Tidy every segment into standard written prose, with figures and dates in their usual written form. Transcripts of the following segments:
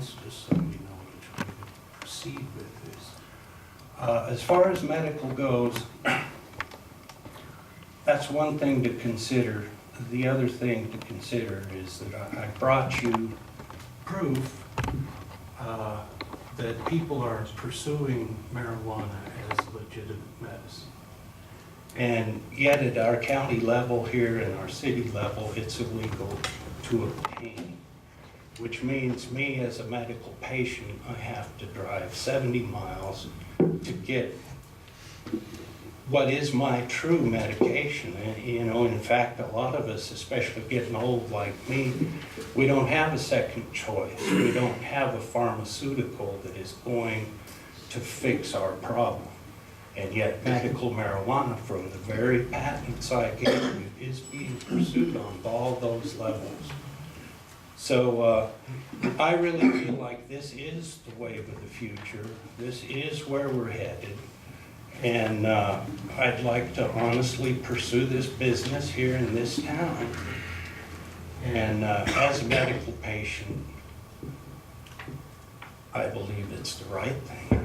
comments, just so we know which way to proceed with this. As far as medical goes, that's one thing to consider. The other thing to consider is that I brought you proof that people are pursuing marijuana as legitimate medicine. And yet at our county level here and our city level, it's illegal to obtain, which means me as a medical patient, I have to drive 70 miles to get what is my true medication. And, you know, in fact, a lot of us, especially getting old like me, we don't have a second choice. We don't have a pharmaceutical that is going to fix our problem. And yet medical marijuana, from the very patents I gave you, is being pursued on all those levels. So I really feel like this is the wave of the future. This is where we're headed. And I'd like to honestly pursue this business here in this town. And as a medical patient, I believe it's the right thing.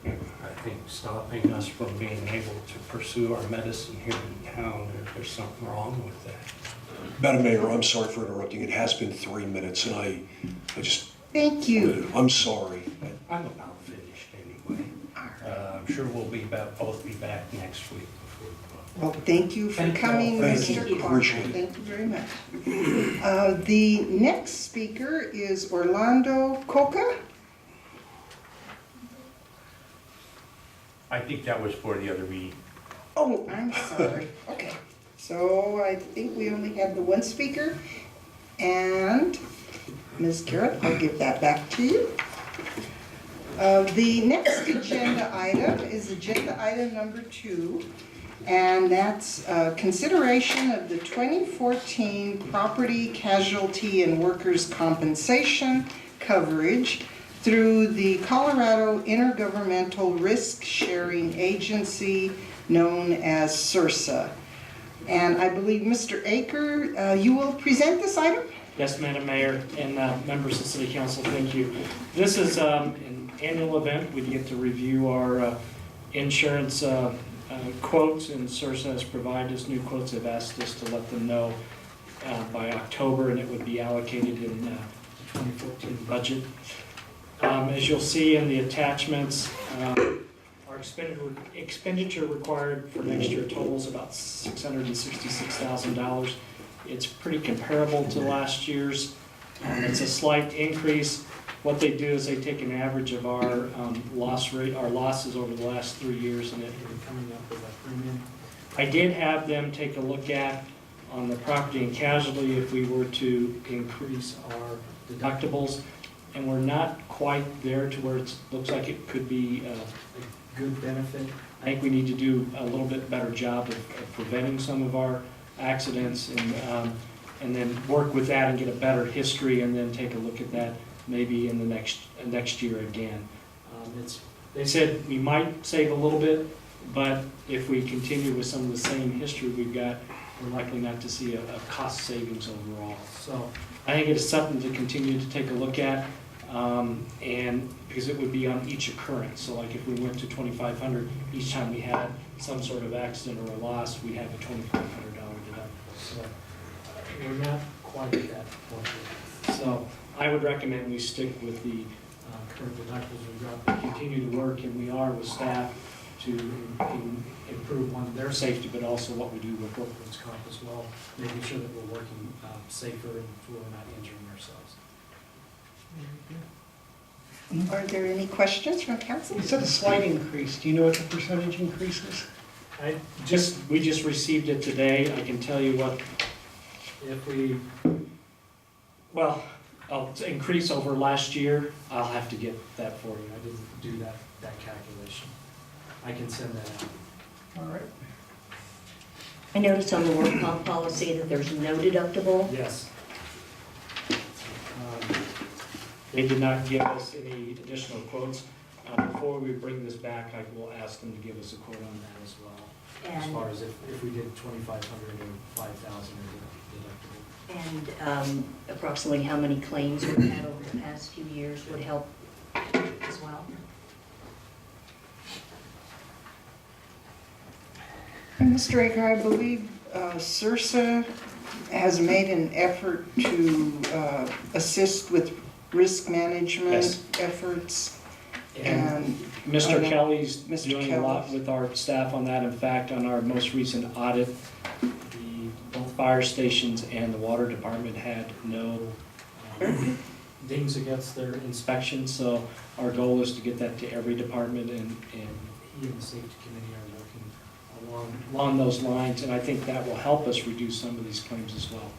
I think stopping us from being able to pursue our medicine here in town, there's something wrong with that. Madam Mayor, I'm sorry for interrupting. It has been 3 minutes, and I just... Thank you. I'm sorry. I'm about finished anyway. I'm sure we'll both be back next week. Well, thank you for coming, Thank you. Mr. Clark. Appreciate it. Thank you very much. The next speaker is Orlando Coca. I think that was for the other meeting. Oh, I'm sorry. Okay. So I think we only have the one speaker. And Ms. Garrett, I'll give that back to you. The next agenda item is agenda item number 2. And that's consideration of the 2014 property casualty and workers' compensation coverage through the Colorado Intergovernmental Risk Sharing Agency, known as CIRSA. And I believe Mr. Aker, you will present this item? Yes, Madam Mayor and members of the City Council, thank you. This is an annual event. We get to review our insurance quotes, and CIRSA has provided us new quotes. They've asked us to let them know by October, and it would be allocated in the 2014 budget. As you'll see in the attachments, our expenditure required for next year totals about $666,000. It's pretty comparable to last year's. It's a slight increase. What they do is they take an average of our loss rate, our losses over the last 3 years, and they're coming up with a premium. I did have them take a look at on the property and casualty if we were to increase our deductibles, and we're not quite there to where it looks like it could be a good benefit. I think we need to do a little bit better job of preventing some of our accidents, and then work with that and get a better history, and then take a look at that maybe in the next year again. They said we might save a little bit, but if we continue with some of the same history we've got, we're likely not to see a cost savings overall. So I think it's something to continue to take a look at, and because it would be on each occurrence. So like if we went to $2,500 each time we had some sort of accident or a loss, we'd have a $2,500 deductible. So we're not quite at that point yet. So I would recommend we stick with the current deductibles we've got, but continue to work, and we are with staff to improve their safety, but also what we do with workman's comp as well, making sure that we're working safer and we're not injuring ourselves. Are there any questions from council? You said a slight increase. Do you know what the percentage increase is? We just received it today. I can tell you what, well, I'll increase over last year. I'll have to get that for you. I didn't do that calculation. I can send that out. All right. I noticed on the work comp policy that there's no deductible. Yes. They did not give us any additional quotes. Before we bring this back, I will ask them to give us a quote on that as well. As far as if we did 2,500 or 5,000 deductible. And approximately how many claims we've had over the past few years would help as well. And Mr. Aker, I believe CIRSA has made an effort to assist with risk management Yes. efforts. And And Mr. I know Kelly's Mr. doing a lot Kelly. with our staff on that. In fact, on our most recent audit, both fire stations and the water department had no dings against their inspection. So our goal is to get that to every department, and he and the safety committee are working along those lines. And I think that will help us reduce some of these claims as well.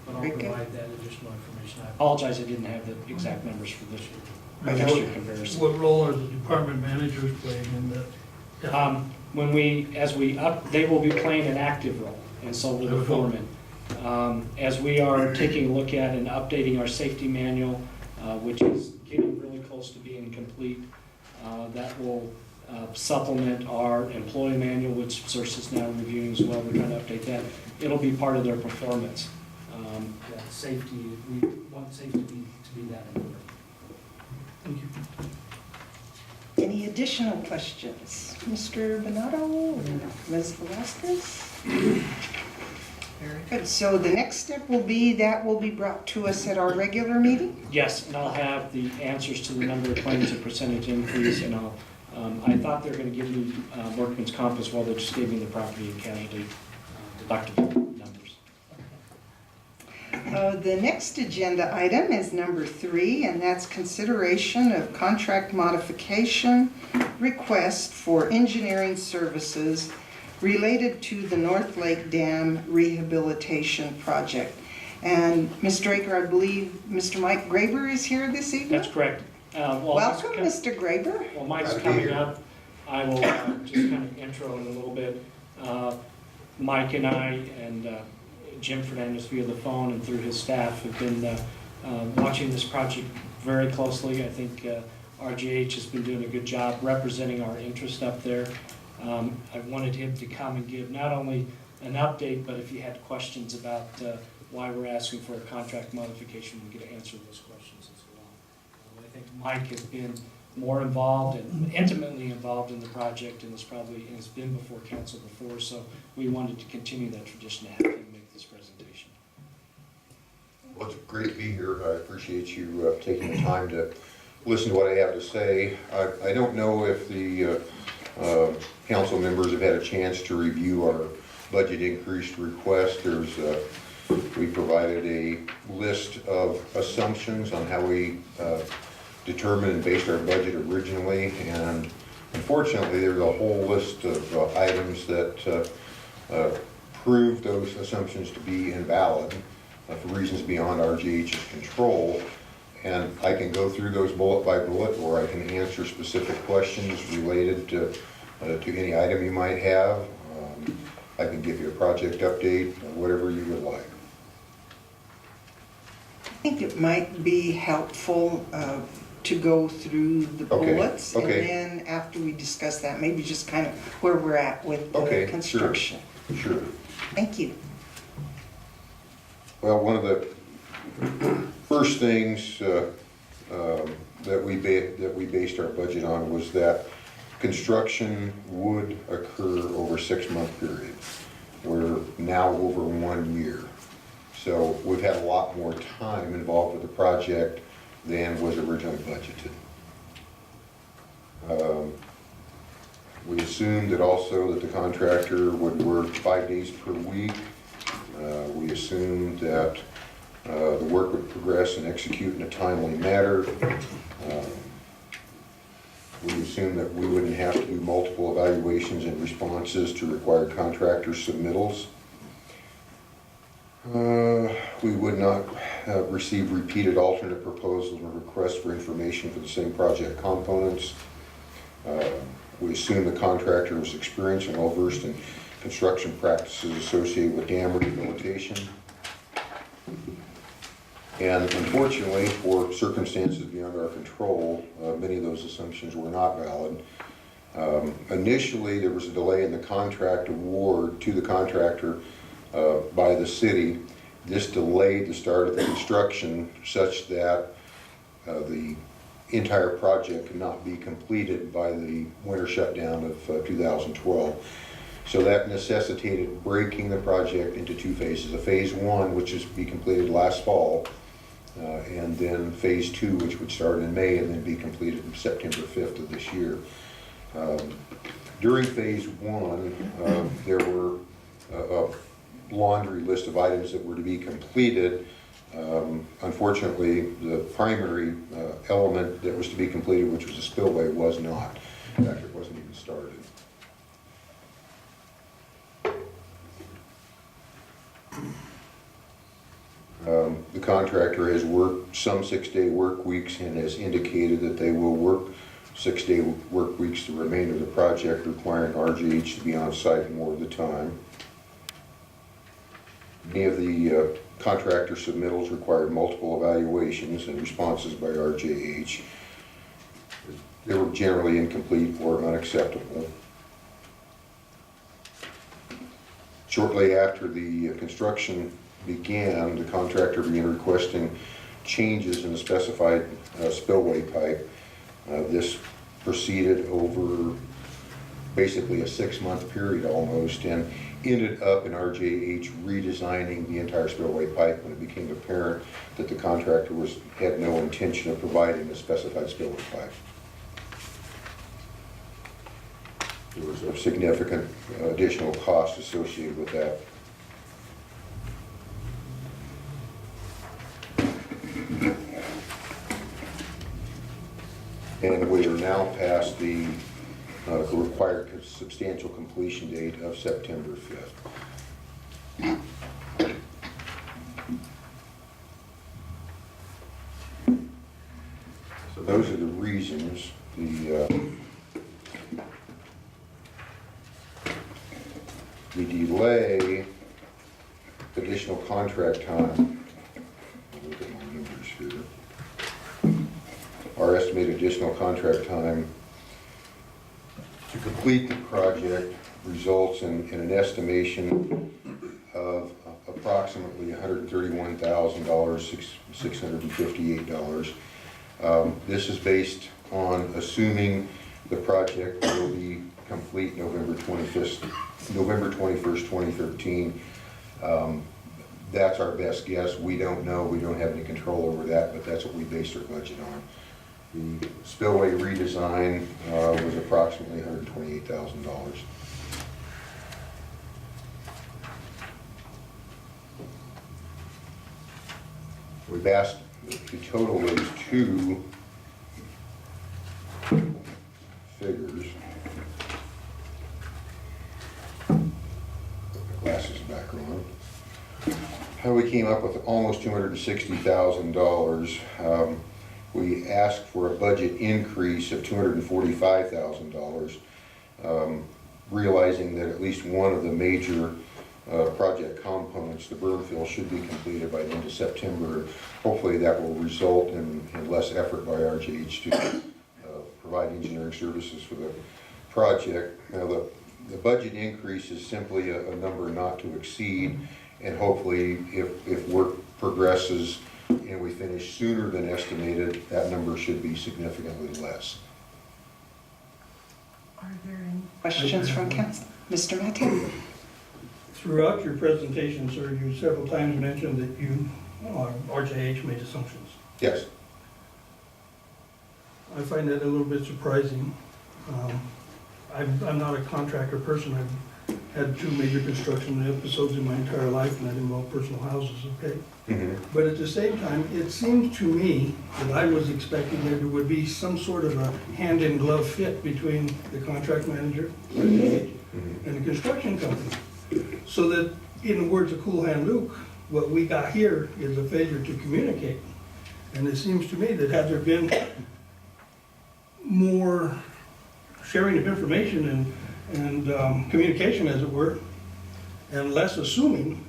But I'll Very good. provide that additional information. I apologize, I didn't have the exact numbers for this year. And Next year comparison. What role are the department managers playing in that? When they will be playing an active role, and so will the foreman. As we are taking a look at and updating our safety manual, which is getting really close to being complete, that will supplement our employee manual, which CIRS is now reviewing as well. We're trying to update that. It'll be part of their performance. That safety, we want safety to be that important. Thank you. any additional questions? Mr. Benato or Ms. Velazquez? Very good. So the next step will be, that will be brought to us at our regular meeting? Yes, and I'll have the answers to the number of claims and percentage increase, and I thought they were going to give me workman's comp as well. They just gave me the property and casualty deductible numbers. The next agenda item is number 3, and that's consideration of contract modification request for engineering services related to the North Lake Dam Rehabilitation Project. And Mr. Aker, I believe Mr. Mike Graber is here this evening? That's correct. Welcome, Mr. Graber. Well, Mike's coming up. I will just kind of intro in a little bit. Mike and I and Jim Fernandez via the phone and through his staff have been watching this project very closely. I think RGH has been doing a good job representing our interest up there. I wanted him to come and give not only an update, but if you had questions about why we're asking for a contract modification, we could answer those questions as well. I think Mike has been more involved and intimately involved in the project, and has been before council before, so we wanted to continue that tradition to have him make this presentation. Well, it's great to be here. I appreciate you taking the time to listen to what I have to say. I don't know if the council members have had a chance to review our budget increase request. We provided a list of assumptions on how we determined and based our budget originally, and unfortunately there's a whole list of items that proved those assumptions to be invalid for reasons beyond RGH's control. And I can go through those bullet by bullet, or I can answer specific questions related to any item you might have. I can give you a project update, whatever you would like. I think it might be helpful to go through the Okay, bullets. okay. And then after we discuss that, maybe just kind of where we're at with the Okay, construction. Sure. Thank you. Well, one of the first things that we based our budget on was that construction would occur over a 6-month period. We're now over 1 year. So we've had a lot more time involved with the project than was originally budgeted. We assumed that also that the contractor would work 5 days per week. We assumed that the work would progress and execute in a timely manner. We assumed that we wouldn't have to do multiple evaluations and responses to required contractor submittals. We would not receive repeated alternate proposals or requests for information for the same project components. We assumed the contractor was experienced and well-versed in construction practices associated with dam rehabilitation. And unfortunately, for circumstances beyond our control, many of those assumptions were not valid. Initially, there was a delay in the contract award to the contractor by the city This delayed the start of the construction such that the entire project could not be completed by the winter shutdown of 2012. So that necessitated breaking the project into two phases. A phase one, which is to be completed last fall, and then phase two, which would start in May and then be completed September 5th of this year. During phase one, there were a laundry list of items that were to be completed. Unfortunately, the primary element that was to be completed, which was a spillway, was not. In fact, it wasn't even started. The contractor has worked some 6-day work weeks and has indicated that they will work 6-day work weeks the remainder of the project, requiring RGH to be on site more of the time. Many of the contractor submittals required multiple evaluations and responses by RJH. They were generally incomplete or unacceptable. Shortly after the construction began, the contractor began requesting changes in the specified spillway pipe. This proceeded over basically a 6-month period almost, and ended up in RJH redesigning the entire spillway pipe when it became apparent that the contractor had no intention of providing a specified spillway pipe. There was a significant additional cost associated with that. And we are now past the required substantial completion date of September 5th. So those are the reasons. The delay, additional contract time, I'll look at my numbers here. Our estimated additional contract time to complete the project results in an estimation of approximately $131,000, $658. This is based on assuming the project will be complete November 21st, 2013. That's our best guess. We don't know. We don't have any control over that, but that's what we based our budget on. The spillway redesign was approximately $128,000. We've asked to total those two figures. Put my glasses back on. How we came up with almost $260,000. We asked for a budget increase of $245,000, realizing that at least one of the major project components, the berm fill, should be completed by the end of September. Hopefully that will result in less effort by RGH to provide engineering services for the project. Now the budget increase is simply a number not to exceed, and hopefully if work progresses and we finish sooner than estimated, that number should be significantly less. Are there any questions from council? Mr. Mattin? Throughout your presentation, sir, you several times mentioned that you, RJH, made assumptions. Yes. I find that a little bit surprising. I'm not a contractor person. I've had 2 major construction episodes in my entire life, and that involved personal houses, okay? Mm-hmm. But at the same time, it seemed to me that I was expecting that there would be some sort of a hand-in-glove fit between the contract manager, RJH, and the construction company. So that, in the words of Cool Hand Luke, what we got here is a failure to communicate. And it seems to me that had there been more sharing of information and communication, as it were, and less assuming,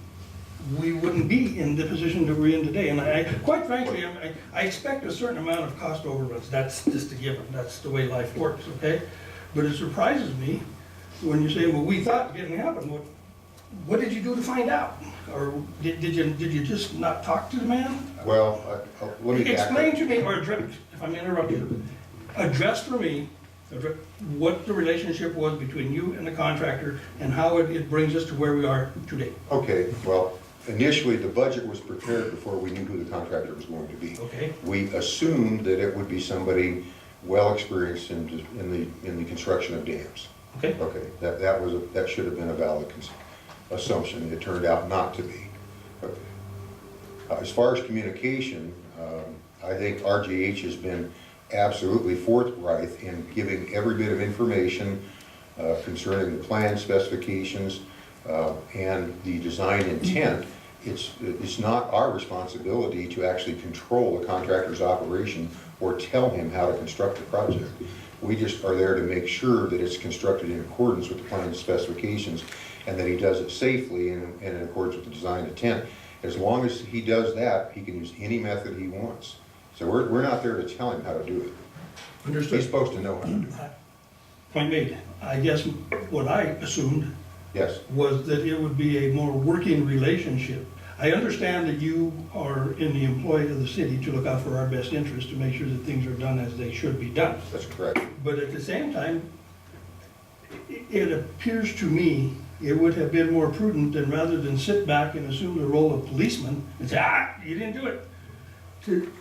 we wouldn't be in the position that we're in today. And quite frankly, I expect a certain amount of cost overruns. That's just a given. That's the way life works, okay? But it surprises me when you say, well, we thought it didn't happen. Well, what did you do to find out? Or did you just not talk to the man? Well, let me back Explain up. to me, or address, if I'm interrupting you, address for me what the relationship was between you and the contractor and how it brings us to where we are today. Okay, well, initially, the budget was prepared before we knew who the contractor was going to be. Okay? We assumed that it would be somebody well experienced in the construction of dams. Okay? Okay, that should have been a valid assumption. It turned out not to be. Okay. As far as communication, I think RGH has been absolutely forthright in giving every bit of information concerning the plan specifications and the design intent. It's not our responsibility to actually control the contractor's operation or tell him how to construct the project. We just are there to make sure that it's constructed in accordance with the plan specifications and that he does it safely and in accordance with the design intent. As long as he does that, he can use any method he wants. So we're not there to tell him how to do it. Understood. He's supposed to know how to do it. Point made. I guess what I assumed Yes, was that it would be a more working relationship. I understand that you are in the employ of the city to look out for our best interest, to make sure that things are done as they should be done. that's correct. But at the same time, it appears to me it would have been more prudent than rather than sit back and assume the role of policeman and say, you didn't do it, to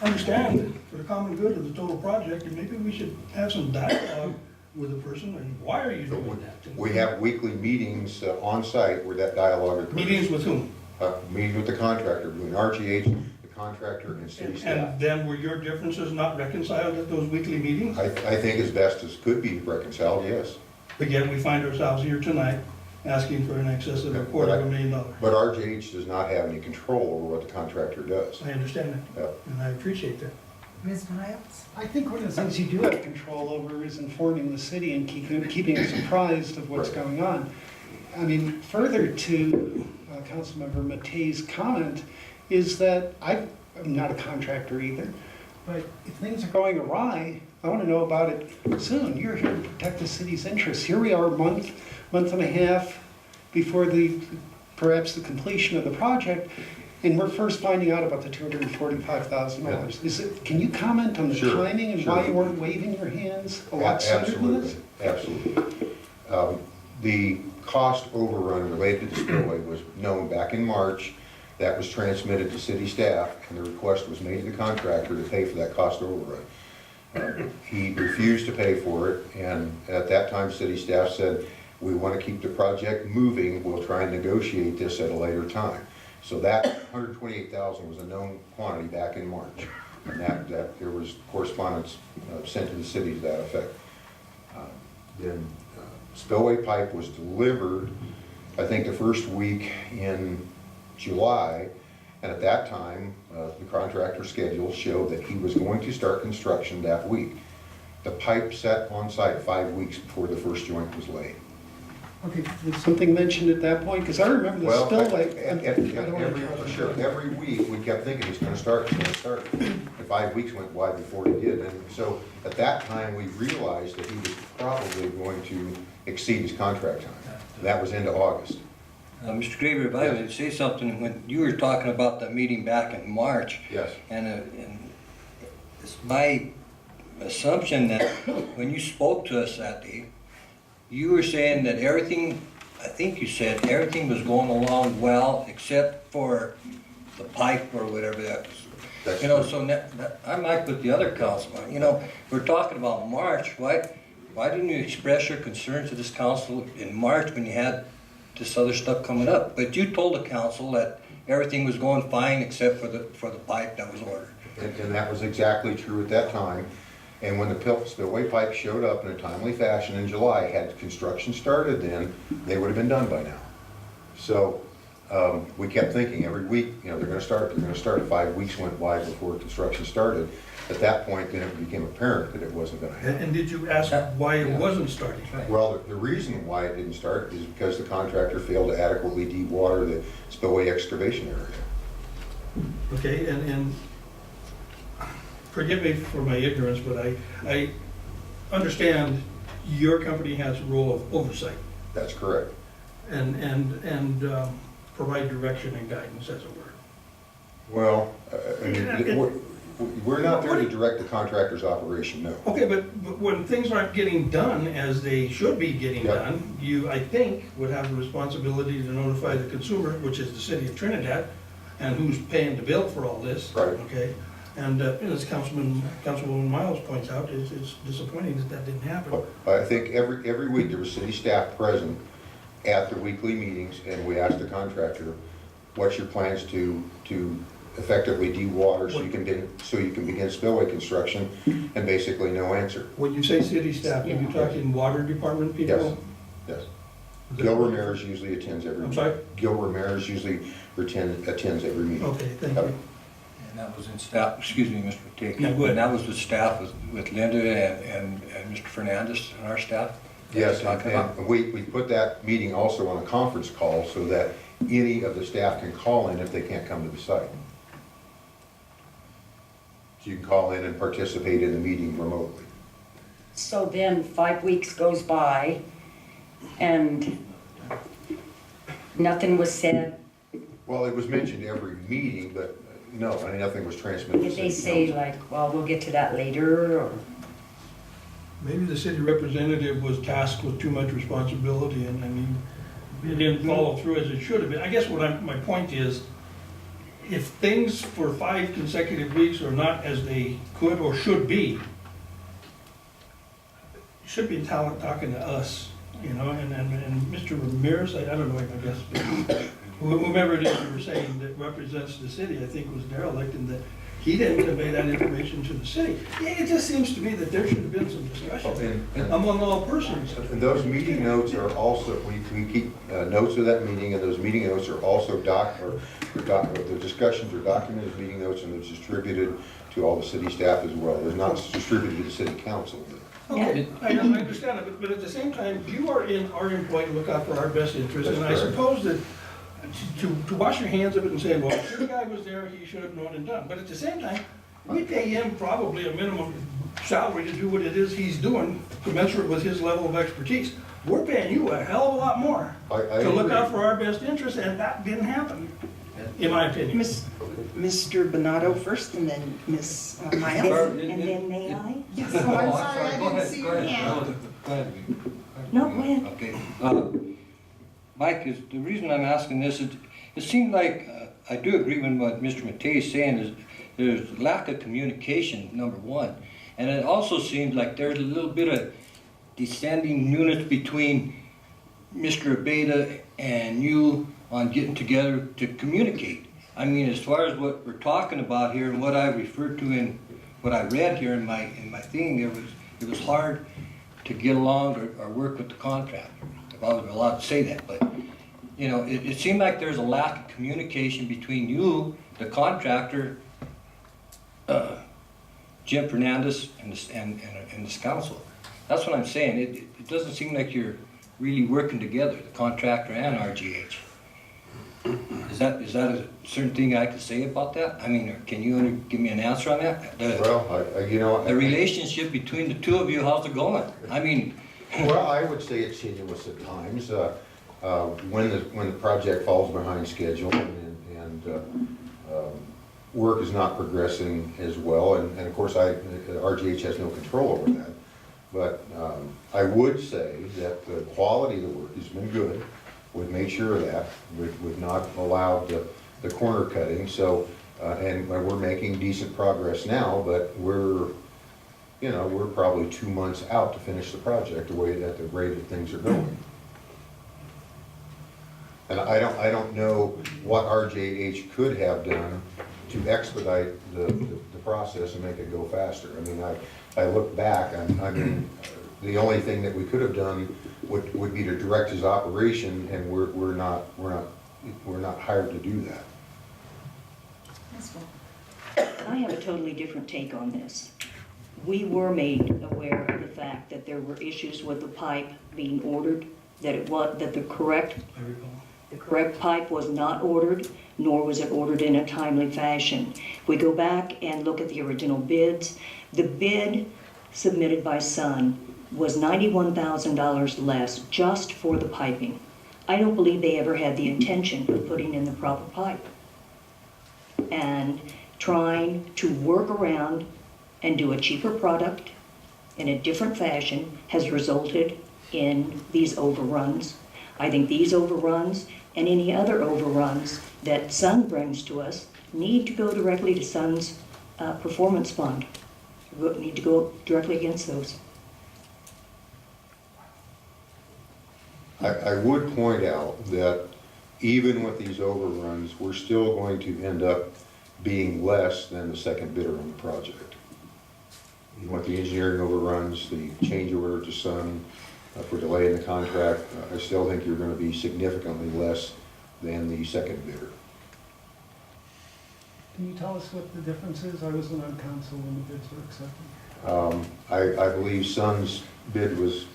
understand that for the common good of the total project, and maybe we should have some dialogue with the person, and why are you doing that? We have weekly meetings on site where that dialogue occurs. Meetings with whom? Meeting with the contractor, between RGH, the contractor, and city staff. And then were your differences not reconciled at those weekly meetings? I think as best as could be reconciled, yes. But yet we find ourselves here tonight asking for an excess of $250,000. But RGH does not have any control over what the contractor does. I understand that, Yeah. and I appreciate that. Ms. Miles? I think one of the things you do have control over is informing the city and keeping us apprised of what's Right. going on. I mean, further to Councilmember Matei's comment is that I'm not a contractor either, but if things are going awry, I want to know about it soon. You're here to protect the city's interests. Here we are a month and a half before perhaps the completion of the project, and we're first finding out about the $245,000. Can you comment on the Sure, timing and sure. why you weren't waving your hands a lot sooner than this? Absolutely. The cost overrun related to spillway was known back in March. That was transmitted to city staff, and the request was made to the contractor to pay for that cost overrun. He refused to pay for it, and at that time, city staff said, we want to keep the project moving, we'll try and negotiate this at a later time. So that $128,000 was a known quantity back in March, and that there was correspondence sent to the city to that effect. Then spillway pipe was delivered, I think the first week in July, and at that time, the contractor schedule showed that he was going to start construction that week. The pipe sat on site 5 weeks before the first joint was laid. Okay, was something mentioned at that point? Because I remember the Well, spillway. for sure, every week, we kept thinking he's gonna start. And 5 weeks went by before he did, and so at that time, we realized that he was probably going to exceed his contract time. That was into August. Mr. Graver, if I would say something, when you were talking about the meeting back in March, Yes. and it's my assumption that when you spoke to us that day, you were saying that everything, I think you said, everything was going along well, except for the pipe or whatever that was. That's You know, true. so I'm like with the other councilman, you know, we're talking about March, why didn't you express your concerns to this council in March when you had this other stuff coming up? But you told the council that everything was going fine except for the pipe that was ordered. And that was exactly true at that time. And when the spillway pipe showed up in a timely fashion in July, had construction started then, they would have been done by now. So we kept thinking every week, you know, they're gonna start. 5 weeks went by before construction started. At that point, then it became apparent that it wasn't gonna happen. And did you ask why it wasn't starting? Well, the reason why it didn't start is because the contractor failed to adequately dewater the spillway excavation area. Okay, and forgive me for my ignorance, but I understand your company has a role of oversight. That's correct. and provide direction and guidance, as it were. Well, I mean, we're not there to direct the contractor's operation, no. Okay, but when things aren't getting done as they should be getting Yep. done, you, I think, would have the responsibility to notify the consumer, which is the city of Trinidad, and who's paying the bill for all this. Right. Okay, and as Councilwoman Miles points out, it's disappointing that that didn't happen. But I think every week there was city staff present at the weekly meetings, and we asked the contractor, what's your plans to effectively de-water so you can begin spillway construction, and basically no answer. When you say city staff, are you talking water department people? Yes, yes. Gil Ramirez usually attends every I'm meeting. sorry? Gil Ramirez usually attends every meeting. Okay, thank you. And that was in staff, excuse me, Mr. Matei. Yeah, go ahead. And that was with staff, with Linda and Mr. Fernandez and our staff? Yes, Talking about- and we put that meeting also on a conference call so that any of the staff can call in if they can't come to the site. So you can call in and participate in the meeting remotely. So then 5 weeks goes by and nothing was said. Well, it was mentioned every meeting, but no, I mean, nothing was transmitted to Did they city say council. like, well, we'll get to that later, or? Maybe the city representative was tasked with too much responsibility and he didn't follow through as it should have been. I guess my point is, if things for 5 consecutive weeks are not as they could or should be, you should be talking to us, you know, and Mr. Ramirez, I don't know, I guess, but whomever it is you were saying that represents the city, I think was derelict in that he didn't convey that information to the city. It just seems to me that there should have been some discussion among all persons. And those meeting notes are also, we keep notes of that meeting, and those meeting notes are also the discussions are documented meeting notes, and it's distributed to all the city staff as well. It's not distributed to the city council. Okay, I understand it, but at the same time, you are in our employ to look out for our best interest, and I suppose that to wash your hands of it and say, well, if the guy was there, he should have known and done. But at the same time, we pay him probably a minimum salary to do what it is he's doing, commensurate with his level of expertise. We're paying you a hell of a lot more to look out for our best interest, and that didn't happen, in my opinion. Mr. Bonato first, and then Ms. Miles. And then may I? Yes, oh, I'm sorry, I didn't see your hand. No, go ahead. Okay. Mike, the reason I'm asking this is, it seems like, I do agree with what Mr. Matei is saying, is there's lack of communication, number one. And it also seems like there's a little bit of descending units between Mr. Abeda and you on getting together to communicate. I mean, as far as what we're talking about here and what I referred to in, what I read here in my thing, it was hard to get along or work with the contractor. If I was allowed to say that, but, you know, it seemed like there's a lack of communication between you, the contractor, Jim Fernandez, and this council. That's what I'm saying. It doesn't seem like you're really working together, the contractor and RGH. Is that a certain thing I could say about that? I mean, can you give me an answer on that? Well, you know. The relationship between the two of you, how's it going? I mean. Well, I would say it's tenuous at times, when the project falls behind schedule and work is not progressing as well, and of course, RGH has no control over that. But I would say that the quality of the work has been good. We've made sure of that. We've not allowed the corner cutting, so, and we're making decent progress now, but we're probably 2 months out to finish the project at the rate that things are going. And I don't know what RJH could have done to expedite the process and make it go faster. I mean, I look back, I mean, the only thing that we could have done would be to direct his operation, and we're not hired to do that. I have a totally different take on this. We were made aware of the fact that there were issues with the pipe being ordered, that the correct pipe was not ordered, nor was it ordered in a timely fashion. If we go back and look at the original bids, the bid submitted by Sun was $91,000 less just for the piping. I don't believe they ever had the intention of putting in the proper pipe. And trying to work around and do a cheaper product in a different fashion has resulted in these overruns. I think these overruns and any other overruns that Sun brings to us need to go directly to Sun's performance bond. We need to go directly against those. I would point out that even with these overruns, we're still going to end up being less than the second bidder on the project. Even with the engineering overruns, the change order to Sun for delay in the contract, I still think you're going to be significantly less than the second bidder. Can you tell us what the difference is? I wasn't on council when the bids were accepted. I believe Sun's bid was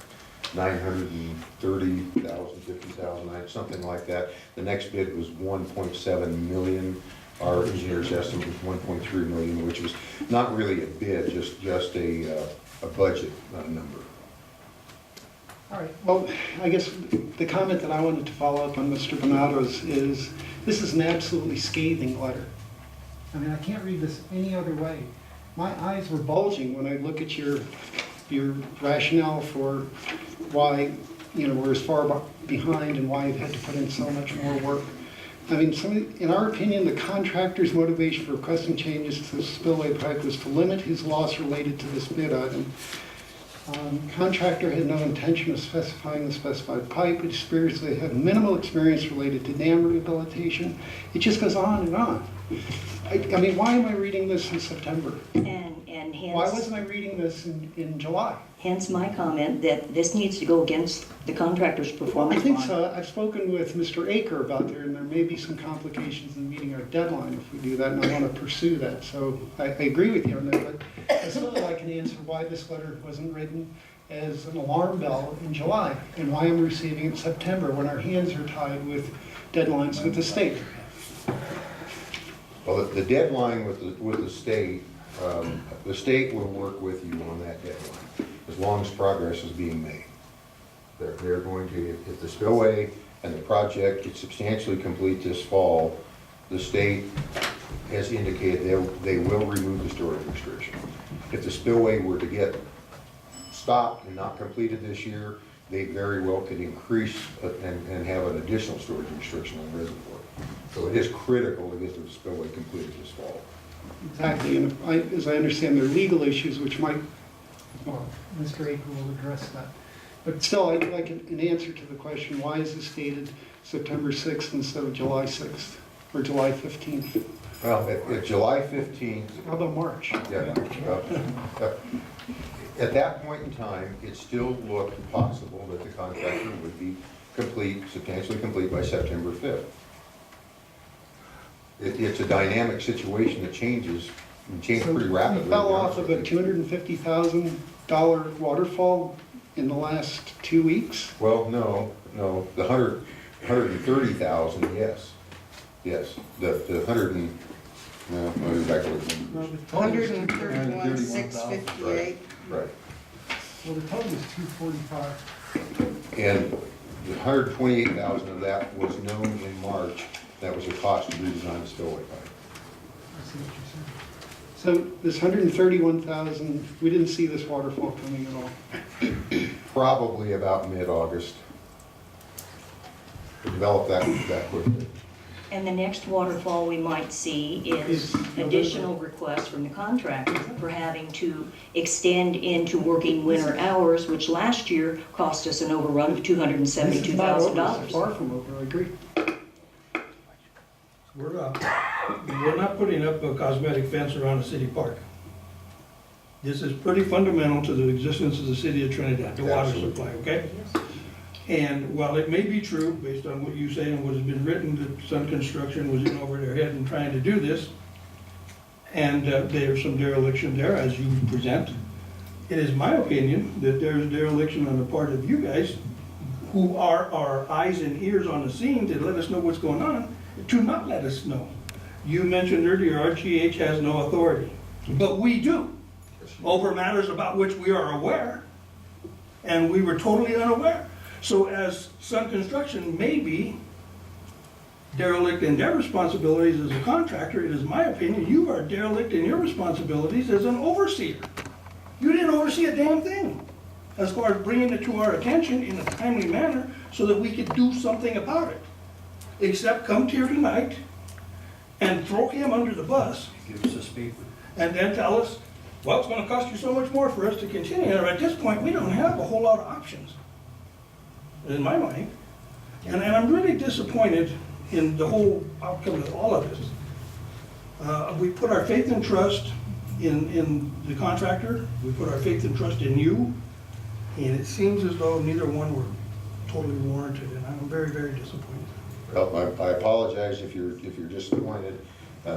930,000, 50,000, something like that. The next bid was 1.7 million. Our engineer's estimate was 1.3 million, which was not really a bid, just a budget number. All right, well, I guess the comment that I wanted to follow up on Mr. Bonato's is, this is an absolutely scathing letter. I mean, I can't read this any other way. My eyes were bulging when I look at your rationale for why, we're as far behind and why you've had to put in so much more work. I mean, in our opinion, the contractor's motivation for requesting changes to the spillway pipe was to limit his loss related to this bid item. Contractor had no intention of specifying the specified pipe. It appears they had minimal experience related to dam rehabilitation. It just goes on and on. I mean, why am I reading this in September? And hence, Why wasn't I reading this in July? hence my comment that this needs to go against the contractor's I performance think bond. so. I've spoken with Mr. Aker about there, and there may be some complications in meeting our deadline if we do that, and I want to pursue that. So I agree with you on that, but I still would like an answer why this letter wasn't written as an alarm bell in July, and why I'm receiving it in September when our hands are tied with deadlines with the state. Well, the deadline with the state will work with you on that deadline, as long as progress is being made. They're going to, if the spillway and the project gets substantially complete this fall, the state has indicated they will remove the storage restriction. If the spillway were to get stopped and not completed this year, they very well could increase and have an additional storage restriction on the reservoir. So it is critical to get the spillway completed this fall. Exactly, and as I understand, there are legal issues which might, well, Mr. Aker will address that. But still, I'd like an answer to the question, why is this dated September 6th instead of July 6th or July 15th? Well, at July 15th, How about March? yeah, at that point in time, it still looked possible that the contractor would be substantially complete by September 5th. It's a dynamic situation that changes, and changes pretty rapidly. We fell off of a $250,000 waterfall in the last 2 weeks? Well, no, the 130,000, yes. Yes, the 100 and, no, I'll go back to the numbers. 131,658. Right. Well, the total is 245. And the 128,000 of that was known in March. That was a cost to redesign the spillway pipe. I see what you're saying. So this 131,000, we didn't see this waterfall coming at all. Probably about mid-August. We developed that quickly. And the next waterfall we might see is additional requests from the contractor for having to extend into working winter hours, which last year cost us an overrun of This is not over, $272,000. it's far from over, I agree. We're not putting up a cosmetic fence around a city park. This is pretty fundamental to the existence of the city of Trinidad, the water Absolutely. supply, okay? And while it may be true, based on what you say and what has been written, that Sun Construction was in over their head in trying to do this, and there's some dereliction there, as you present, it is my opinion that there's dereliction on the part of you guys, who are our eyes and ears on the scene to let us know what's going on, to not let us know. You mentioned earlier, RGH has no authority, but we do, over matters about which we are aware, and we were totally unaware. So as Sun Construction may be derelict in their responsibilities as a contractor, it is my opinion, you are derelict in your responsibilities as an overseer. You didn't oversee a damn thing as far as bringing it to our attention in a timely manner so that we could do something about it. Except come here tonight and throw him under the bus Give us a speaker. and then tell us, well, it's gonna cost you so much more for us to continue. And at this point, we don't have a whole lot of options, in my mind. And I'm really disappointed in the whole outcome of all of this. We put our faith and trust in the contractor, we put our faith and trust in you, and it seems as though neither one were totally warranted, and I'm very, very disappointed. Well, I apologize if you're disappointed.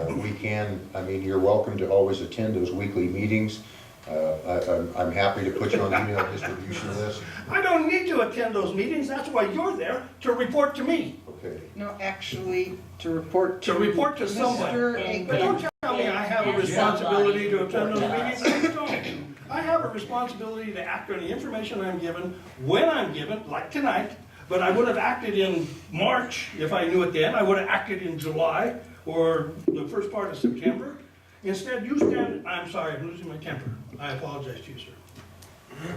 We can, I mean, you're welcome to always attend those weekly meetings. I'm happy to put you on the email distribution list. I don't need to attend those meetings, that's why you're there, to report to me. Okay. No, actually, to report to. To report to someone. Mr. But don't Aikman. tell me I have a responsibility to attend those meetings. I don't. I have a responsibility to act on the information I'm given, when I'm given, like tonight, but I would have acted in March if I knew it then. I would have acted in July or the first part of September. Instead, you stand, I'm sorry, I'm losing my temper. I apologize to you, sir.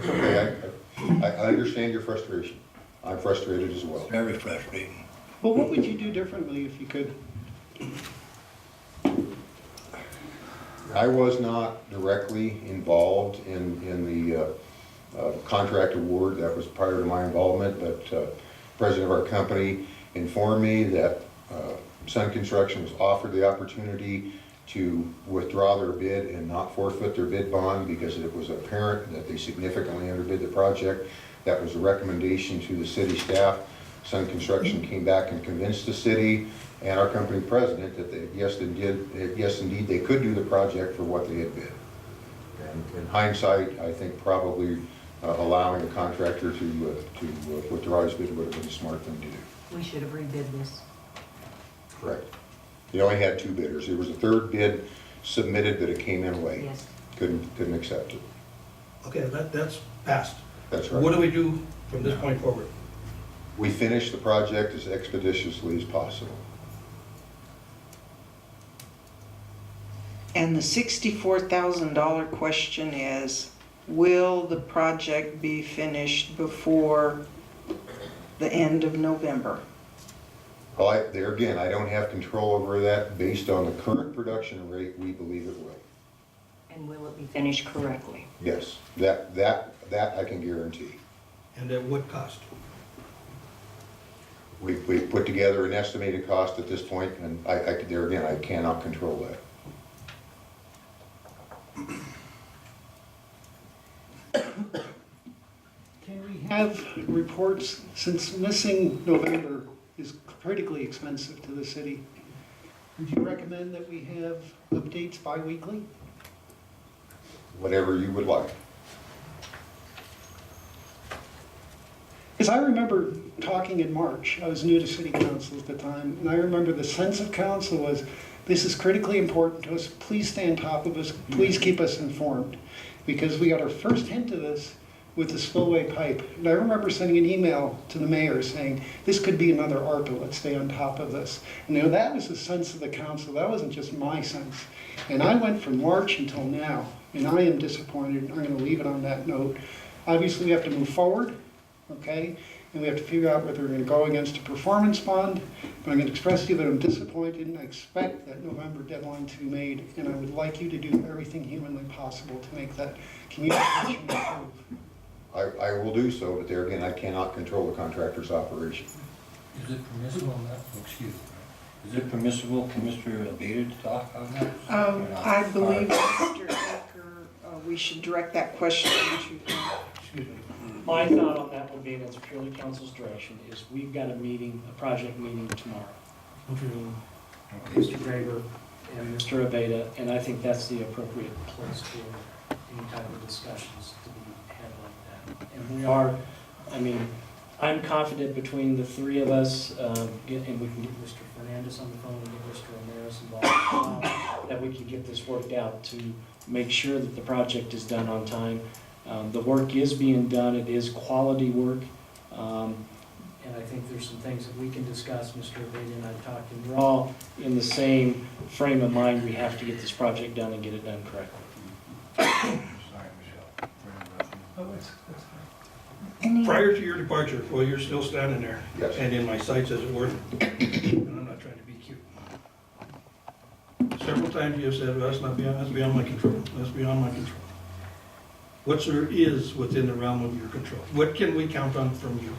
Okay, I understand your frustration. I'm frustrated as well. Very frustrating. Well, what would you do differently if you could? I was not directly involved in the contract award. That was prior to my involvement, but the president of our company informed me that Sun Construction was offered the opportunity to withdraw their bid and not forfeit their bid bond because it was apparent that they significantly underbid the project. That was a recommendation to the city staff. Sun Construction came back and convinced the city and our company president that they, yes indeed, they could do the project for what they had bid. And in hindsight, I think probably allowing the contractor to withdraw his bid would have been a smart thing to do. We should have rebid this. Correct. They only had two bidders. There was a third bid submitted, but it came in late. Yes. Couldn't accept it. Okay, that's passed. That's right. What do we do from this point forward? We finished the project as expeditiously as possible. And the $64,000 question is, will the project be finished before the end of November? Well, there again, I don't have control over that. Based on the current production rate, we believe it will. And will it be finished correctly? Yes, that I can guarantee. And at what cost? We put together an estimated cost at this point, and there again, I cannot control that. Can we have reports, since missing November is critically expensive to the city, would you recommend that we have updates bi-weekly? Whatever you would like. Because I remember talking in March, I was new to city council at the time, and I remember the sense of council was, this is critically important to us, please stay on top of us, please keep us informed. Because we got our first hint of this with the spillway pipe. And I remember sending an email to the mayor saying, this could be another ARPA, let's stay on top of this. And that was the sense of the council, that wasn't just my sense. And I went from March until now, and I am disappointed, I'm gonna leave it on that note. Obviously, we have to move forward, okay? And we have to figure out whether we're gonna go against a performance bond. But I'm gonna express to you that I'm disappointed, and I expect that November deadline to be made, and I would like you to do everything humanly possible to make that communication improve. I will do so, but there again, I cannot control the contractor's operation. Is it permissible, excuse me, is it permissible for Mr. Abeta to talk on that? Or not? I believe, Mr. Aker, we should direct that question to him. Excuse me. My thought on that would be, and it's purely council's direction, is we've got a meeting, a project meeting tomorrow between Mr. Graber and Mr. Abeta, and I think that's the appropriate place for any type of discussions to be had like that. And we are, I mean, I'm confident between the three of us, and we can get Mr. Fernandez on the phone and get Mr. Ramirez involved, that we can get this worked out to make sure that the project is done on time. The work is being done, it is quality work. And I think there's some things that we can discuss, Mr. Abate and I talked, and we're all in the same frame of mind. We have to get this project done and get it done correctly. Any, Prior to your departure, while you're still standing there, Yes. and in my sights as it were, and I'm not trying to be cute. Several times you have said, well, that's beyond my control, that's beyond my control. What, sir, is within the realm of your control? What can we count on from you?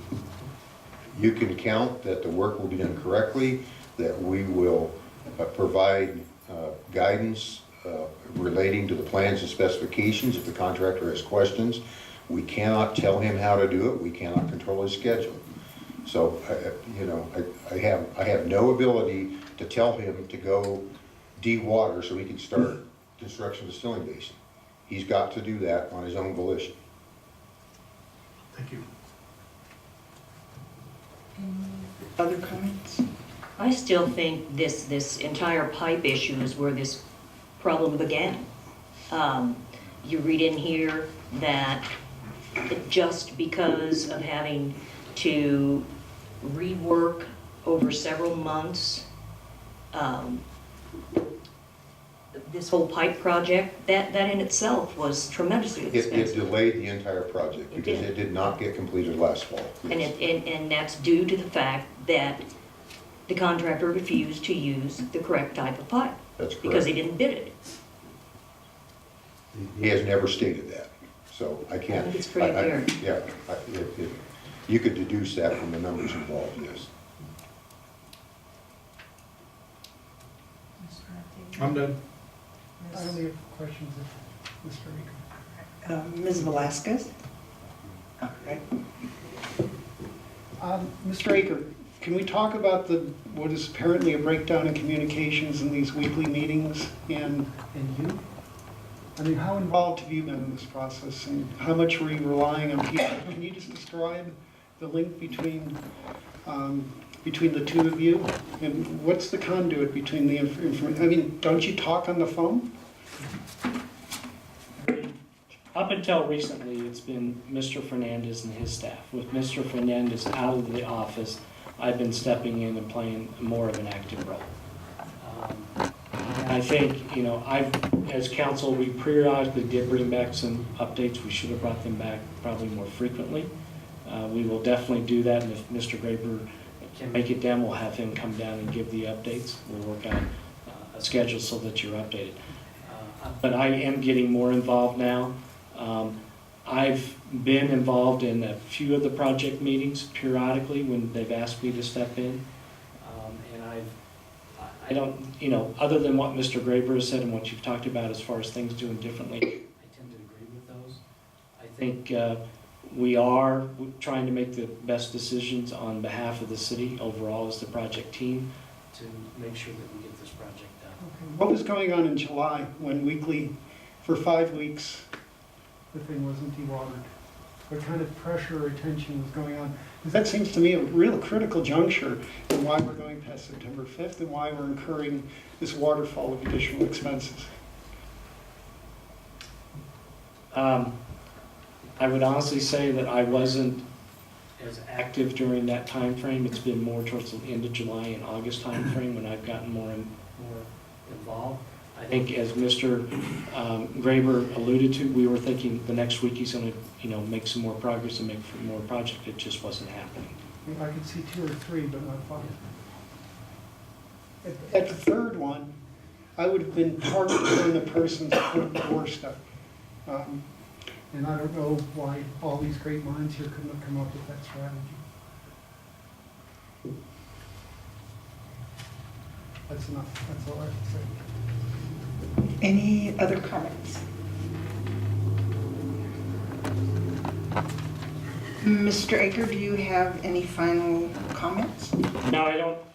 You can count that the work will be done correctly, that we will provide guidance relating to the plans and specifications if the contractor has questions. We cannot tell him how to do it, we cannot control his schedule. So, you know, I have no ability to tell him to go de-water so he can start construction of the filling basin. He's got to do that on his own volition. Thank you. other comments? I still think this entire pipe issue is where this problem began. You read in here that just because of having to rework over several months, this whole pipe project, that in itself was tremendously It expensive. delayed the entire project It because did. it did not get completed last fall. And that's due to the fact that the contractor refused to use the correct type of pipe. That's correct. Because he didn't bid it. He has never stated that, so I can't. I think it's pretty apparent. Yeah, you could deduce that from the numbers involved, yes. I'm done. I only have questions of Mr. Aker. Ms. Velasquez? All right. Mr. Aker, can we talk about what is apparently a breakdown in communications in these weekly meetings and you? I mean, how involved have you been in this process and how much were you relying on people? Can you just describe the link between the two of you? And what's the conduit between the information? I mean, don't you talk on the phone? Up until recently, it's been Mr. Fernandez and his staff. With Mr. Fernandez out of the office, I've been stepping in and playing more of an active role. And I think, you know, as council, we periodically did bring back some updates. We should have brought them back probably more frequently. We will definitely do that, and if Mr. Graber can make it down, we'll have him come down and give the updates. We'll work out a schedule so that you're updated. But I am getting more involved now. I've been involved in a few of the project meetings periodically when they've asked me to step in. And I don't, you know, other than what Mr. Graber has said and what you've talked about as far as things doing differently, I tend to agree with those. I think we are trying to make the best decisions on behalf of the city overall as the project team to make sure that we get this project done. What was going on in July when for 5 weeks, the thing wasn't dewatered? What kind of pressure or tension was going on? Because that seems to me a real critical juncture in why we're going past September 5th and why we're incurring this waterfall of additional expenses. I would honestly say that I wasn't as active during that time frame. It's been more towards the end of July and August time frame when I've gotten more involved. I think as Mr. Graber alluded to, we were thinking the next week he's going to, you know, make some more progress and make more project. It just wasn't happening. I could see 2 or 3, but not 5. At the third one, I would have been targeting the person's front door stuff. And I don't know why all these great minds here couldn't have come up with that strategy. That's enough. That's all I have to say. Any other comments? Mr. Aker, do you have any final comments? No,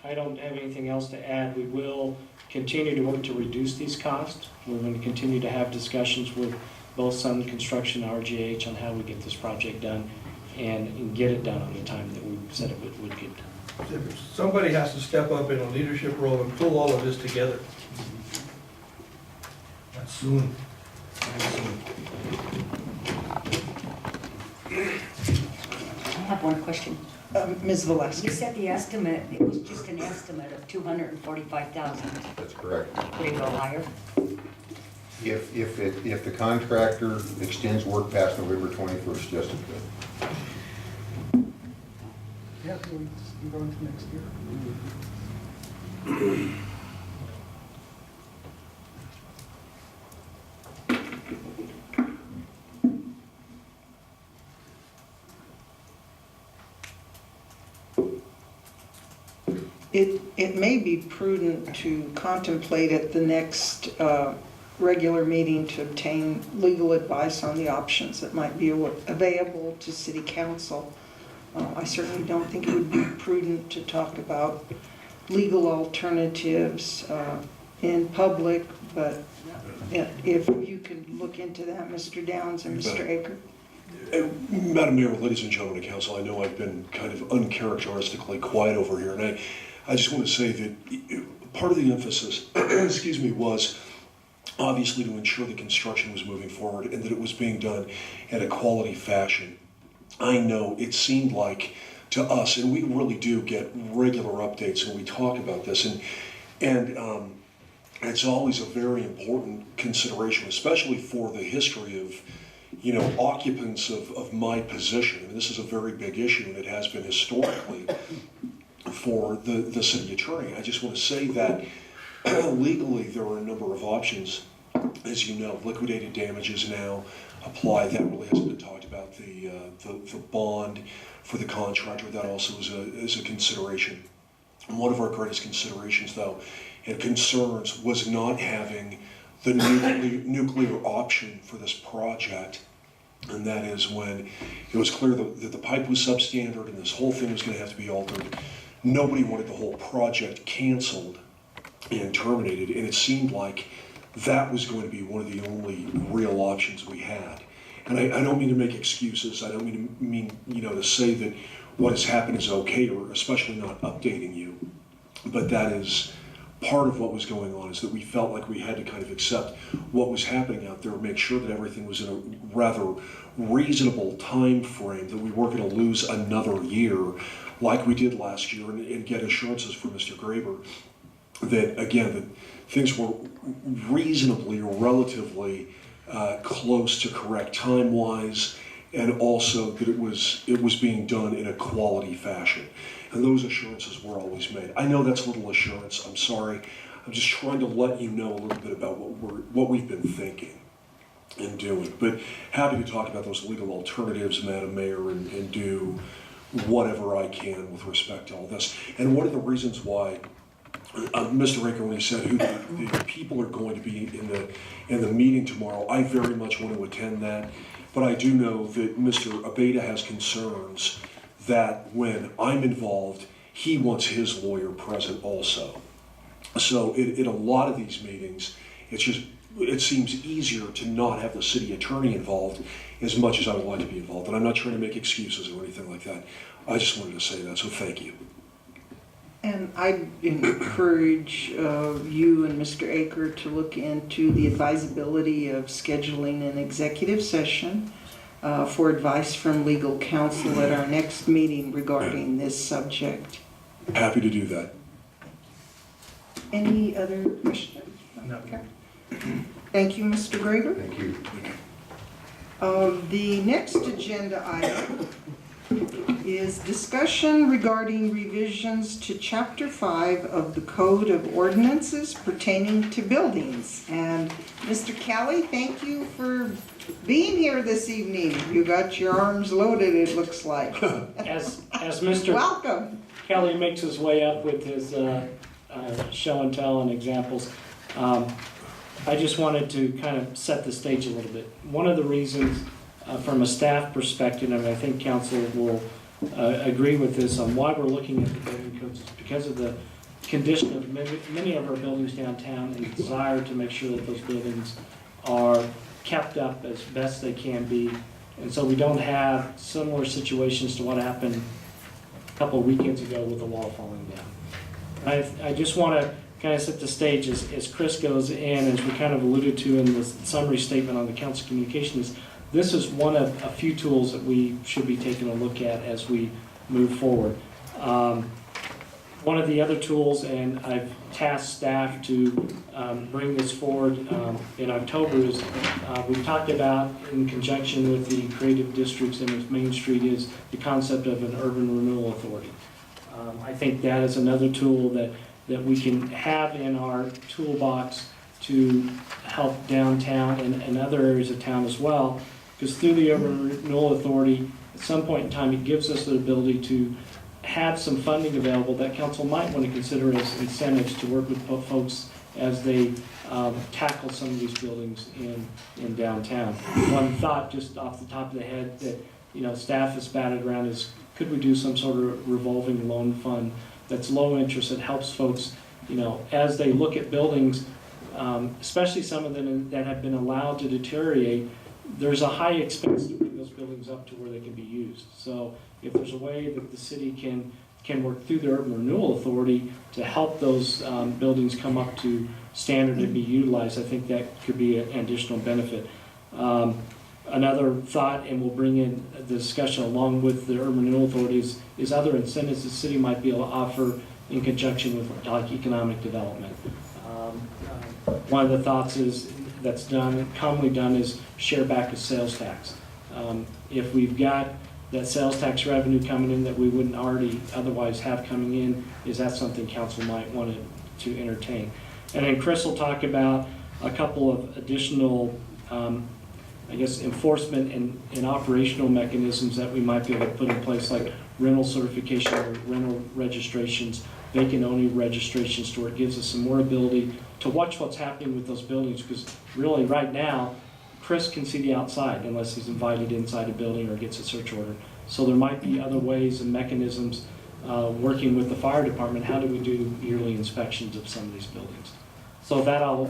I don't have anything else to add. We will continue to work to reduce these costs. We're going to continue to have discussions with both Sun Construction and RGH on how we get this project done and get it done on the time that we said it would get done. Somebody has to step up in a leadership role and pull all of this together. That's soon. That's soon. have one question. Ms. You Velazquez. said the estimate, it was just an estimate of 245,000. That's correct. Could it go higher? If the contractor extends work past November 21st, yes, it could. Yeah, we go into next year. It may be prudent to contemplate at the next regular meeting to obtain legal advice on the options that might be available to city council. I certainly don't think it would be prudent to talk about legal alternatives in public, but if you could look into that, Mr. Downs and Mr. Aker. Madam Mayor, ladies and gentlemen of council, I know I've been kind of uncharacteristically quiet over here, and I just want to say that part of the emphasis, excuse me, was obviously to ensure the construction was moving forward and that it was being done in a quality fashion. I know it seemed like to us, and we really do get regular updates when we talk about this, and it's always a very important consideration, especially for the history of, you know, occupants of my position. I mean, this is a very big issue, and it has been historically for the city attorney. I just want to say that legally there are a number of options. As you know, liquidated damages now apply. That really hasn't been talked about. The bond for the contractor, that also is a consideration. And one of our greatest considerations, though, and concerns was not having the nuclear option for this project. And that is when it was clear that the pipe was substandard and this whole thing was going to have to be altered. Nobody wanted the whole project canceled and terminated, and it seemed like that was going to be one of the only real options we had. And I don't mean to make excuses. I don't mean to say that what has happened is okay, or especially not updating you. But that is part of what was going on, is that we felt like we had to kind of accept what was happening out there, make sure that everything was in a rather reasonable time frame, that we weren't going to lose another year like we did last year, and get assurances from Mr. Graber that, again, that things were reasonably or relatively close to correct time-wise, and also that it was being done in a quality fashion. And those assurances were always made. I know that's little assurance, I'm sorry. I'm just trying to let you know a little bit about what we've been thinking and doing. But happy to talk about those legal alternatives, Madam Mayor, and do whatever I can with respect to all this. And one of the reasons why Mr. Raker, when he said who the people are going to be in the meeting tomorrow, I very much want to attend that. But I do know that Mr. E.R.A has concerns that when I'm involved, he wants his lawyer present also. So in a lot of these meetings, it seems easier to not have the city attorney involved as much as I would like to be involved. And I'm not trying to make excuses or anything like that. I just wanted to say that, so thank you. And I encourage you and Mr. Aker to look into the advisability of scheduling an executive session for advice from legal counsel at our next meeting regarding this subject. Happy to do that. Any other questions? No. Okay. Thank you, Mr. Graber. Thank you. The next agenda item is discussion regarding revisions to Chapter 5 of the Code of Ordinances pertaining to buildings. And Mr. Kelly, thank you for being here this evening. You got your arms loaded, it looks like. As Mr. Welcome. Kelly makes his way up with his show and tell and examples, I just wanted to kind of set the stage a little bit. One of the reasons from a staff perspective, and I think council will agree with this on why we're looking at the building codes, is because of the condition of many of our buildings downtown and the desire to make sure that those buildings are kept up as best they can be. And so we don't have similar situations to what happened a couple of weekends ago with the wall falling down. I just want to kind of set the stage as Chris goes in, as we kind of alluded to in the summary statement on the council communication, is this is one of a few tools that we should be taking a look at as we move forward. One of the other tools, and I've tasked staff to bring this forward in October, is we've talked about, in conjunction with the creative districts and with Main Street, is the concept of an urban renewal authority. I think that is another tool that we can have in our toolbox to help downtown and other areas of town as well, because through the urban renewal authority, at some point in time, it gives us the ability to have some funding available that council might want to consider as incentives to work with folks as they tackle some of these buildings in downtown. One thought just off the top of the head that staff has batted around is, could we do some sort of revolving loan fund that's low interest, that helps folks as they look at buildings, especially some of them that have been allowed to deteriorate. There's a high expense to bring those buildings up to where they can be used. So if there's a way that the city can work through the urban renewal authority to help those buildings come up to standard and be utilized, I think that could be an additional benefit. Another thought, and we'll bring in the discussion along with the urban renewal authorities, is other incentives the city might be able to offer in conjunction with like economic development. One of the thoughts is that's commonly done is share back of sales tax. If we've got that sales tax revenue coming in that we wouldn't already otherwise have coming in, is that something council might want to entertain? And then Chris will talk about a couple of additional, enforcement and operational mechanisms that we might be able to put in place, like rental certification or rental registrations, vacant owner registrations, to where it gives us some more ability to watch what's happening with those buildings, because really right now, Chris can see the outside unless he's invited inside a building or gets a search order. So there might be other ways and mechanisms, working with the fire department, how do we do yearly inspections of some of these buildings? So with that, I'll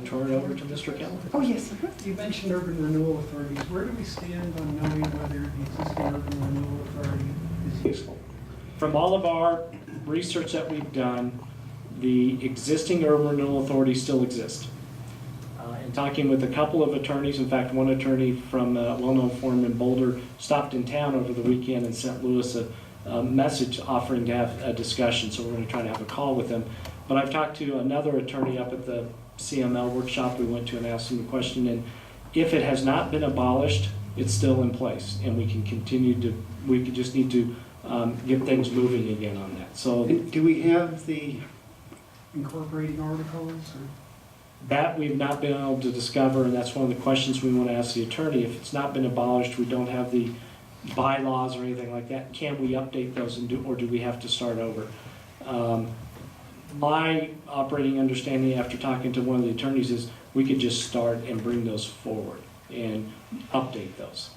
turn it over to Mr. Keller. Oh, yes. You mentioned urban renewal authorities. Where do we stand on knowing whether the existing urban renewal authority is useful? From all of our research that we've done, the existing urban renewal authority still exists. In talking with a couple of attorneys, in fact, one attorney from a well-known firm in Boulder stopped in town over the weekend and sent Lewis a message offering to have a discussion, so we're going to try to have a call with him. But I've talked to another attorney up at the CML workshop we went to and asked him a question, and if it has not been abolished, it's still in place, and we can continue to, we could just need to get things moving again on that. So Do we have the incorporating articles? Or? that we've not been able to discover, and that's one of the questions we want to ask the attorney. If it's not been abolished, we don't have the bylaws or anything like that, can we update those or do we have to start over? My operating understanding after talking to one of the attorneys is we could just start and bring those forward and update those.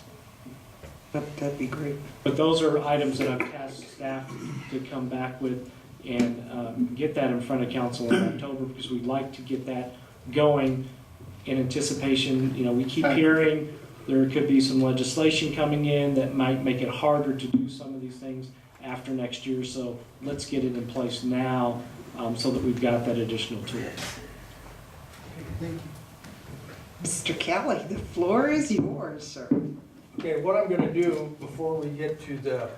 That'd be great. But those are items that I've tasked staff to come back with and get that in front of council in October, because we'd like to get that going in anticipation. We keep hearing there could be some legislation coming in that might make it harder to do some of these things after next year. So let's get it in place now, so that we've got that additional tool. Thank you. Mr. Kelly, the floor is yours, sir. Okay, what I'm gonna do before we get to the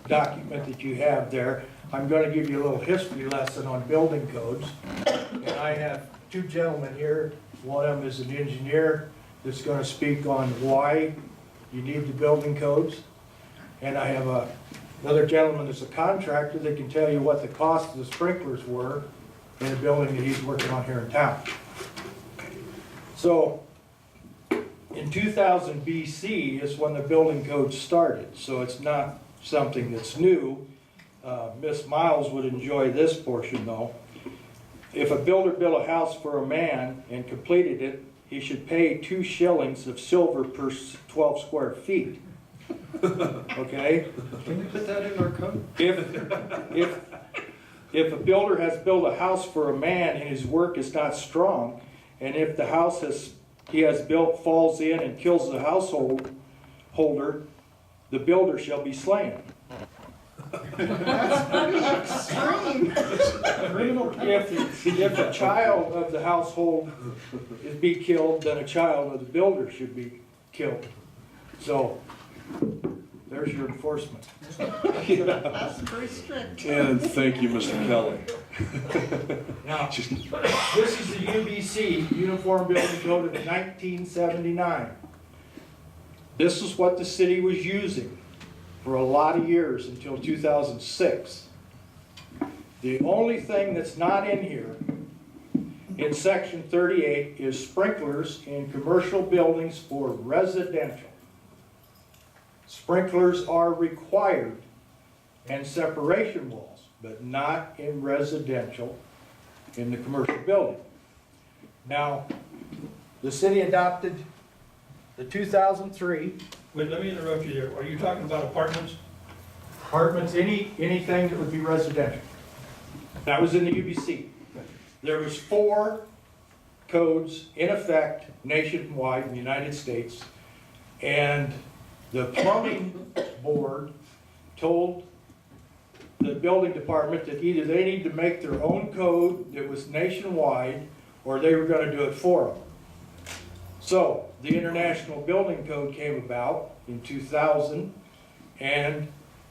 document that you have there, I'm gonna give you a little history lesson on building codes. And I have two gentlemen here. One of them is an engineer that's gonna speak on why you need the building codes. And I have another gentleman that's a contractor that can tell you what the cost of the sprinklers were in a building that he's working on here in town. So, in 2000 BC is when the building code started, so it's not something that's new. Miss Miles would enjoy this portion though. If a builder built a house for a man and completed it, he should pay 2 shillings of silver per 12 square feet. Okay? Can we put that in our code? If a builder has built a house for a man and his work is not strong, and if the house he has built falls in and kills the householder, the builder shall be slain. That's pretty extreme. Criminal penalties. If a child of the household is be killed, then a child of the builder should be killed. So, there's your enforcement. That's very strict. And thank you, Mr. Kelly. Now, this is the UBC, Uniform Building Code of 1979. This is what the city was using for a lot of years until 2006. The only thing that's not in here in section 38 is sprinklers in commercial buildings for residential. Sprinklers are required and separation walls, but not in residential in the commercial building. Now, the city adopted the 2003 Wait, let me interrupt you there. Are you talking about apartments? apartments, anything that would be residential. That was in the UBC. There was 4 codes in effect nationwide in the United States, and the plumbing board told the building department that either they need to make their own code that was nationwide, or they were going to do it for them. So the International Building Code came about in 2000, and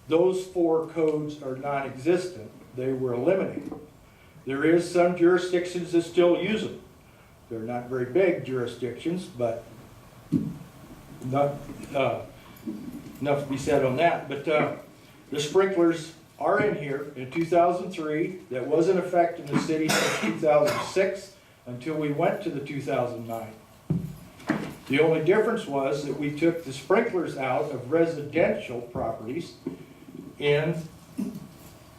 those 4 codes are non-existent. They were eliminated. There is some jurisdictions that still use them. They're not very big jurisdictions, but not enough to be said on that. But the sprinklers are in here in 2003. That was in effect in the city since 2006 until we went to the 2009. The only difference was that we took the sprinklers out of residential properties in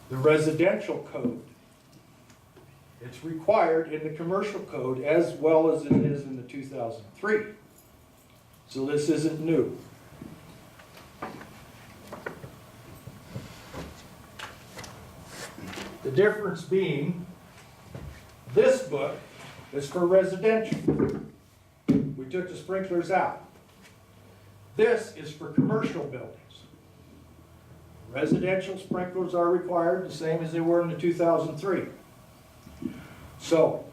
the residential code. It's required in the commercial code as well as it is in the 2003. So this isn't new. The difference being, this book is for residential. We took the sprinklers out. This is for commercial buildings. Residential sprinklers are required, the same as they were in the 2003. So,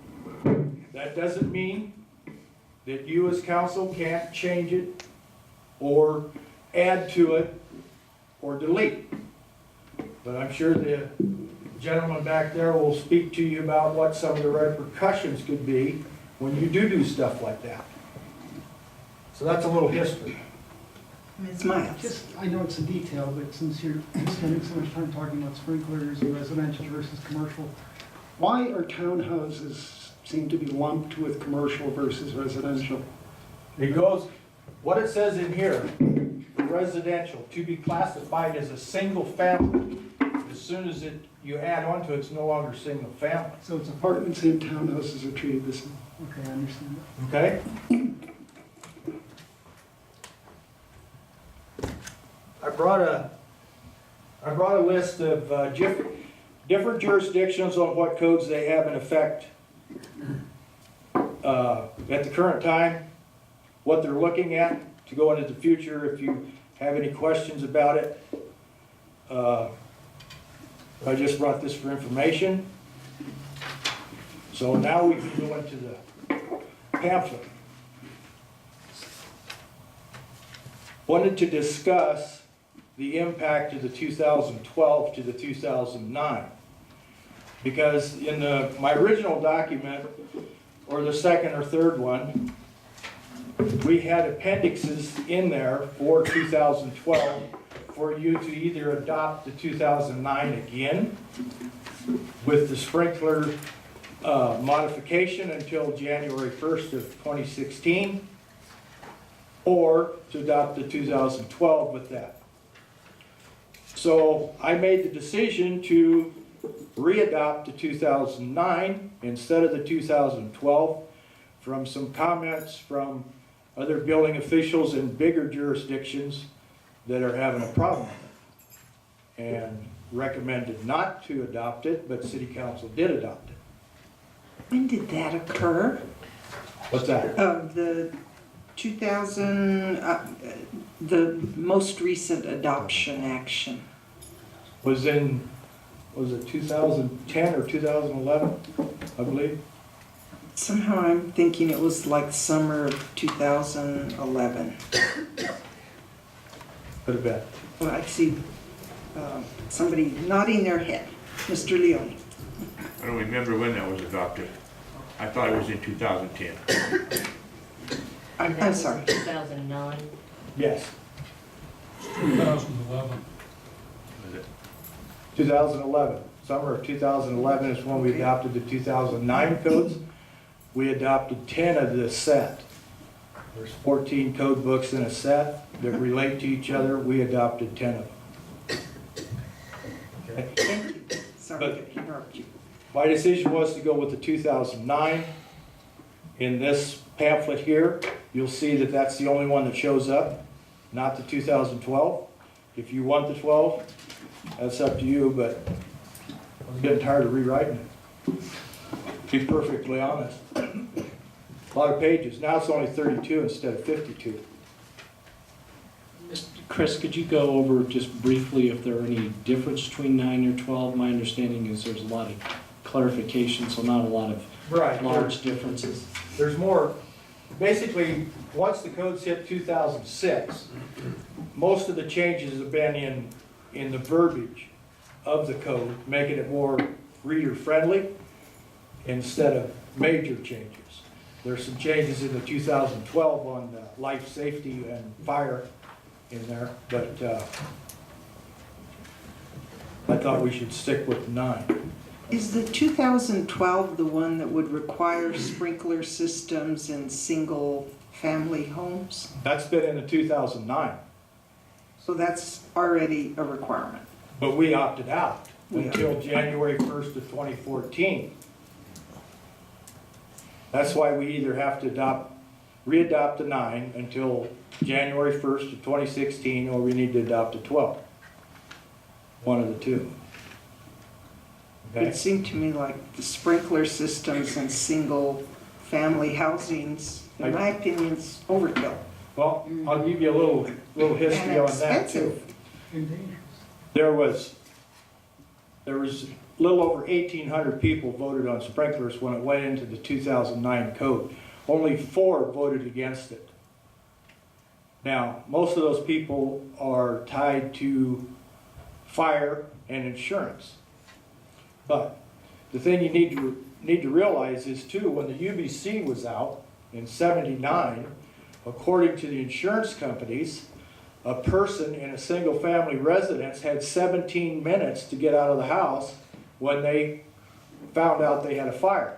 that doesn't mean that you as council can't change it or add to it or delete. But I'm sure the gentleman back there will speak to you about what some of the repercussions could be when you do stuff like that. So that's a little history. Ms. Miles. Just, I know it's a detail, but since you're spending so much time talking about sprinklers and residential versus commercial, why are townhouses seem to be lumped with commercial versus residential? It goes, what it says in here, for residential, to be classified as a single family. As soon as you add on to it, it's no longer single family. So it's apartments and townhouses are treated the same. Okay, I understand that. Okay? I brought a list of different jurisdictions on what codes they have in effect at the current time, what they're looking at to go into the future. If you have any questions about it, I just brought this for information. So now we can go into the pamphlet. Wanted to discuss the impact of the 2012 to the 2009. Because in my original document, or the second or third one, we had appendixes in there for 2012 for you to either adopt the 2009 again with the sprinkler modification until January 1st of 2016, or to adopt the 2012 with that. So I made the decision to re-adopt the 2009 instead of the 2012 from some comments from other building officials in bigger jurisdictions that are having a problem with it, and recommended not to adopt it, but City Council did adopt it. When did that occur? What's that? The 2000, the most recent adoption action. Was it 2010 or 2011, I believe? Somehow I'm thinking it was like summer of 2011. Could have been. Well, I see somebody nodding their head. Mr. Leone. I don't remember when that was adopted. I thought it was in 2010. I'm sorry. 2009. Yes. 2011. 2011. Summer of 2011 is when we Okay. adopted the 2009 codes. We adopted 10 of the set. There's 14 code books in a set that relate to each other. We adopted 10 of them. Okay. Thank you. Sorry But- to interrupt you. My decision was to go with the 2009. In this pamphlet here, you'll see that that's the only one that shows up, not the 2012. If you want the 12, that's up to you, but I was getting tired of rewriting it. To be perfectly honest. A lot of pages. Now it's only 32 instead of 52. Chris, could you go over just briefly if there are any difference between 9 or 12? My understanding is there's a lot of clarification, so not a lot of Right. large differences. There's more, basically, once the codes hit 2006, most of the changes have been in the verbiage of the code, making it more reader-friendly instead of major changes. There's some changes in the 2012 on life safety and fire in there, but I thought we should stick with 9. Is the 2012 the one that would require sprinkler systems in single-family homes? That's been in the 2009, So that's already a requirement. but we opted out We until January 1st of 2014. That's why we either have to re-adopt the 9 until January 1st of 2016, or we need to adopt a 12. One of the two. Okay? It seemed to me like the sprinkler systems in single-family housings, in my opinion, is overkill. Well, I'll give you a little history And on that too. expensive. There was a little over 1,800 people voted on sprinklers when it went into the 2009 code. Only 4 voted against it. Now, most of those people are tied to fire and insurance. But the thing you need to realize is too, when the UBC was out in '79, according to the insurance companies, a person in a single-family residence had 17 minutes to get out of the house when they found out they had a fire.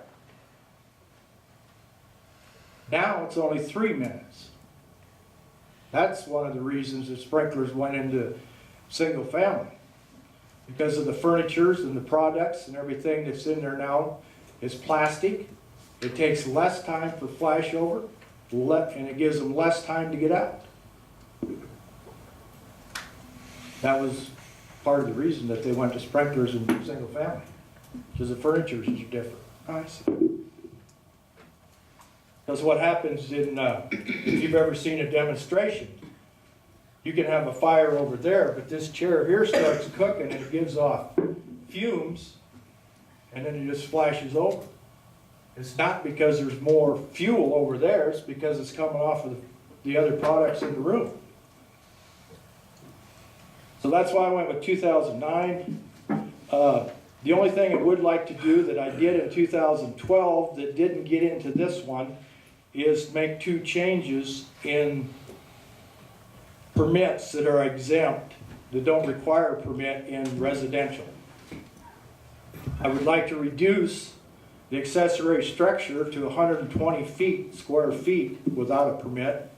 Now it's only 3 minutes. That's one of the reasons that sprinklers went into single-family. Because of the furnitures and the products and everything that's in there now is plastic. It takes less time for flashover, and it gives them less time to get out. That was part of the reason that they went to sprinklers in single family, because the furnitures is different. I see. Because what happens if you've ever seen a demonstration, you can have a fire over there, but this chair here starts cooking and it gives off fumes, and then it just flashes over. It's not because there's more fuel over there, it's because it's coming off of the other products in the room. So that's why I went with 2009. The only thing I would like to do that I did in 2012 that didn't get into this one is make 2 changes in permits that are exempt, that don't require a permit in residential. I would like to reduce the accessory structure to 120 square feet without a permit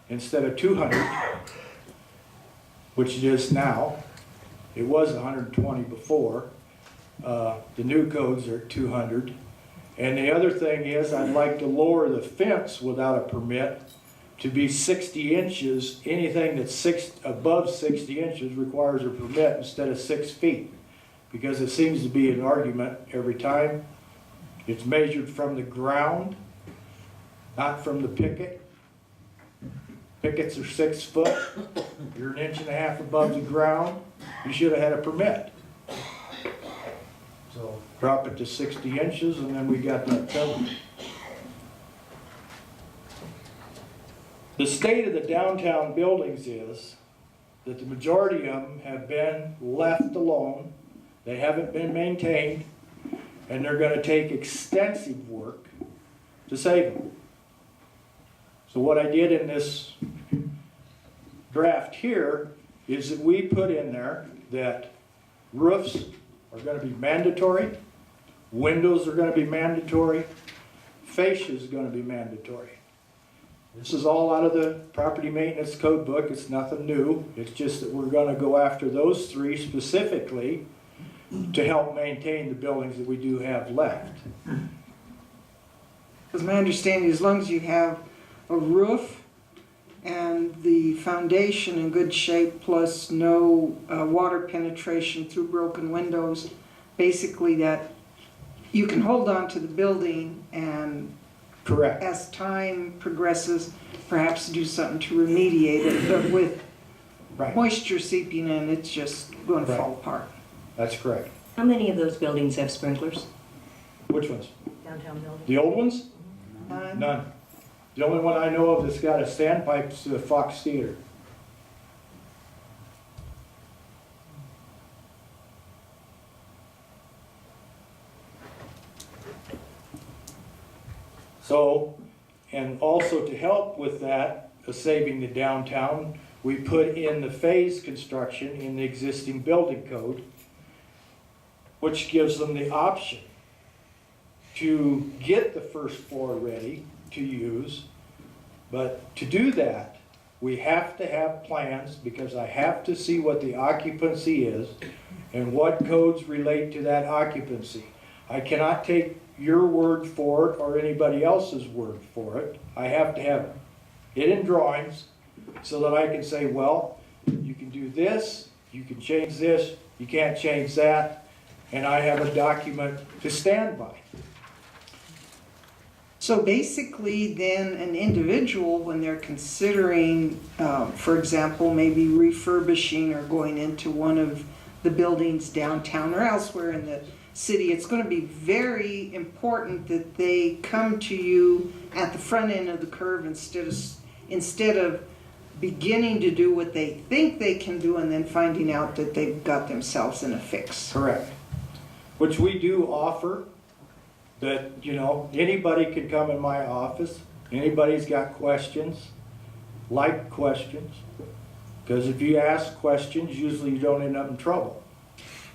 instead of 200, which it is now. It was 120 before. The new codes are 200. And the other thing is I'd like to lower the fence without a permit to be 60 inches. Anything that's above 60 inches requires a permit instead of 6 feet, because it seems to be an argument every time. It's measured from the ground, not from the picket. Pickets are 6 foot. You're 1.5 inches above the ground. You should have had a permit. So drop it to 60 inches and then we got that covered. The state of the downtown buildings is that the majority of them have been left alone. They haven't been maintained, and they're gonna take extensive work to save them. So what I did in this draft here is that we put in there that roofs are gonna be mandatory, windows are gonna be mandatory, fascia is gonna be mandatory. This is all out of the property maintenance code book. It's nothing new. It's just that we're gonna go after those three specifically to help maintain the buildings that we do have left. Because my understanding, as long as you have a roof and the foundation in good shape, plus no water penetration through broken windows, basically that you can hold on to the building and Correct. as time progresses, perhaps do something to remediate it, but with Right. moisture seeping in, it's just going to Right. fall apart. That's correct. How many of those buildings have sprinklers? Which ones? Downtown buildings? The old ones? None? None. The only one I know of that's got a standpipe is the Fox Theater. So, and also to help with that, saving the downtown, we put in the phase construction in the existing building code, which gives them the option to get the first floor ready to use. But to do that, we have to have plans because I have to see what the occupancy is and what codes relate to that occupancy. I cannot take your word for it or anybody else's word for it. I have to have it in drawings so that I can say, well, you can do this, you can change this, you can't change that, and I have a document to stand by. So basically, then, an individual, when they're considering, for example, maybe refurbishing or going into one of the buildings downtown or elsewhere in the city, it's going to be very important that they come to you at the front end of the curve instead of beginning to do what they think they can do and then finding out that they've got themselves in a fix. Correct. Which we do offer, that, you know, anybody can come in my office, anybody's got questions, like questions, because if you ask questions, usually you don't end up in trouble.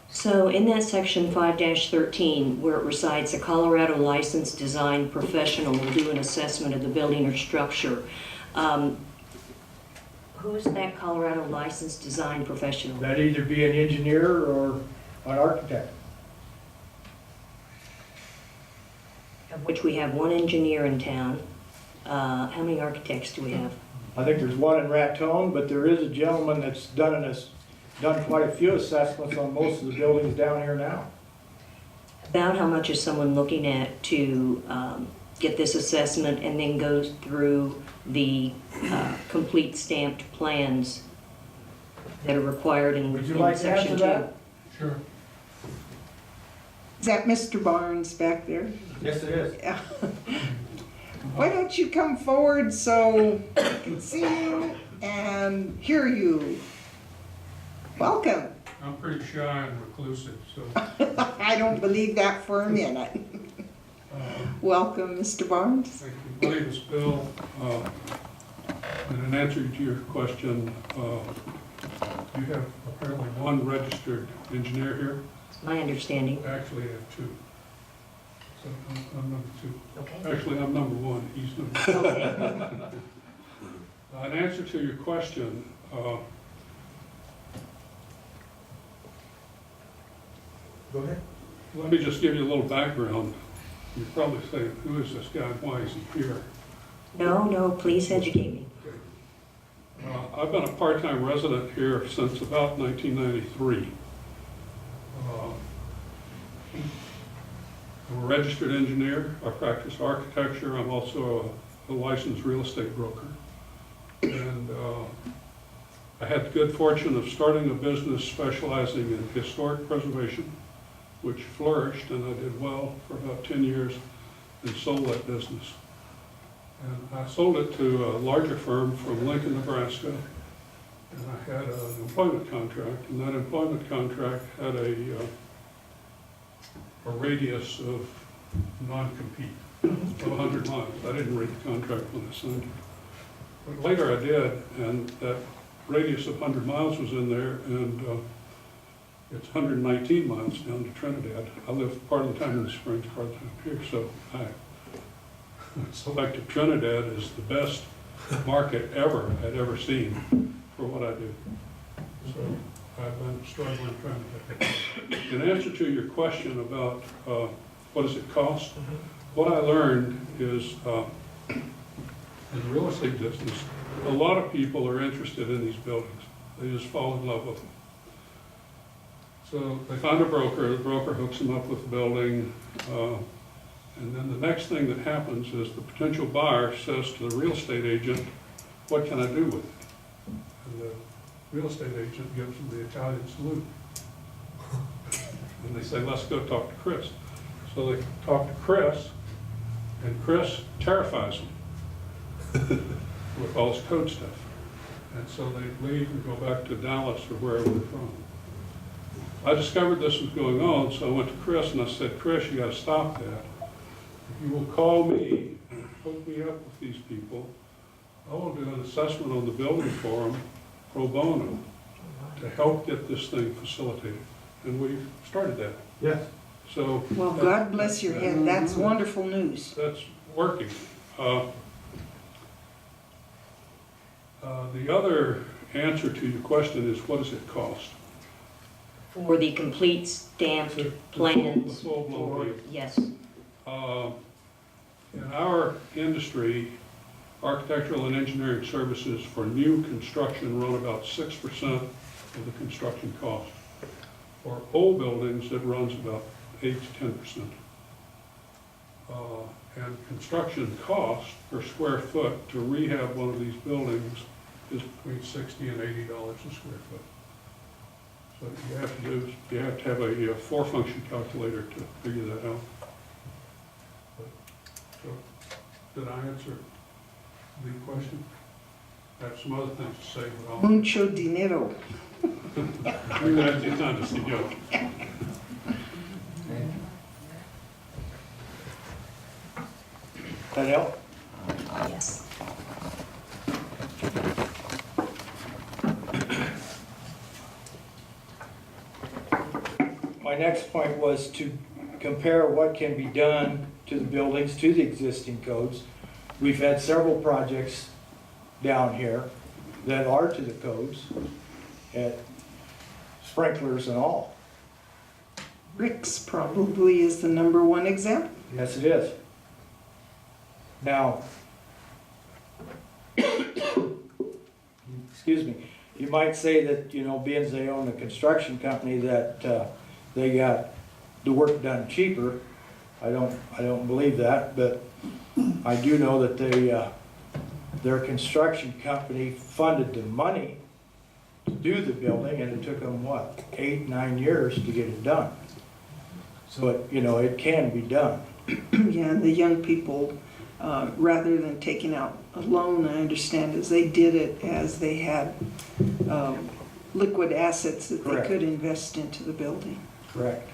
So in that section 5-13, where it recites a Colorado licensed design professional will do an assessment of the building or structure, who is that Colorado licensed design professional? That'd either be an engineer or an architect. Of which we have one engineer in town. How many architects do we have? I think there's one in Raton, but there is a gentleman that's done quite a few assessments on most of the buildings down here now. About how much is someone looking at to get this assessment and then goes through the complete stamped plans that are required in Would you like to section answer 2? that? Sure. Is that Mr. Barnes back there? Yes, it is. Yeah. Why don't you come forward so I can see you and hear you? Welcome. I'm pretty shy and reclusive, so I don't believe that for a minute. Welcome, Mr. Barnes. thank you. My name is Bill. And in answer to your question, you have apparently one registered engineer here. It's my understanding. Actually, I have two. So I'm number two. Okay. Actually, I'm number one, he's number two. Okay. In answer to your question, Go ahead. let me just give you a little background. You're probably saying, who is this guy and why is he here? No, please educate me. I've been a part-time resident here since about 1993. I'm a registered engineer. I practice architecture. I'm also a licensed real estate broker. And I had the good fortune of starting a business specializing in historic preservation, which flourished, and I did well for about 10 years and sold that business. And I sold it to a larger firm from Lincoln, Nebraska. And I had an employment contract, and that employment contract had a radius of non-compete of 100 miles. I didn't read the contract when I signed it. But later I did, and that radius of 100 miles was in there, and it's 119 miles down to Trinidad. I live part of the time in the Springs, part of the time here, so I selected Trinidad as the best market I'd ever seen for what I do. So I've been struggling trying to. In answer to your question about what does it cost, what I learned is in the real estate business, a lot of people are interested in these buildings. They just fall in love with them. So they find a broker, the broker hooks them up with the building, and then the next thing that happens is the potential buyer says to the real estate agent, what can I do with it? And the real estate agent gives them the Italian salute. And they say, let's go talk to Chris. So they talk to Chris, and Chris terrifies them with all his code stuff. And so they leave and go back to Dallas or wherever they're from. I discovered this was going on, so I went to Chris and I said, Chris, you got to stop that. If you will call me and hook me up with these people, I will do an assessment on the building for them pro bono to help get this thing facilitated. And we've started that. Yes. So. Well, God bless your head. That's wonderful news. That's working. The other answer to your question is, what does it cost? For the complete stamped plans? The full-blown deal. Yes. In our industry, architectural and engineering services for new construction run about 6% of the construction cost. For old buildings, it runs about 8 to 10%. And construction cost per square foot to rehab one of these buildings is between $60 and $80 a square foot. So you have to have a 4-function calculator to figure that out. So, did I answer the question? I have some other things to say, but I'll. Mucho dinero. It's time to see Joe. That help? Yes. My next point was to compare what can be done to the buildings, to the existing codes. We've had several projects down here that are to the codes, at sprinklers and all. Rick's probably is the #1 example. Yes, it is. Now, excuse me, you might say that, you know, being they own a construction company, that they got the work done cheaper. I don't believe that, but I do know that their construction company funded the money to do the building, and it took them, what, 8, 9 years to get it done. So, it can be done. Yeah, and the young people, rather than taking out a loan, I understand, is they did it as they had liquid assets that Correct. they could invest into the building. Correct.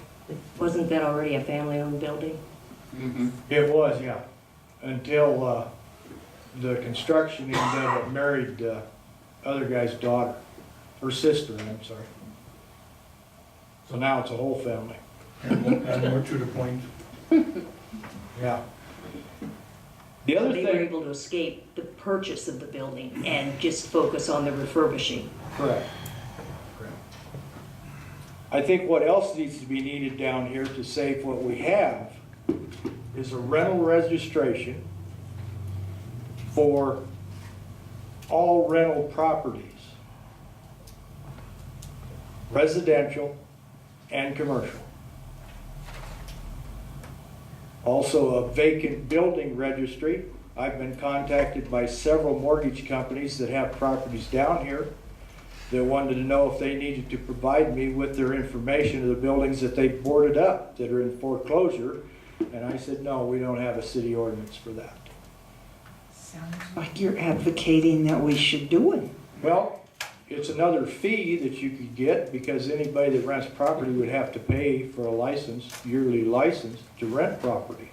Wasn't that already a family-owned building? It was, yeah, until the construction ended up married the other guy's daughter, or sister, I'm sorry. So now it's a whole family. And more to the point. Yeah. The other They were thing, able to escape the purchase of the building and just focus on the refurbishing. correct. I think what else needs to be needed down here to save what we have is a rental registration for all rental properties, residential and commercial. Also a vacant building registry. I've been contacted by several mortgage companies that have properties down here that wanted to know if they needed to provide me with their information of the buildings that they boarded up that are in foreclosure. And I said, no, we don't have a city ordinance for that. Like you're advocating that we should do it. Well, it's another fee that you could get because anybody that rents property would have to pay for a license, yearly license to rent property.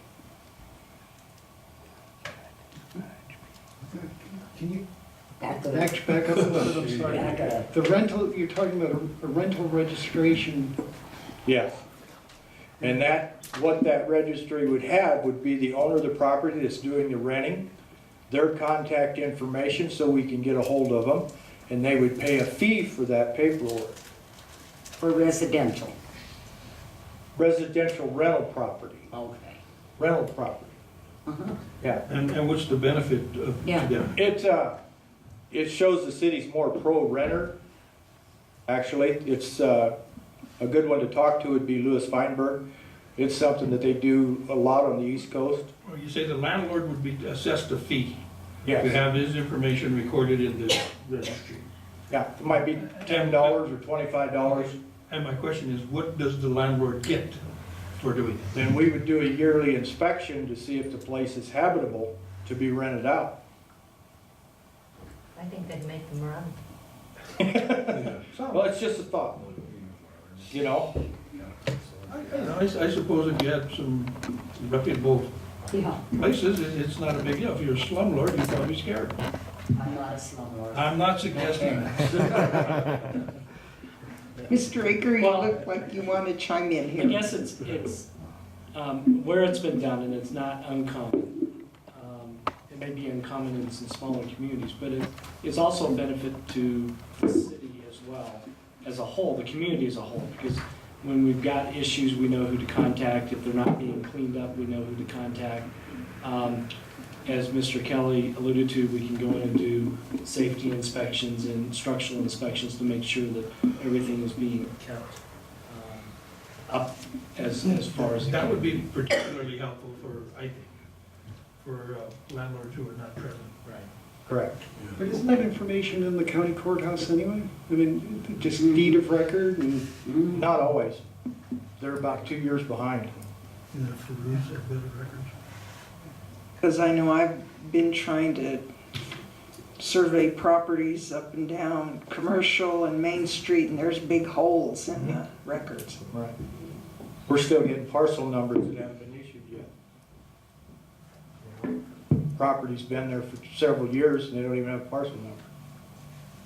Can you Back up. back up a little bit, I'm sorry. Back up. The rental, you're talking about a rental registration. Yes. And what that registry would have would be the owner of the property that's doing the renting, their contact information so we can get a hold of them, and they would pay a fee for that paperwork. For residential. Residential rental property, Okay. rental property. Uh-huh. Yeah. And what's the benefit of Yeah. to them? It shows the city's more pro renter. Actually, it's a good one to talk to would be Louis Feinberg. It's something that they do a lot on the East Coast. Well, you say the landlord would be assessed a fee to Yes. have his information recorded in the registry. Yeah, it might be $10 or $25. And my question is, what does the landlord get for doing it? Then we would do a yearly inspection to see if the place is habitable to be rented out. I think they'd make them run. Well, it's just a thought, you know? I suppose if you had some reputable Yeah. places, it's not a big deal. If you're a slumlord, you're probably scared. I'm not a slumlord. I'm not suggesting that. Mr. Aker, you Well- look like you want to chime in I here. guess it's where it's been done, and it's not uncommon. It may be uncommon in some smaller communities, but it's also a benefit to the city as well, as a whole, the community as a whole, because when we've got issues, we know who to contact. If they're not being cleaned up, we know who to contact. As Mr. Kelly alluded to, we can go in and do safety inspections and structural inspections to make sure that everything is being kept up as far as it That can. would be particularly helpful for, I think, for landlords who are not present. Right. Correct. But isn't that information in the county courthouse anyway? I mean, just deed of record and, Not always. They're about 2 years behind. You know, for roofs and better records. Because I know I've been trying to survey properties up and down Commercial and Main Street, and there's big holes in the records. Right. We're still getting parcel numbers that haven't been issued yet. Property's been there for several years and they don't even have a parcel number.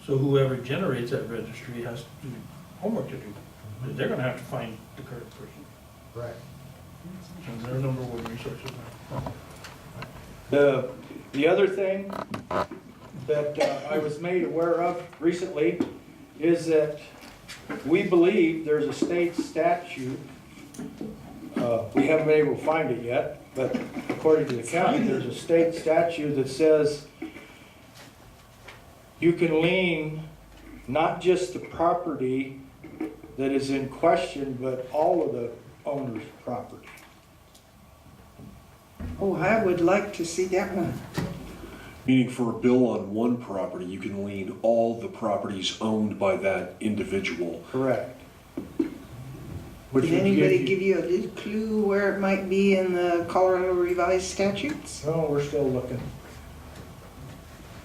So whoever generates that registry has to do homework to do. They're gonna have to find the correct person. Right. And their number one resources. The other thing that I was made aware of recently is that we believe there's a state statute. We haven't been able to find it yet, but according to the county, there's a state statute that says you can lien not just the property that is in question, but all of the owner's property. Oh, I would like to see that one. Meaning for a bill on one property, you can lien all the properties owned by that individual. Correct. Which Did would anybody give you a little clue where it might be in the Colorado Revised Statutes? No, we're still looking.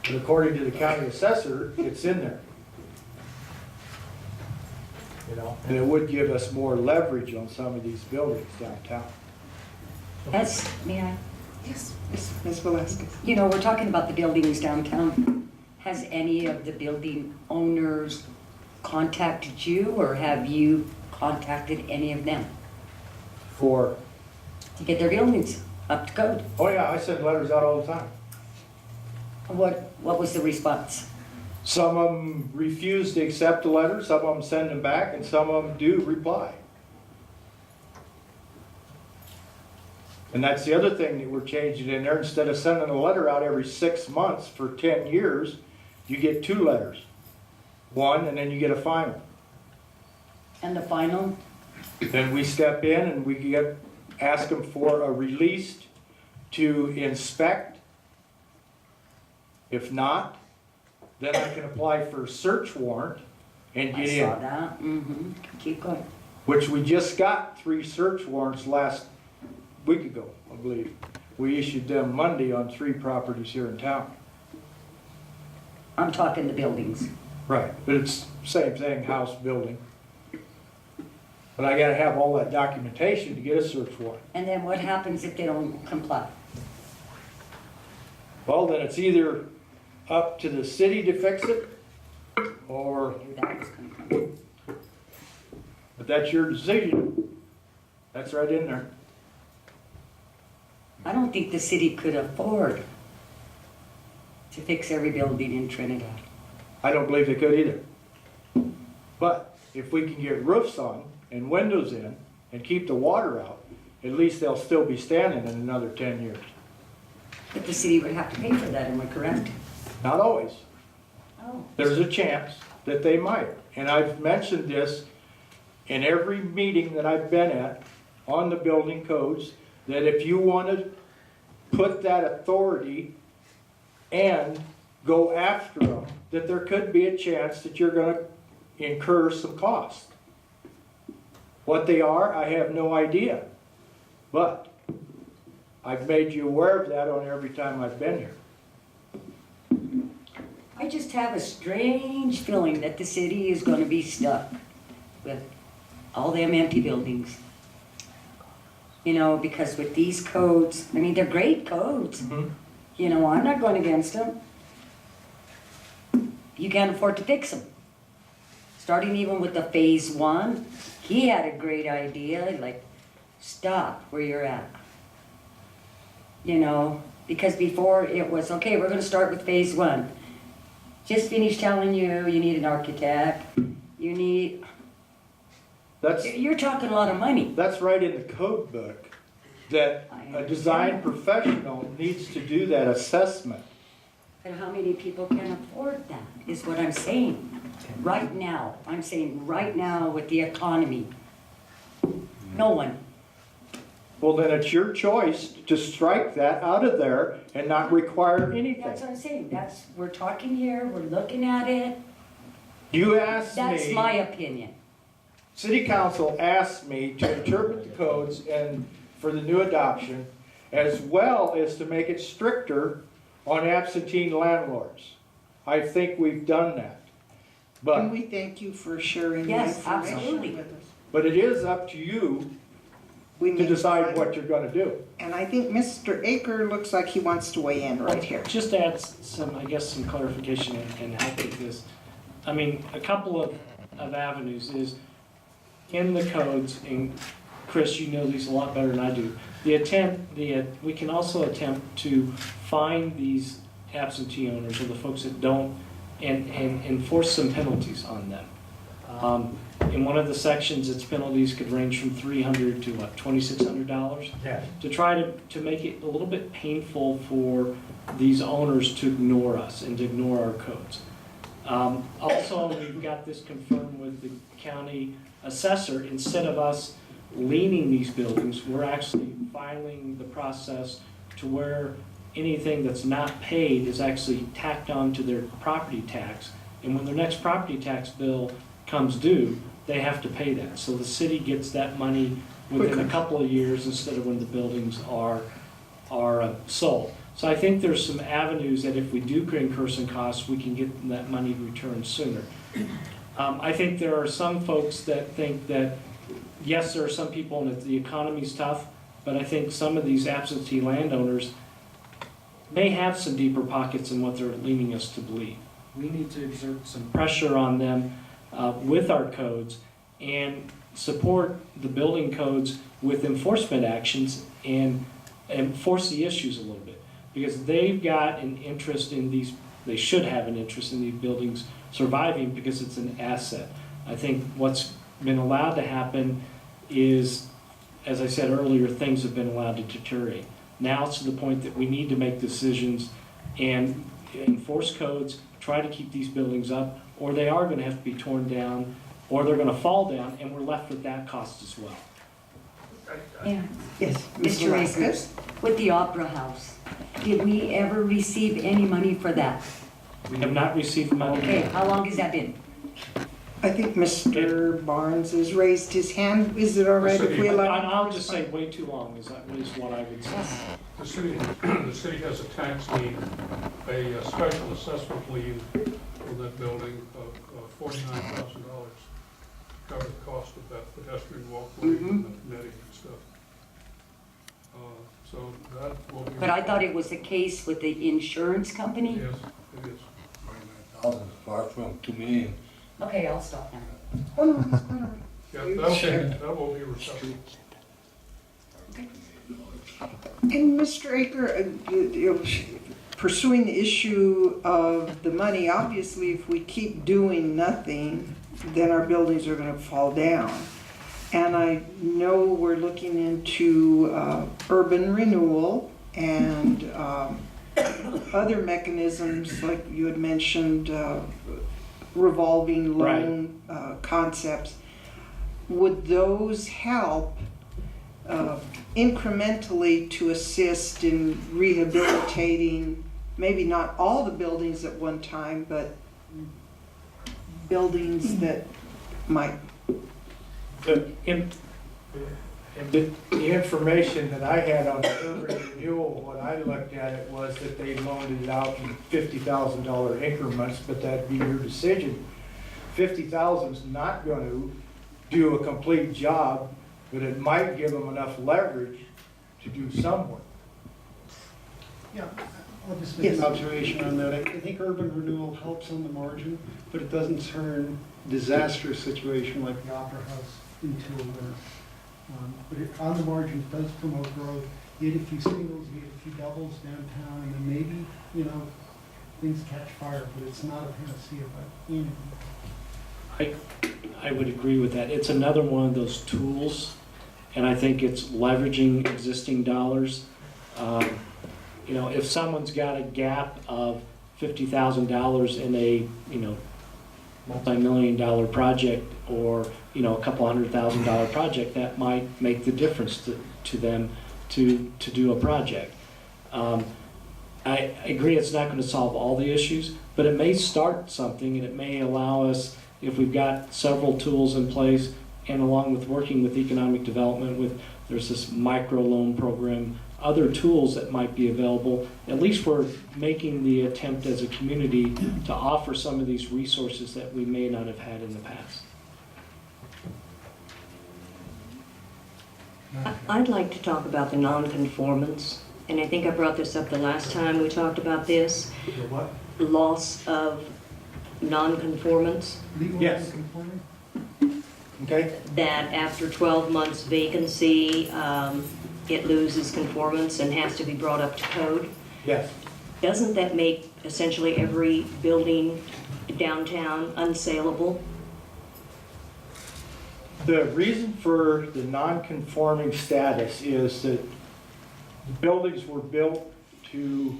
But according to the county assessor, it's in there. You know, and it would give us more leverage on some of these buildings downtown. May I? Yes. Ms. Velasquez. You know, we're talking about the buildings downtown. Has any of the building owners contacted you, or have you contacted any of them For, to get their buildings up to code? oh yeah, I send letters out all the time. What was the response? Some of them refuse to accept the letter, some of them send them back, and some of them do reply. And that's the other thing that we're changing in there. Instead of sending a letter out every 6 months for 10 years, you get 2 letters. One, and then you get a final. And the final? Then we step in and we ask them for a release to inspect. If not, then I can apply for a search warrant and I get saw in. that. Mm-hmm. Keep going. Which we just got 3 search warrants last week ago, I believe. we issued them Monday on 3 properties here in town. I'm talking the buildings. Right. But it's same thing, house, building. But I gotta have all that documentation to get a search warrant. And then what happens if they don't comply? Well, then it's either up to the city to fix it, or, I knew that was gonna come. but that's your decision. That's right in there. I don't think the city could afford to fix every building in Trinidad. I don't believe they could either. But if we can get roofs on and windows in and keep the water out, at least they'll still be standing in another 10 years. But the city would have to pay for that, am I correct? Not always. Oh. There's a chance that they might. And I've mentioned this in every meeting that I've been at on the building codes, that if you want to put that authority and go after them, that there could be a chance that you're going to incur some cost. What they are, I have no idea. But I've made you aware of that on every time I've been here. I just have a strange feeling that the city is gonna be stuck with all them empty buildings. You know, because with these codes, I mean, they're great codes. You know, I'm not going against them. You can't afford to fix them. Starting even with the phase 1, he had a great idea, like, stop where you're at. You know, because before it was, okay, we're gonna start with phase 1. Just finished telling you, you need an architect, you need, you're talking a lot of money. That's right in the code book, that a design professional needs to do that assessment. But how many people can afford that, is what I'm saying. Right now, I'm saying right now with the economy, no one. Well, then it's your choice to strike that out of there and not require anything. That's what I'm saying, we're talking here, we're looking at it. You asked me. That's my opinion. City Council asked me to interpret the codes and for the new adoption, as well as to make it stricter on absentee landlords. I think we've done that. And But, we thank you for sharing the Yes, information absolutely. with us. but it is up to you We to need decide find- what you're gonna do. And I think Mr. Aker looks like he wants to weigh in right here. Just to add some, I guess, some clarification and help with this. I mean, a couple of avenues is in the codes, and Chris, you know these a lot better than I do. We can also attempt to find these absentee owners or the folks that don't and enforce some penalties on them. In one of the sections, its penalties could range from $300 to what, $2,600? Yeah. To try to make it a little bit painful for these owners to ignore us and to ignore our codes. Also, we've got this confirmed with the county assessor. Instead of us leaning these buildings, we're actually filing the process to where anything that's not paid is actually tacked on to their property tax. And when their next property tax bill comes due, they have to pay that. So the city gets that money within a couple of years instead of when the buildings are sold. So I think there's some avenues that if we do incur some costs, we can get that money returned sooner. I think there are some folks that think that, yes, there are some people and the economy's tough, but I think some of these absentee landowners may have some deeper pockets than what they're leading us to believe. We need to exert some pressure on them with our codes and support the building codes with enforcement actions and enforce the issues a little bit. Because they've got an interest in these, they should have an interest in these buildings surviving because it's an asset. I think what's been allowed to happen is, as I said earlier, things have been allowed to deteriorate. Now it's to the point that we need to make decisions and enforce codes, try to keep these buildings up, or they are gonna have to be torn down, or they're gonna fall down, and we're left with that cost as well. Yeah. Yes, Ms. Mr. Velasquez? Akers, with the Opera House, did we ever receive any money for that? We have not received money. Okay, how long has that been? I think Mr. Barnes has raised his hand. Is it all right if we allow? I'll just say way too long is what I would say. the city has a tax lien, a special assessment lien on that building of $49,000 to cover the cost of that pedestrian walkway and the netting and stuff. So that will be. But I thought it was the case with the insurance company? Yes, it is. 1,000 is far from 2 million. Okay, I'll stop now. Yeah, that will be recovered. And Mr. Aker, pursuing the issue of the money, obviously, if we keep doing nothing, then our buildings are gonna fall down. And I know we're looking into urban renewal and other mechanisms, like you had mentioned, revolving loan concepts. Would those help incrementally to assist in rehabilitating, maybe not all the buildings at one time, but buildings that might? The information that I had on the urban renewal, when I looked at it, was that they loaned it out in $50,000 increments, but that'd be your decision. 50,000 is not going to do a complete job, but it might give them enough leverage to do some work. Yeah, I'll just make an observation on that. I think urban renewal helps on the margin, but it doesn't turn disastrous situation like the Opera House into a winner. But on the margin, it does promote growth. You get a few singles, you get a few doubles downtown, and then maybe, things catch fire, but it's not a panacea by any means. I would agree with that. It's another one of those tools, and I think it's leveraging existing dollars. If someone's got a gap of $50,000 in a, multi-million-dollar project, or, a couple $100,000 project, that might make the difference to them to do a project. I agree it's not going to solve all the issues, but it may start something, and it may allow us, if we've got several tools in place, and along with working with economic development, there's this micro loan program, other tools that might be available. At least we're making the attempt as a community to offer some of these resources that we may not have had in the past. I'd like to talk about the nonconformance, and I think I brought this up the last time we talked about this. The what? Loss of nonconformance. Legal Yes. nonconforming? Okay? That after 12 months vacancy, it loses conformance and has to be brought up to code. Yes. Doesn't that make essentially every building downtown unsaleable? The reason for the non-conforming status is that the buildings were built to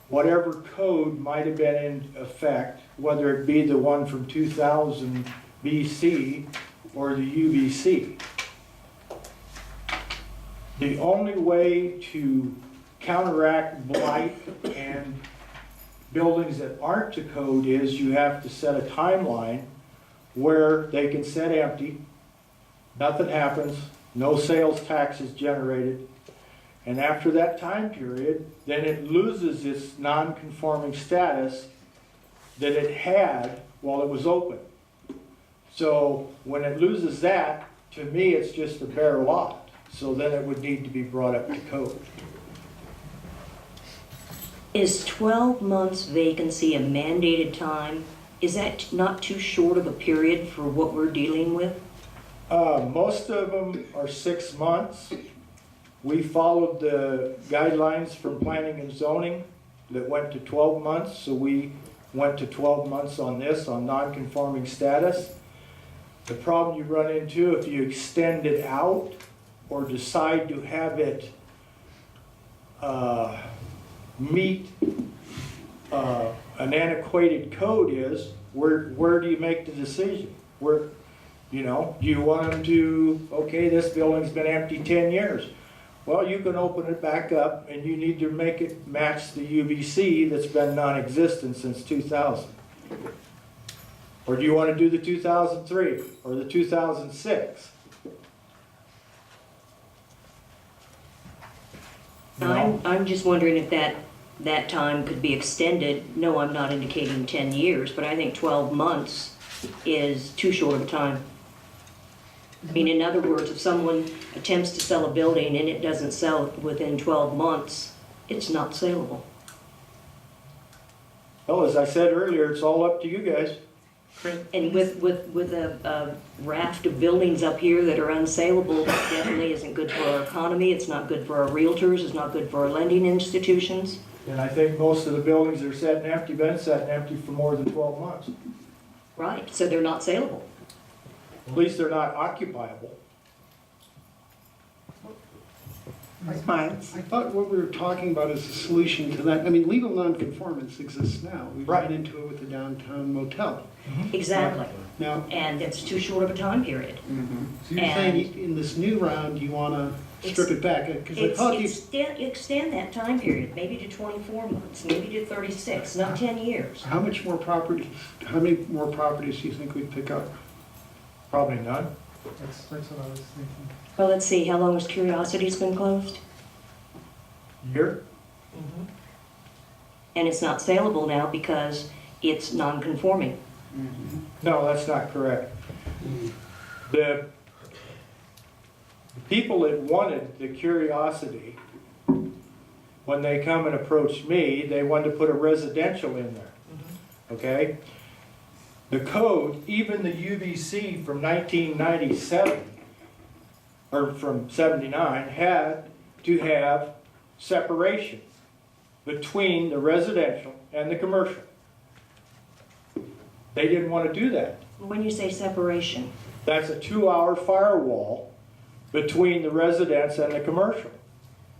whatever code might have been in effect, whether it be the one from 2000 BC or the UBC. The only way to counteract blight and buildings that aren't to code is you have to set a timeline where they can sit empty, nothing happens, no sales tax is generated, and after that time period, then it loses its non-conforming status that it had while it was open. So when it loses that, to me, it's just a bare lot. So then it would need to be brought up to code. Is 12 months vacancy a mandated time? Is that not too short of a period for what we're dealing with? Most of them are 6 months. We followed the guidelines from planning and zoning that went to 12 months, so we went to 12 months on this, on non-conforming status. The problem you run into if you extend it out or decide to have it meet an antiquated code is, where do you make the decision? Do you want them to, okay, this building's been empty 10 years. Well, you can open it back up and you need to make it match the UBC that's been non-existent since 2000. Or do you want to do the 2003 or the 2006? I'm just wondering if that time could be extended. No, I'm not indicating 10 years, but I think 12 months is too short of a time. I mean, in other words, if someone attempts to sell a building and it doesn't sell within 12 months, it's not saleable. Well, as I said earlier, it's all up to you guys. And with a raft of buildings up here that are unsaleable, that definitely isn't good for our economy, it's not good for our realtors, it's not good for our lending institutions. And I think most of the buildings that are sitting empty, been sitting empty for more than 12 months. Right, so they're not saleable. At least they're not occupiable. Miles? I thought what we were talking about is a solution to that. I mean, legal nonconformance exists now. We've Right. run into it with the downtown motel. Exactly. Now, And it's too short of a time period. so you're saying in this new round, you want to strip it back? Because I thought you, Extend that time period, maybe to 24 months, maybe to 36, not 10 years. how many more properties do you think we'd pick up? Probably none. That's what I was thinking. Well, let's see, how long has Curiosity's been closed? Year? And it's not saleable now because it's non-conforming. No, that's not correct. The people that wanted the Curiosity, when they come and approached me, they wanted to put a residential in there. Okay? The code, even the UBC from 1997, or from 79, had to have separation between the residential and the commercial. They didn't want to do that. When you say separation, That's a 2-hour firewall between the residence and the commercial.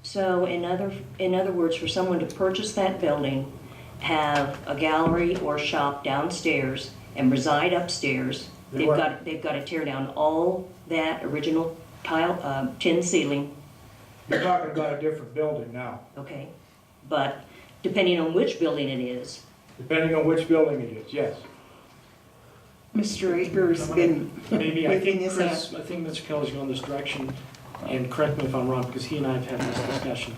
so in other words, for someone to purchase that building, have a gallery or shop downstairs and reside upstairs, they've got to tear down all that original tile, tin ceiling, You're talking about a different building now, okay? But depending on which building it is, depending on which building it is, yes. Mr. Ager's been Maybe, I waving think his Chris, hand. I think Mr. Kelly's going this direction, and correct me if I'm wrong, because he and I have had this discussion.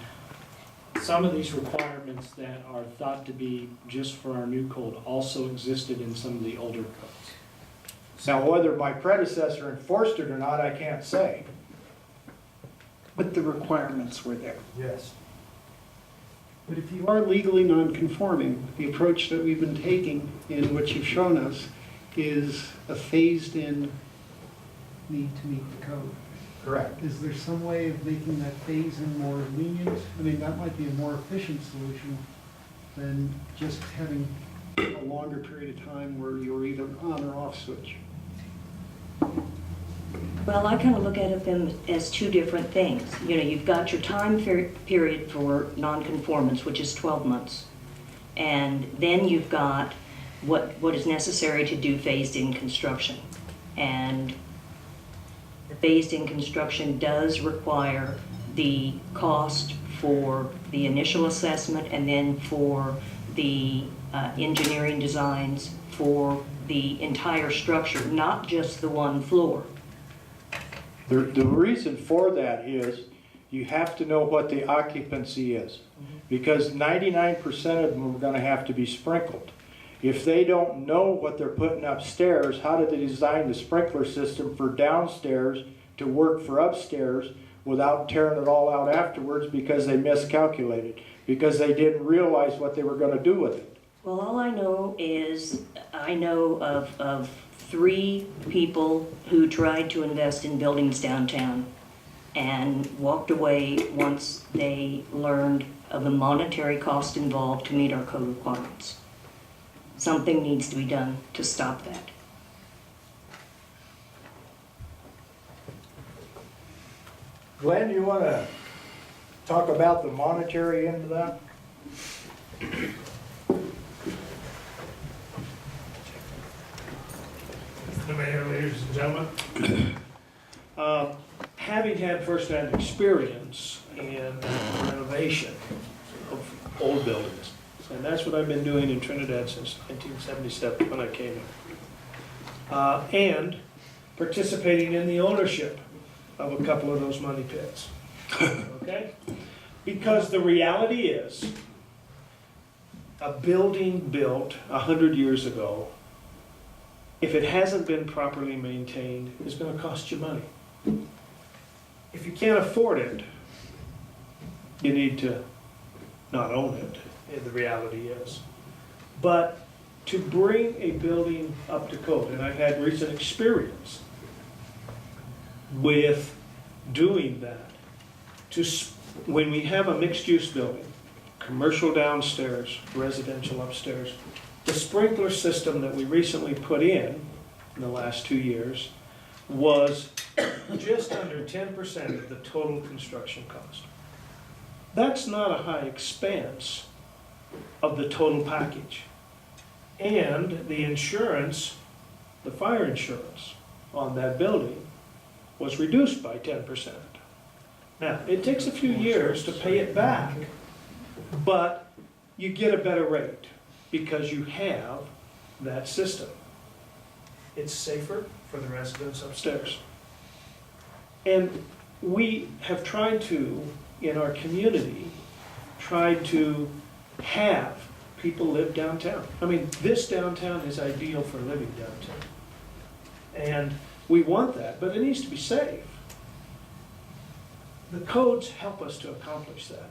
Some of these requirements that are thought to be just for our new code also existed in some of the older codes. Now, whether my predecessor enforced it or not, I can't say. But the requirements were there. Yes. But if you are legally non-conforming, the approach that we've been taking in what you've shown us is a phased-in need to meet the code. Correct. Is there some way of making that phase-in more lenient? I mean, that might be a more efficient solution than just having a longer period of time where you're either on or off switch. well, I kind of look at them as two different things. You know, you've got your time period for nonconformance, which is 12 months. And then you've got what is necessary to do phased-in construction. And the phased-in construction does require the cost for the initial assessment and then for the engineering designs for the entire structure, not just the one floor. The reason for that is you have to know what the occupancy is, because 99% of them are going to have to be sprinkled. If they don't know what they're putting upstairs, how did they design the sprinkler system for downstairs to work for upstairs without tearing it all out afterwards because they miscalculated, because they didn't realize what they were going to do with it? Well, all I know is, I know of 3 people who tried to invest in buildings downtown and walked away once they learned of the monetary cost involved to meet our code requirements. Something needs to be done to stop that. Glenn, do you want to talk about the monetary end of that? Mr. Mayor, ladies and gentlemen. Having had firsthand experience in renovation of old buildings, and that's what I've been doing in Trinidad since 1977 when I came here, and participating in the ownership of a couple of those money pits. Okay? Because the reality is, a building built 100 years ago, if it hasn't been properly maintained, is going to cost you money. If you can't afford it, you need to not own it, the reality is. But to bring a building up to code, and I've had recent experience with doing that, when we have a mixed-use building, commercial downstairs, residential upstairs, the sprinkler system that we recently put in the last 2 years was just under 10% of the total construction cost. That's not a high expense of the total package. And the insurance, the fire insurance on that building was reduced by 10%. Now, it takes a few years to pay it back, but you get a better rate because you have that system. It's safer for the residents upstairs. And we have tried to, in our community, tried to have people live downtown. I mean, this downtown is ideal for living downtown. And we want that, but it needs to be safe. The codes help us to accomplish that.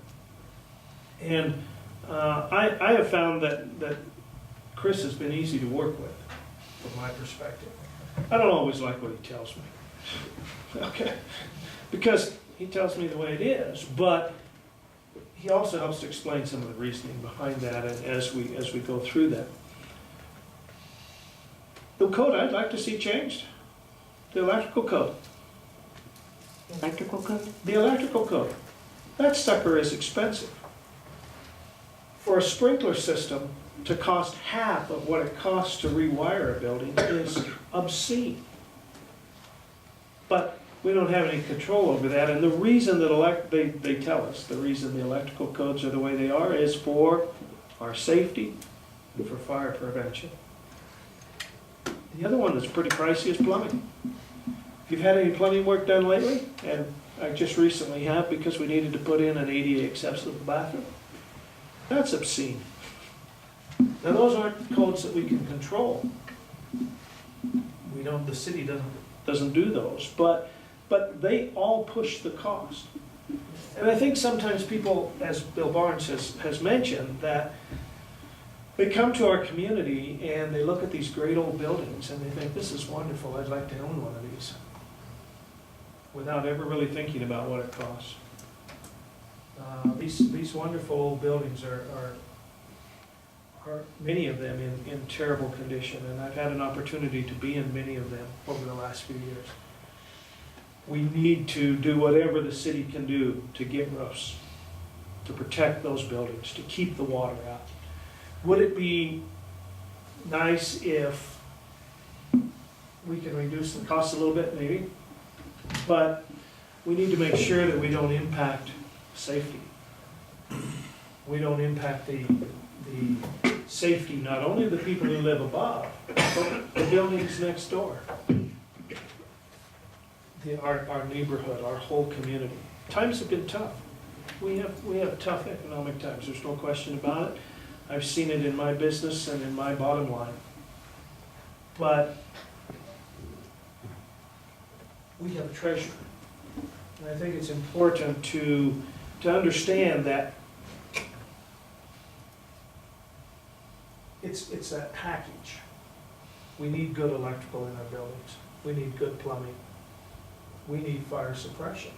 And I have found that Chris has been easy to work with, from my perspective. I don't always like what he tells me. Okay? Because he tells me the way it is, but he also helps to explain some of the reasoning behind that as we go through that. The code I'd like to see changed, the electrical code. Electrical code? The electrical code. That sucker is expensive. For a sprinkler system to cost half of what it costs to rewire a building is obscene. But we don't have any control over that, and the reason that they tell us the reason the electrical codes are the way they are is for our safety and for fire prevention. The other one that's pretty pricey is plumbing. If you've had any plumbing work done lately, and I just recently have because we needed to put in an ADA accessible bathroom, that's obscene. Now those aren't codes that we can control. We don't. The city doesn't do those, but they all push the cost. And I think sometimes people, as Bill Barnes has mentioned, that they come to our community and they look at these great old buildings and they think, this is wonderful, I'd like to own one of these, without ever really thinking about what it costs. These wonderful old buildings are many of them in terrible condition, and I've had an opportunity to be in many of them over the last few years. We need to do whatever the city can do to get roofs, to protect those buildings, to keep the water out. Would it be nice if we can reduce the cost a little bit? Maybe. But we need to make sure that we don't impact safety. We don't impact the safety, not only of the people who live above, but the buildings next door. Our neighborhood, our whole community. Times have been tough. We have tough economic times, there's no question about it. I've seen it in my business and in my bottom line. But we have a treasure. And I think it's important to understand that it's that package. We need good electrical in our buildings. We need good plumbing. We need fire suppression.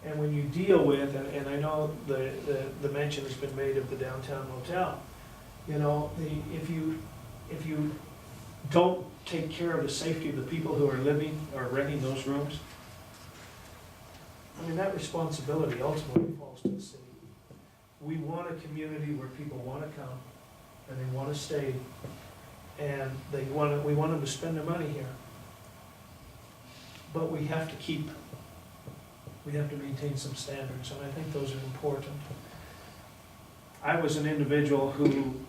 And when you deal with, and I know the mention has been made of the downtown motel, you know, if you don't take care of the safety of the people who are living or renting those rooms, I mean, that responsibility ultimately falls to the city. We want a community where people want to come and they want to stay, and we want them to spend their money here. But we have to maintain some standards, and I think those are important. I was an individual who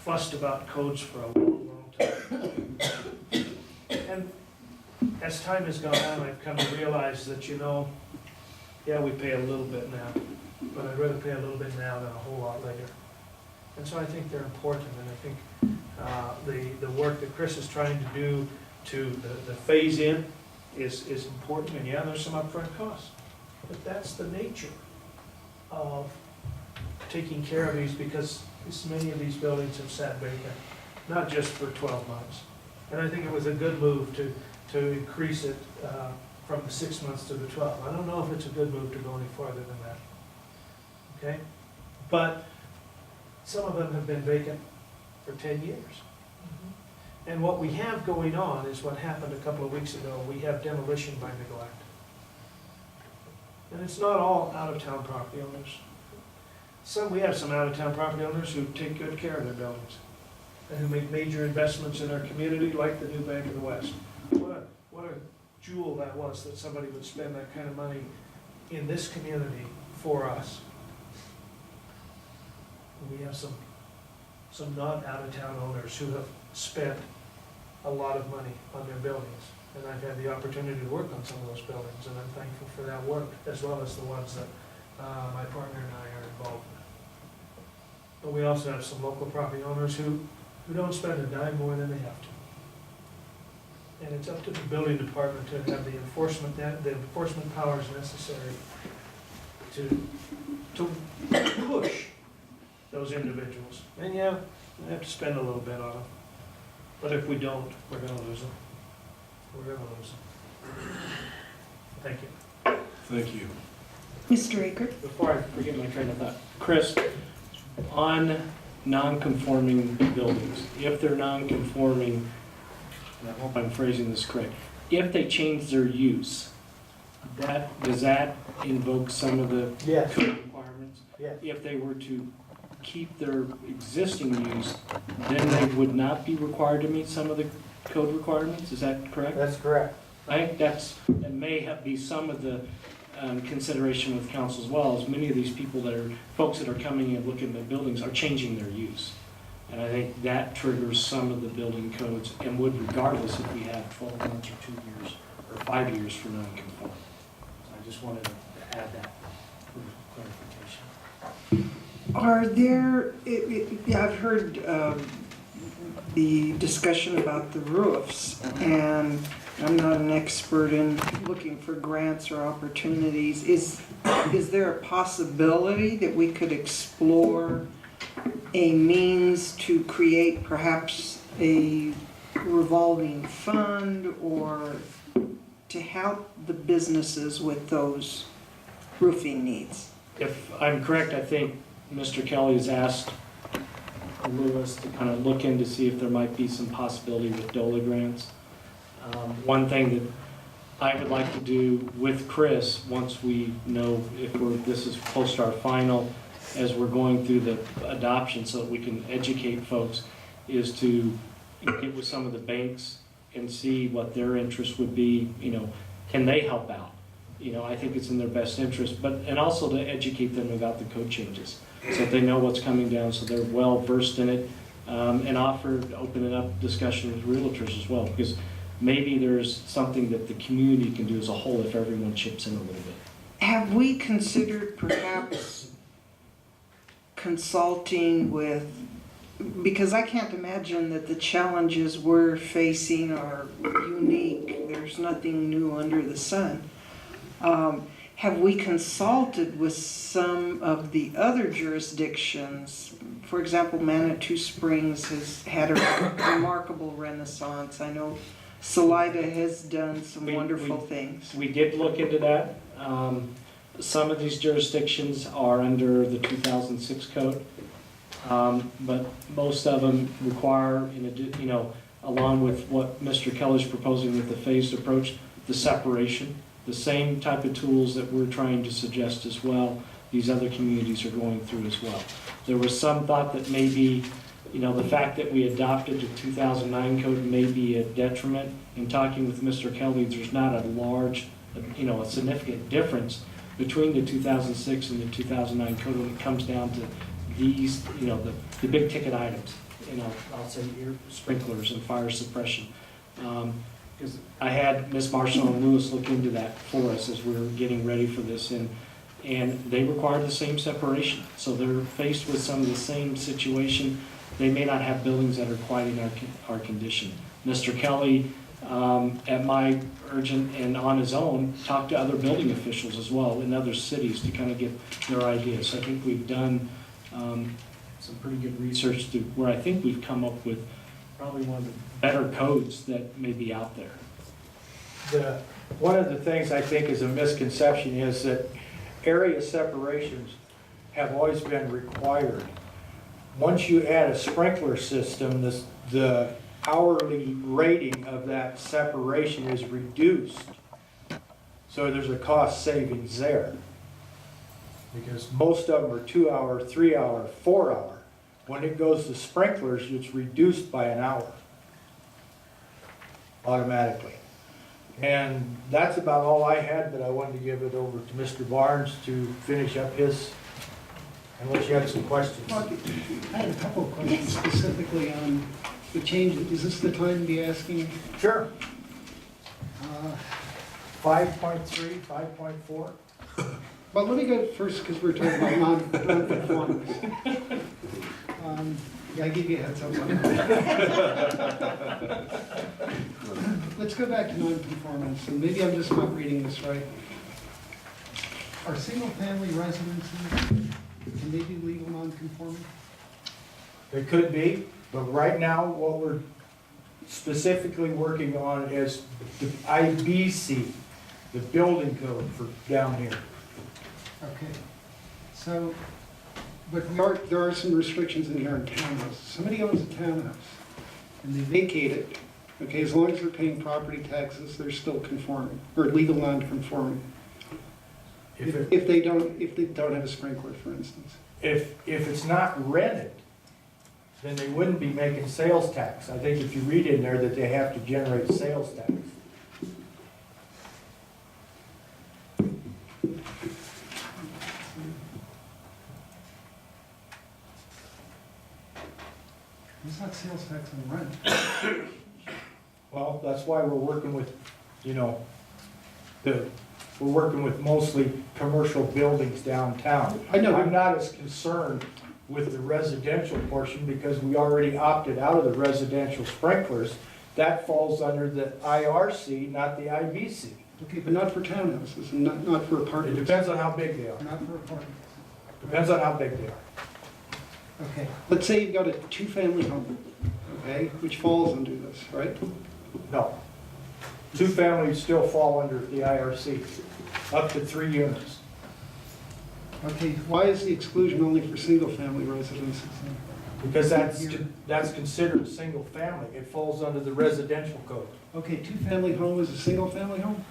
fussed about codes for a long, long time. And as time has gone on, I've come to realize that, you know, yeah, we pay a little bit now, but I'd rather pay a little bit now than a whole lot later. And so I think they're important, and I think the work that Chris is trying to do to the phase in is important, and yeah, there's some upfront costs. But that's the nature of taking care of these, because many of these buildings have sat vacant, not just for 12 months. And I think it was a good move to increase it from the 6 months to the 12. I don't know if it's a good move to go any farther than that. Okay? But some of them have been vacant for 10 years. And what we have going on is what happened a couple of weeks ago. We have demolition by neglect. And it's not all out-of-town property owners. We have some out-of-town property owners who take good care of their buildings and who make major investments in our community, like the new Bank of the West. What a jewel that was, that somebody would spend that kind of money in this community for us. And we have some not out-of-town owners who have spent a lot of money on their buildings. And I've had the opportunity to work on some of those buildings, and I'm thankful for that work, as well as the ones that my partner and I are involved with. But we also have some local property owners who don't spend a dime more than they have to. And it's up to the building department to have the enforcement powers necessary to push those individuals. And yeah, we have to spend a little bit on them. But if we don't, we're gonna lose them. We're gonna lose them. Thank you. Thank you. Mr. Aker? Before I forget my train of thought, Chris, on non-conforming buildings, if they're non-conforming, and I hope I'm phrasing this correct, if they change their use, does that invoke some of the Yes. code requirements? Yes. If they were to keep their existing use, then they would not be required to meet some of the code requirements, is that correct? That's correct. I think that may be some of the consideration with council as well, as many of these people folks that are coming in looking at buildings are changing their use. And I think that triggers some of the building codes, and would regardless if we have 12 months or 2 years or 5 years for non-conforming. So I just wanted to add that for clarification. Are there, I've heard the discussion about the roofs, and I'm not an expert in looking for grants or opportunities. Is there a possibility that we could explore a means to create perhaps a revolving fund, or to help the businesses with those roofing needs? If I'm correct, I think Mr. Kelly has asked Lewis to kind of look in to see if there might be some possibility with DOLA grants. One thing that I would like to do with Chris, once we know if this is close to our final, as we're going through the adoption so that we can educate folks, is to get with some of the banks and see what their interest would be. Can they help out? I think it's in their best interest, and also to educate them about the code changes, so that they know what's coming down, so they're well versed in it, and open it up discussion with realtors as well, because maybe there's something that the community can do as a whole if everyone chips in a little bit. Have we considered perhaps consulting with, because I can't imagine that the challenges we're facing are unique. There's nothing new under the sun. Have we consulted with some of the other jurisdictions? For example, Manitou Springs has had a remarkable renaissance. I know Salida has done some wonderful things. We did look into that. Some of these jurisdictions are under the 2006 code, but most of them require, along with what Mr. Kelly's proposing with the phased approach, the separation. The same type of tools that we're trying to suggest as well, these other communities are going through as well. There was some thought that maybe, the fact that we adopted the 2009 code may be a detriment. In talking with Mr. Kelly, there's not a large, a significant difference between the 2006 and the 2009 code when it comes down to these, the big ticket items. I'll say sprinklers and fire suppression. Because I had Ms. Marshall and Lewis look into that for us as we were getting ready for this, and they require the same separation. So they're faced with some of the same situation. They may not have buildings that are quite in our condition. Mr. Kelly, at my urgent and on his own, talked to other building officials as well in other cities to kind of get their ideas. So I think we've done some pretty good research to where I think we've come up with probably one of the better codes that may be out there. One of the things I think is a misconception is that area separations have always been required. Once you add a sprinkler system, the hourly rating of that separation is reduced. So there's a cost savings there. Because most of them are 2 hour, 3 hour, 4 hour. When it goes to sprinklers, it's reduced by an hour automatically. And that's about all I had, but I wanted to give it over to Mr. Barnes to finish up his, unless you had some questions. I had a couple of questions specifically on the change. Is this the time to be asking? Sure. 5.3, 5.4. Well, let me go first because we're talking about non-conformance. Yeah, I give you a heads up on that. Let's go back to non-conformance, and maybe I'm just not reading this right. Are single-family residences, can they be legal non-conforming? They could be, but right now, what we're specifically working on is the IBC, the building code for down here. Okay, so, but there are some restrictions in here on townhouses. Somebody owns a townhouse, and they vacate it, okay, as long as they're paying property taxes, they're still conforming, or legal non-conforming. If they don't have a sprinkler, for instance. If it's not rented, then they wouldn't be making sales tax. I think if you read in there that they have to generate sales tax. It's not sales tax on rent. Well, that's why we're working with, we're working with mostly commercial buildings downtown. I know. I'm not as concerned with the residential portion because we already opted out of the residential sprinklers. That falls under the IRC, not the IBC. Okay, but not for townhouses, and not for It apartments. depends on how big they are. Not for apartments. Depends on how big they are. Okay, let's say you've got a two-family home, okay, which falls under this, right? No. Two families still fall under the IRC, up to 3 units. Okay, why is the exclusion only for single-family residences then? Because that's considered a single family. It falls under the residential code. Okay, two-family home is a single-family home?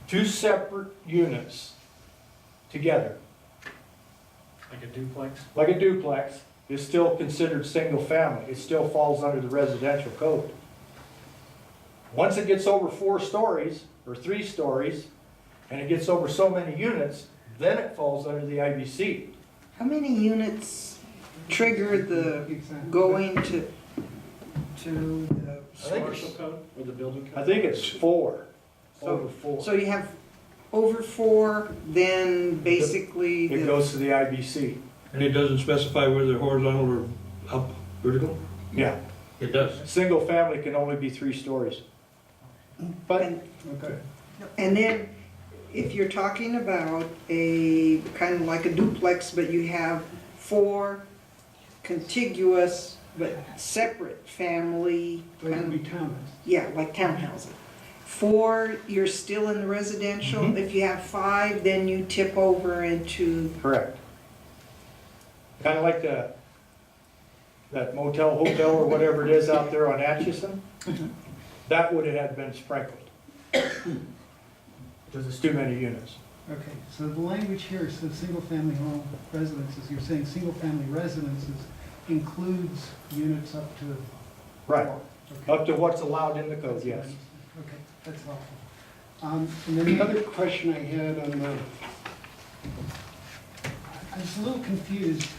2 separate units together, Like a duplex? like a duplex, is still considered single family. It still falls under the residential code. Once it gets over 4 stories or 3 stories, and it gets over so many units, then it falls under the IBC. How many units trigger the going to the Commercial code or the building code? I think it's 4. Over 4. So you have over 4, then basically It goes to the IBC. And it doesn't specify whether they're horizontal or up vertical? Yeah. It does. Single family can only be 3 stories. But, And- okay. And then, if you're talking about a, kind of like a duplex, but you have 4 contiguous but separate family, But it would be townhouses. yeah, like townhouses. 4, you're still in the residential. Mhm. If you have 5, then you tip over into, Correct. Kind of like that motel, hotel, or whatever it is out there on Atchison. That would have been sprinkled. Because it's too many units. Okay, so the language here says single-family home residences. You're saying single-family residences includes units up to Right. 4. Okay. Up to what's allowed in the code, yes. Okay, that's helpful. And then the other question I had on the, I was a little confused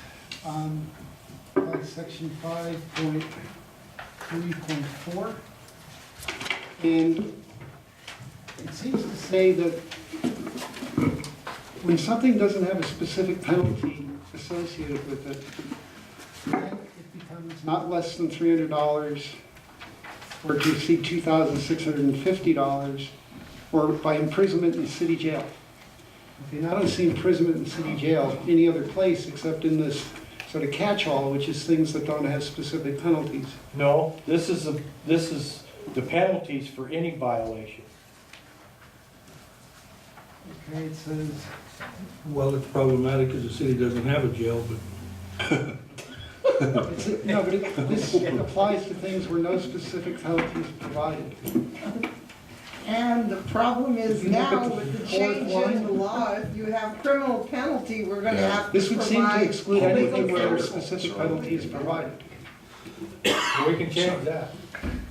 by section 5.3.4. And It seems to say that when something doesn't have a specific penalty associated with it, then it becomes not less than $300 or to exceed $2,650 or by imprisonment in city jail. Okay, now I don't see imprisonment in city jail any other place except in this sort of catch-all, which is things that don't have specific penalties. No, this is the penalties for any violation. Okay, it says, Well, it's problematic because the city doesn't have a jail, but no, but this applies to things where no specific penalty is provided. And the problem is If you look at now the with the fourth change in line- the law, if you have criminal penalty, we're gonna Yeah. have to This would seem to provide exclude legal anything where a counsel. specific penalty is provided. We can change that.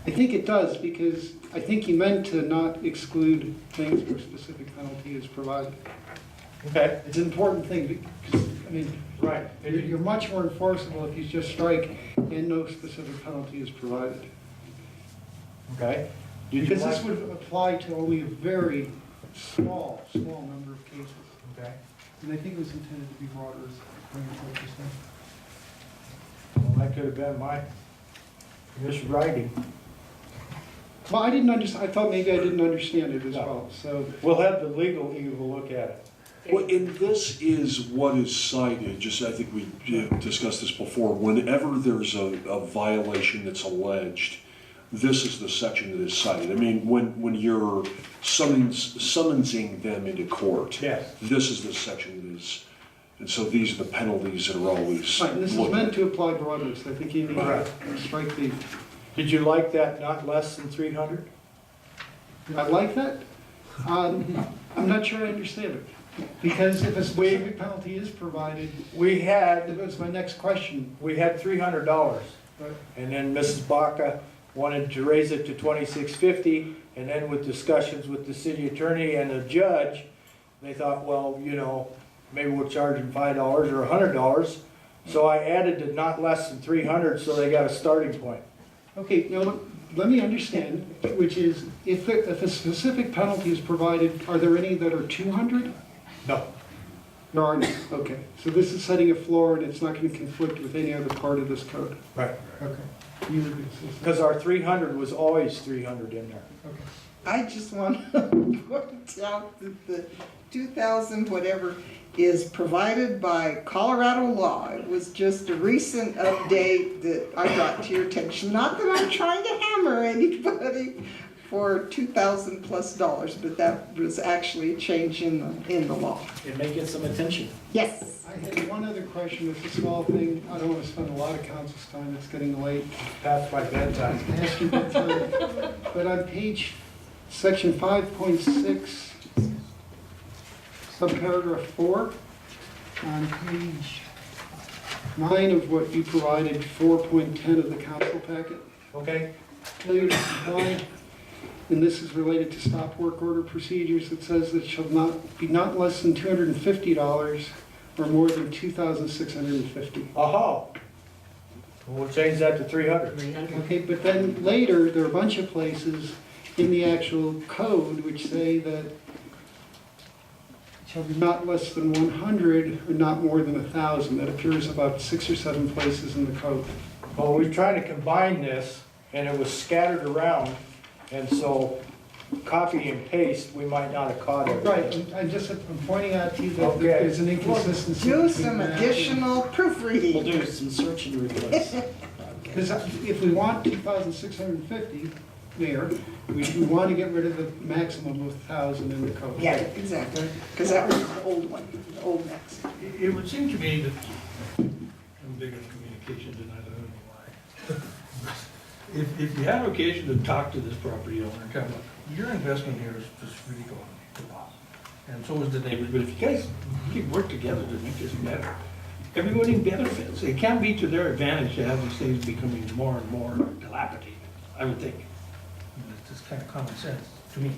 I think it does, because I think he meant to not exclude things where specific penalty is provided. Okay, It's an important thing, because, I mean, right. you're much more enforceable if you just strike and no specific penalty is provided. Okay. Did you Because this like? would apply to only a very small number of cases. Okay. And I think it was intended to be broader, as what you're saying. Well, that could have been my miswriting. Well, I didn't understand, I thought maybe I didn't understand it as No. well, so. We'll have the legal evil look at it. Well, and this is what is cited, just, I think we discussed this before, whenever there's a violation that's alleged, this is the section that is cited. I mean, when you're summonsing them into court, Yes. this is the section that is, and so these are the penalties that are always Right, and this is looked meant at. to apply broadly, so I think you need to strike the, Did you like that not less than 300? I like that. I'm not sure I understand it, because if a specific penalty is provided, We had that was my next question. $300. Right. And then Mrs. Baca wanted to raise it to $2,650, and then with discussions with the city attorney and the judge, they thought, well, you know, maybe we'll charge them $5 or $100. So I added to not less than 300, so they got a starting point. Okay, now, let me understand, which is, if a specific penalty is provided, are there any that are 200? No. There are none, okay. So this is setting a floor, and it's not going to conflict with any other part of this code? Right. Okay. You would be, Because our 300 was always 300 in there. okay. I just want to point out that the 2000 whatever is provided by Colorado law. It was just a recent update that I brought to your attention. Not that I'm trying to hammer anybody for $2,000+, but that was actually a change in the law. It may get some attention. Yes. I had one other question, it's a small thing, I don't want to spend a lot of council's time, it's getting late. Past my bedtime. Past your bedtime. But on page, section 5.6, subparagraph 4, on page 9 of what you provided, 4.10 of the council packet, Okay? failure to comply, and this is related to stop work order procedures, it says that shall not be not less than $250 or more than $2,650. Aha. We'll change that to 300. 300. Okay, but then later, there are a bunch of places in the actual code which say that it shall be not less than 100 or not more than 1,000. That appears about 6 or 7 places in the code. Well, we tried to combine this, and it was scattered around, and so copy and paste, we might not have caught it. Right, I'm pointing out to you that Okay. there's an inconsistency. Do between some that. additional proofreading. We'll do some search and replace. Because if we want 2,650 there, we want to get rid of the maximum of 1,000 in the code. Yeah, exactly, because that was the old one, the old max. it would seem to me that, I'm big on communication tonight, I don't know why. If you have occasion to talk to this property owner, kind of, your investment here is just really going to pot. And so is the neighbors, but if you guys can work together to make this better, everybody benefits. It can't be to their advantage to have these things becoming more and more dilapidated, I would think. It's just kind of common sense to me.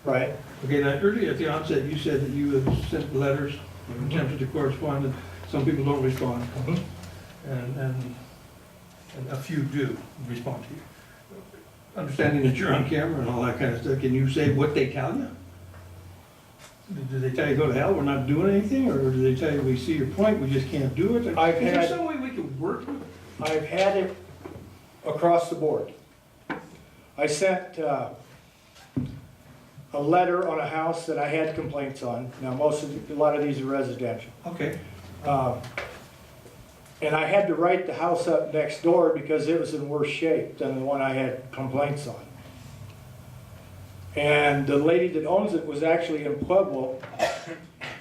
Right. Okay, now earlier at the onset, you said that you have sent letters, attempted to correspond, and some people don't respond. And a few do respond to you. understanding that you're on camera and all that kind of stuff, can you say what they tell you? Do they tell you go to hell, we're not doing anything, or do they tell you we see your point, we just can't do it? Is there some way we can work with it? I've had it across the board. I sent a letter on a house that I had complaints on. Now, a lot of these are residential. Okay. And I had to write the house up next door because it was in worse shape than the one I had complaints on. And the lady that owns it was actually in Pueblo,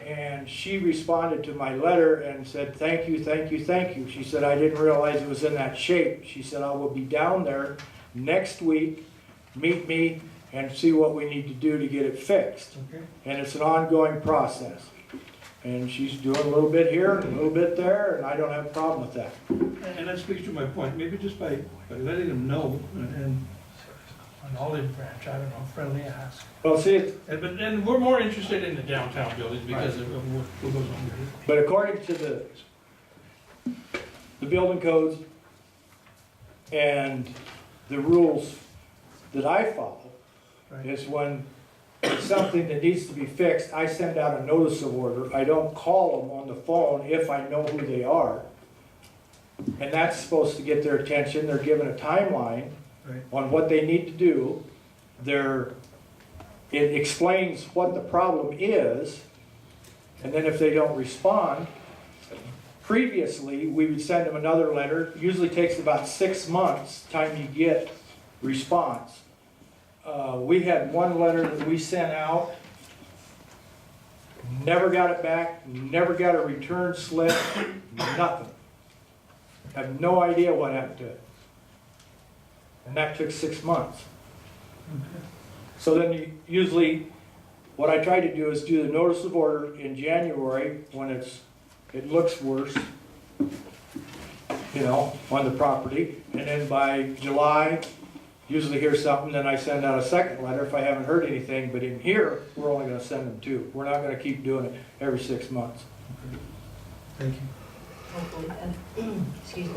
and she responded to my letter and said, thank you, thank you, thank you. She said, I didn't realize it was in that shape. She said, I will be down there next week, meet me, and see what we need to do to get it fixed. Okay. And it's an ongoing process. And she's doing a little bit here and a little bit there, and I don't have a problem with that. And that speaks to my point, maybe just by letting them know and An olive branch, I don't know, friendly ask. Well, see, but then we're more interested in the downtown buildings because of what goes on there. but according to the building codes and the rules that I follow, is when it's something that needs to be fixed, I send out a notice of order. I don't call them on the phone if I know who they are. And that's supposed to get their attention. They're given a timeline on what they need to do. It explains what the problem is, and then if they don't respond, previously we would send them another letter. Usually takes about 6 months time you get response. We had one letter that we sent out, never got it back, never got a return slip, nothing. Have no idea what happened to it. And that took 6 months. So then usually, what I try to do is do the notice of order in January when it looks worse, on the property. And then by July, usually hear something, then I send out a second letter if I haven't heard anything. But in here, we're only gonna send them 2. We're not gonna keep doing it every 6 months. Thank you.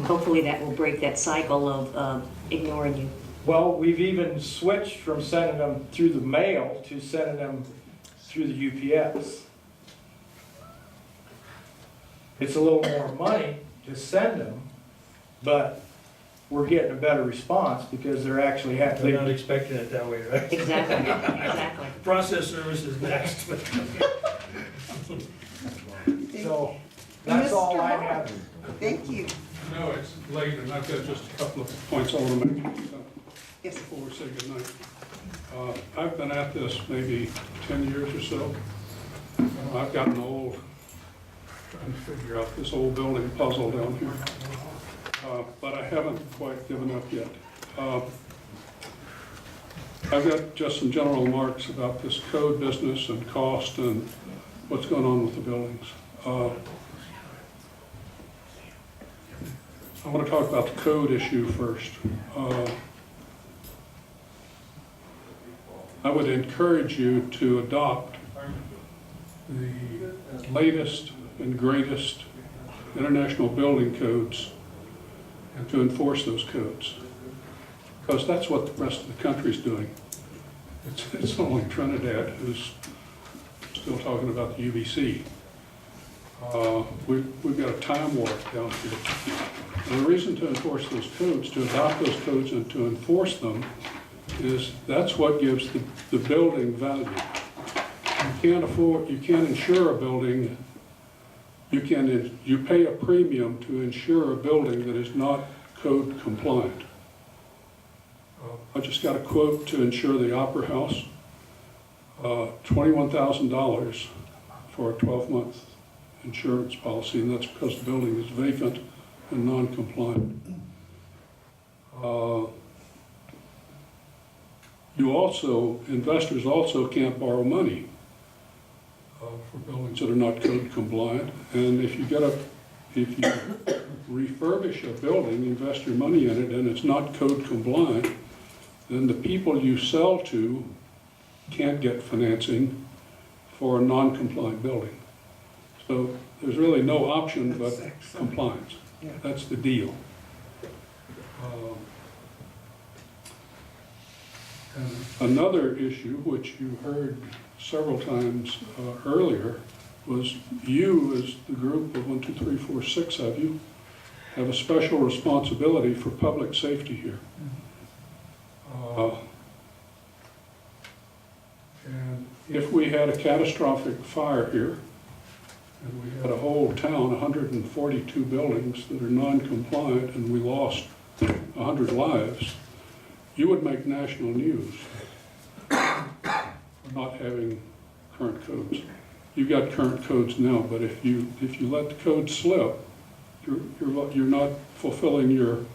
Hopefully that will break that cycle of ignoring you. Well, we've even switched from sending them through the mail to sending them through the UPS. It's a little more money to send them, but we're getting a better response because they're actually They're not expecting it that way, right? Exactly, exactly. Process services next. So, that's all I have. Thank you. No, it's late, and I've got just a couple of points I want to make Yes. before we say goodnight. I've been at this maybe 10 years or so. I've gotten old trying to figure out this old building puzzle down here. But I haven't quite given up yet. I've got just some general remarks about this code business and cost and what's going on with the buildings. I want to talk about the code issue first. I would encourage you to adopt the latest and greatest international building codes and to enforce those codes. Because that's what the rest of the country's doing. It's only Trinidad who's still talking about the UBC. We've got a time warp down here. And the reason to enforce those codes, to adopt those codes and to enforce them, is that's what gives the building value. You can't insure a building, you pay a premium to insure a building that is not code compliant. I just got a quote to insure the Opera House, $21,000 for a 12-month insurance policy, and that's because the building is vacant and non-compliant. Investors also can't borrow money for buildings that are not code compliant. And if you refurbish a building, invest your money in it, and it's not code compliant, then the people you sell to can't get financing for a non-compliant building. So there's really no option but compliance. That's the deal. And another issue, which you heard several times earlier, was you, as the group of 1, 2, 3, 4, 6 of you, have a special responsibility for public safety here. And if we had a catastrophic fire here, and we had a whole town, 142 buildings that are non-compliant, and we lost 100 lives, you would make national news for not having current codes. You've got current codes now, but if you let the code slip, you're not fulfilling your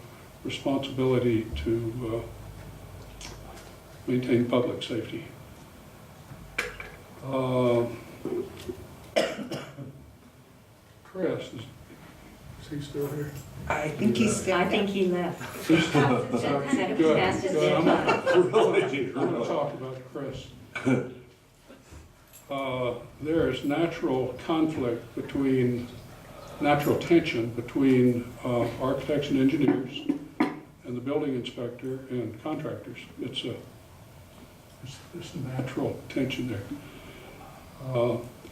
responsibility to maintain public safety. Chris, is he still here? I think he's still. I think he left. Good. Said it was past his Good. I'm bedtime. going to talk about Chris. There is natural tension between architects and engineers and the building inspector and contractors. There's a natural tension there.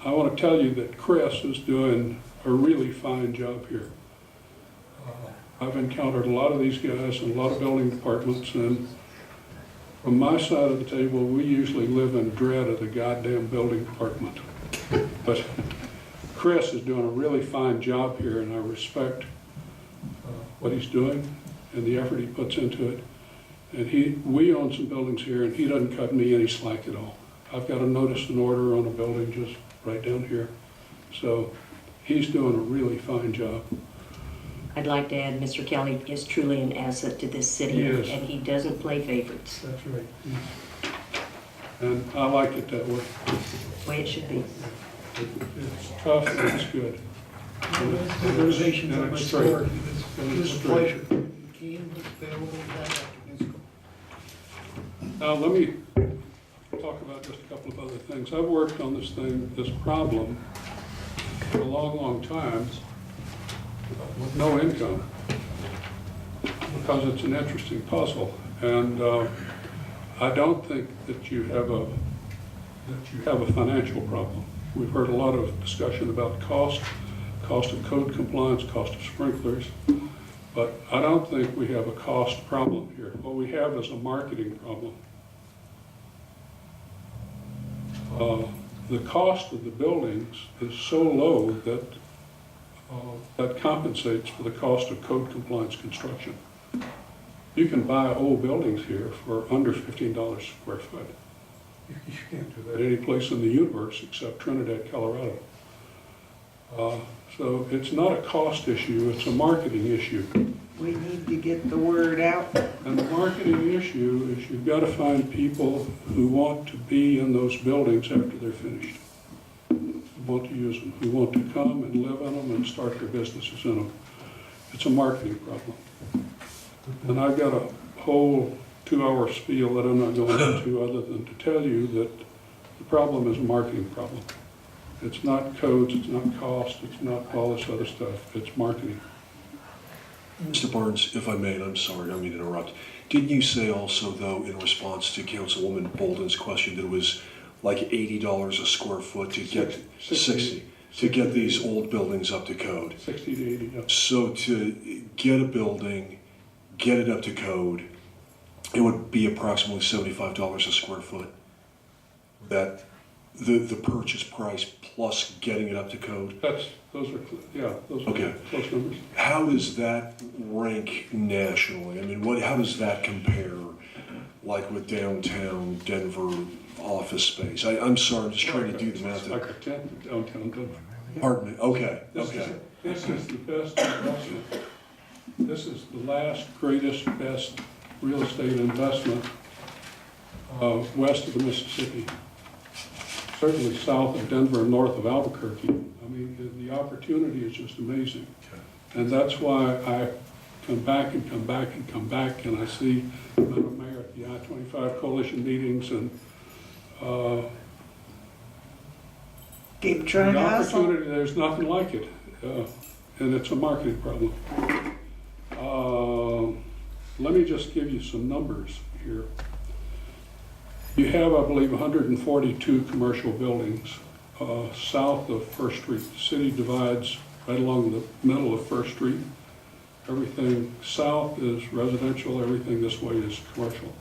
I want to tell you that Chris is doing a really fine job here. I've encountered a lot of these guys in a lot of building departments, and from my side of the table, we usually live in dread of the goddamn building department. But Chris is doing a really fine job here, and I respect what he's doing and the effort he puts into it. And we own some buildings here, and he doesn't cut me any slack at all. I've got a notice and order on a building just right down here. So he's doing a really fine job. I'd like to add, Mr. Kelly is truly an asset to this city, He is. and he doesn't play favorites, That's right. And I like it that way. the way it should be. It's tough, and it's good. Organizations And on my it's straight. store. And it's It's a straight. pleasure. Keen was available that afternoon. Now, let me talk about just a couple of other things. I've worked on this problem for a long, long time with no income, because it's an interesting puzzle. And I don't think that you have a financial problem. We've heard a lot of discussion about cost of code compliance, cost of sprinklers, but I don't think we have a cost problem here. What we have is a marketing problem. The cost of the buildings is so low that that compensates for the cost of code compliance construction. You can buy old buildings here for under $15 a square foot. You can't do that any place in the universe except Trinidad, Colorado. So it's not a cost issue, it's a marketing issue. We need to get the word out. And the marketing issue is you've got to find people who want to be in those buildings after they're finished, who want to use them, who want to come and live in them and start their businesses in them. It's a marketing problem. And I've got a whole 2-hour spiel that I'm not going into other than to tell you that the problem is a marketing problem. It's not codes, it's not cost, it's not all this other stuff, it's marketing. Mr. Barnes, if I may, and I'm sorry, I don't mean to interrupt. Didn't you say also, though, in response to Councilwoman Bolden's question, that it was like $80 a square foot to get 60 to get these old buildings up to code? 60 to 80, yeah. So to get a building, get it up to code, it would be approximately $75 a square foot. That the purchase price plus getting it up to code. Those are Okay. close numbers. How does that rank nationally? I mean, how does that compare, like with downtown Denver office space? I'm sorry, I'm just trying to do the math. It's like a tenth of downtown Denver. Pardon me. Okay. This is the best investment. This is the last, greatest, best real estate investment west of the Mississippi. Certainly south of Denver and north of Albuquerque. I mean, the opportunity is just amazing. And that's why I come back and come back and come back, and I see Madam Mayor at the I-25 coalition meetings, and Keep trying the to hustle. opportunity, there's nothing like it. And it's a marketing problem. Let me just give you some numbers here. You have, I believe, 142 commercial buildings south of First Street. The city divides right along the middle of First Street. Everything south is residential, everything this way is commercial.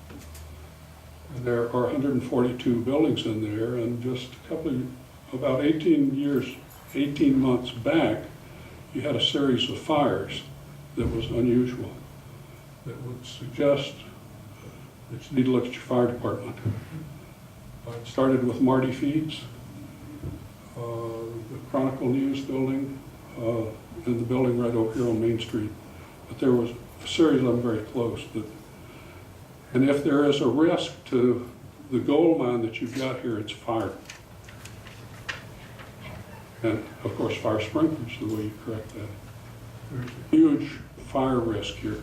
And there are 142 buildings in there, and just about 18 months back, you had a series of fires that was unusual, that would suggest that you need to look at your fire department. It started with Marty Feeds, the Chronicle News building, and the building right over here on Main Street. But there was a series of them very close. And if there is a risk to the gold mine that you've got here, it's fire. And of course, fire sprinklers, the way you correct that. There's a huge fire risk here.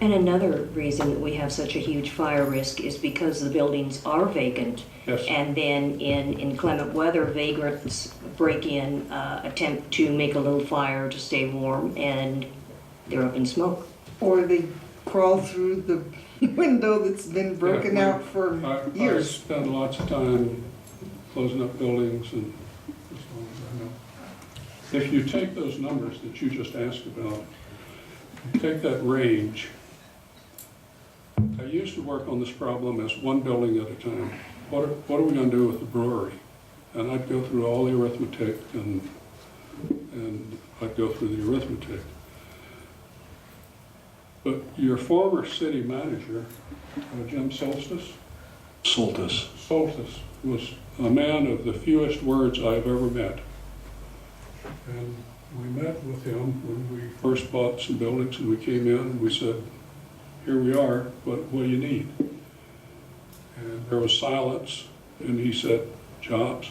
And another reason that we have such a huge fire risk is because the buildings are vacant. Yes. And then in inclement weather, vagrants break in, attempt to make a little fire to stay warm, and they're up in smoke. Or they crawl through the window that's been broken out for years. I spend lots of time closing up buildings, and as long as I know. If you take those numbers that you just asked about, you take that range. I used to work on this problem as one building at a time. What are we going to do with the brewery? And I'd go through all the arithmetic, and I'd go through the arithmetic. But your former city manager, Jim Solstice, was a man of the fewest words I've ever met. And we met with him when we first bought some buildings, and we came in and we said, here we are, what do you need? And there was silence, and he said, jobs.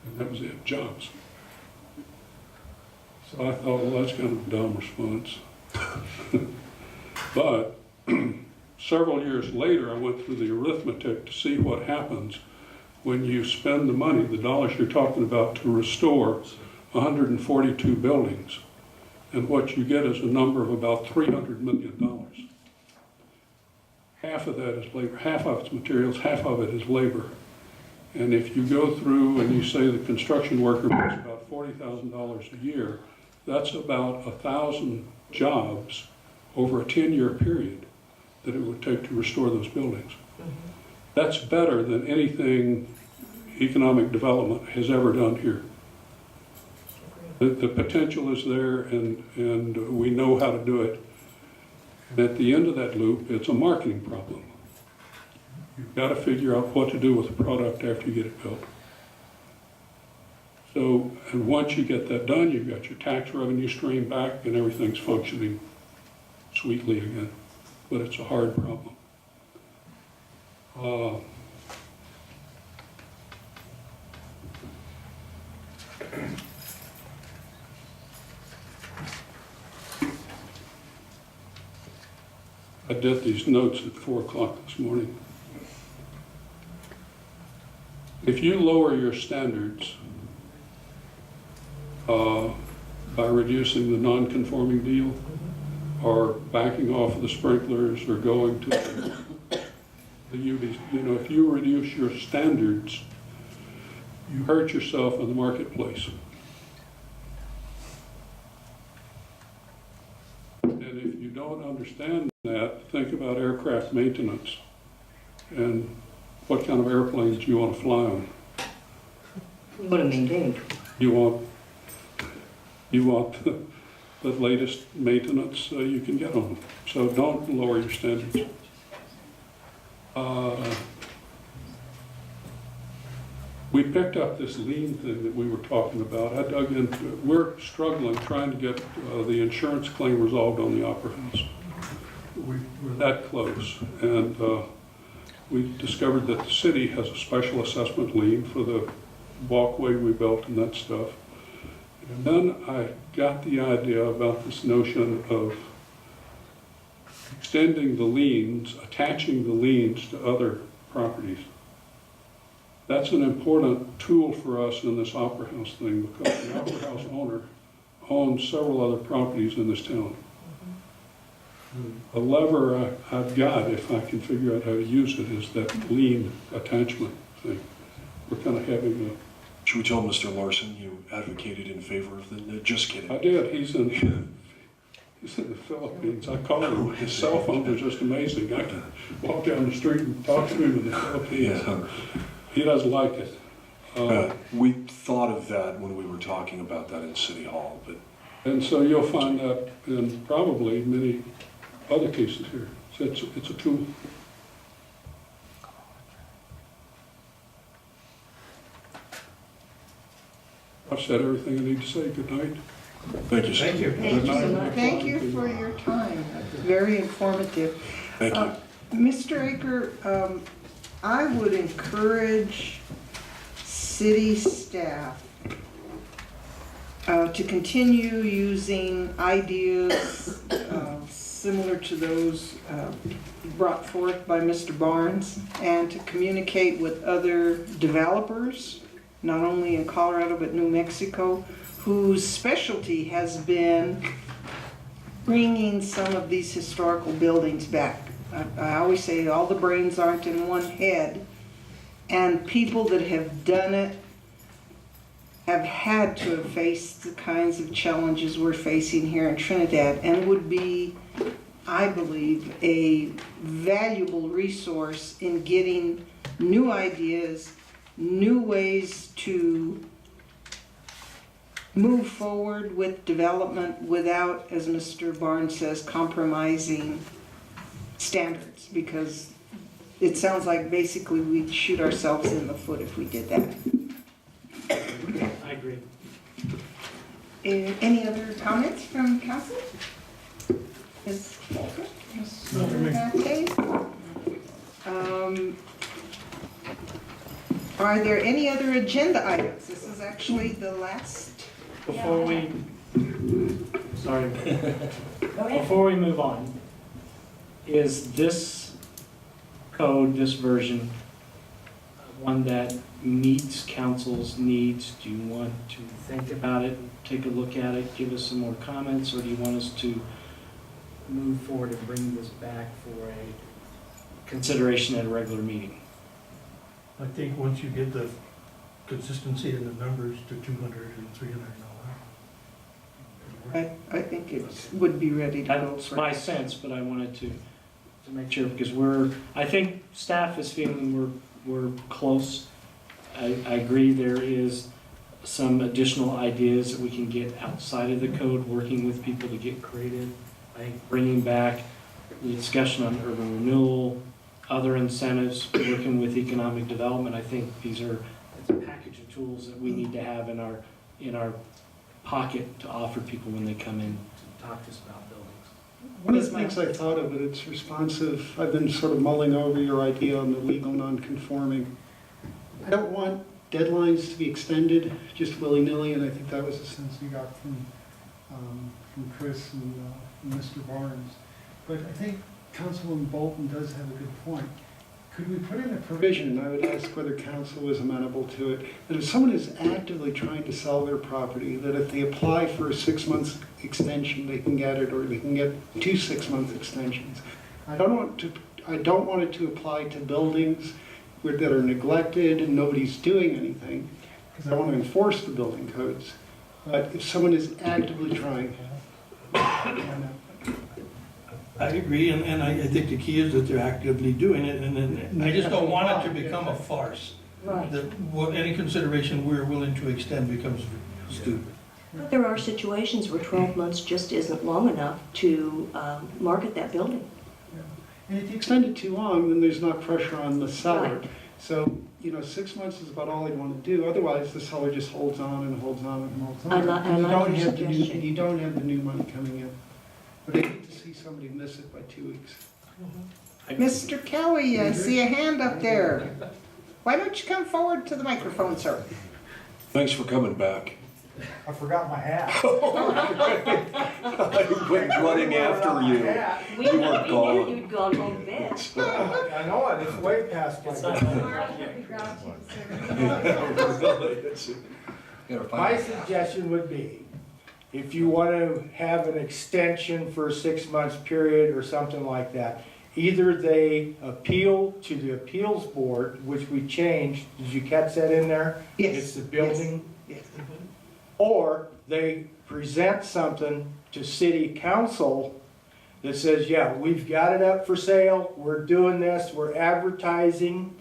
And that was it, jobs. So I thought, well, that's kind of a dumb response. But several years later, I went through the arithmetic to see what happens when you spend the money, the dollars you're talking about, to restore 142 buildings. And what you get is a number of about $300 million. Half of that is labor, half of it's materials, half of it is labor. And if you go through and you say the construction worker makes about $40,000 a year, that's about 1,000 jobs over a 10-year period that it would take to restore those buildings. That's better than anything economic development has ever done here. The potential is there, and we know how to do it. And at the end of that loop, it's a marketing problem. You've got to figure out what to do with the product after you get it built. So, and once you get that done, you've got your tax revenue stream back, and everything's functioning sweetly again. But it's a hard problem. I did these notes at 4 o'clock this morning. If you lower your standards by reducing the non-conforming deal, or backing off the sprinklers, or going to the UBs, if you reduce your standards, you hurt yourself in the marketplace. And if you don't understand that, think about aircraft maintenance and what kind of airplanes you want to fly on. You want to maintain. You want the latest maintenance you can get on them. So don't lower your standards. We picked up this lien thing that we were talking about. I dug into it. We're struggling trying to get the insurance claim resolved on the Opera House. We're that close. And we discovered that the city has a special assessment lien for the walkway we built and that stuff. And then I got the idea about this notion of extending the liens, attaching the liens to other properties. That's an important tool for us in this Opera House thing, because the Opera House owner owns several other properties in this town. A lever I've got, if I can figure out how to use it, is that lean attachment thing. We're kind of having a, Should we tell Mr. Larson you advocated in favor of the, just kidding. I did, he's in the Philippines. I call him, his cell phones are just amazing. I can walk down the street and talk to him in the Philippines. Yeah. He doesn't like it. We thought of that when we were talking about that in City Hall, but And so you'll find that in probably many other cases here. So it's a tool. I've said everything I need to say. Good night. thank you, sir. Thank you. Thank you, thank you for your time. Very informative. Thank you. Mr. Aker, I would encourage city staff to continue using ideas similar to those brought forth by Mr. Barnes, and to communicate with other developers, not only in Colorado but New Mexico, whose specialty has been bringing some of these historical buildings back. I always say all the brains aren't in one head, and people that have done it have had to have faced the kinds of challenges we're facing here in Trinidad, and would be, I believe, a valuable resource in getting new ideas, new ways to move forward with development without, as Mr. Barnes says, compromising standards, because it sounds like basically we'd shoot ourselves in the foot if we did that. I agree. Any other comments from council? Ms. Walker? Ms. Matei? Are there any other agenda items? This is actually the last. Before we, sorry, before we move on, is this code, this version, one that meets council's needs? Do you want to think about it, take a look at it, give us some more comments, or do you want us to move forward and bring this back for a consideration at a regular meeting? I think once you get the consistency in the numbers to $200 and $300. I think it would be ready to go. That's my sense, but I wanted to make sure, because I think staff is feeling we're close. I agree there is some additional ideas that we can get outside of the code, working with people to get creative. I think bringing back the discussion on urban renewal, other incentives, working with economic development, I think it's a package of tools that we need to have in our pocket to offer people when they come in to talk to us about buildings. One of the things I thought of, but it's responsive, I've been sort of mulling over your idea on the legal non-conforming. I don't want deadlines to be extended just willy-nilly, and I think that was the sense we got from Chris and Mr. Barnes. But I think Councilman Bolton does have a good point. Could we put in a provision, and I would ask whether council was amenable to it, that if someone is actively trying to sell their property, that if they apply for a 6-month extension, they can get it, or they can get 2 6-month extensions. I don't want it to apply to buildings that are neglected and nobody's doing anything, because I want to enforce the building codes. But if someone is actively trying, I agree, and I think the key is that they're actively doing it, and then I just don't want it to become a farce. Right. That any consideration we're willing to extend becomes stupid. But there are situations where 12 months just isn't long enough to market that building. and if you extend it too long, then there's not pressure on the seller. Right. So, 6 months is about all they want to do. Otherwise, the seller just holds on and holds on and holds on. I like And your suggestion. And you don't have the new money coming in. But I hate to see somebody miss it by 2 weeks. Mr. Kelly, I see a hand up there. Why don't you come forward to the microphone, sir? Thanks for coming back. I forgot my hat. I went running after you. We You knew were gone. you'd gone home to bed. I know it, it's way past my Gotta find My it. suggestion would be if you want to have an extension for a 6 month period or something like that, either they appeal to the appeals board, which we changed, did you catch that in there? Yes. It's the building. Yes. Or they present something to city council that says, yeah, we've got it up for sale, we're doing this, we're advertising.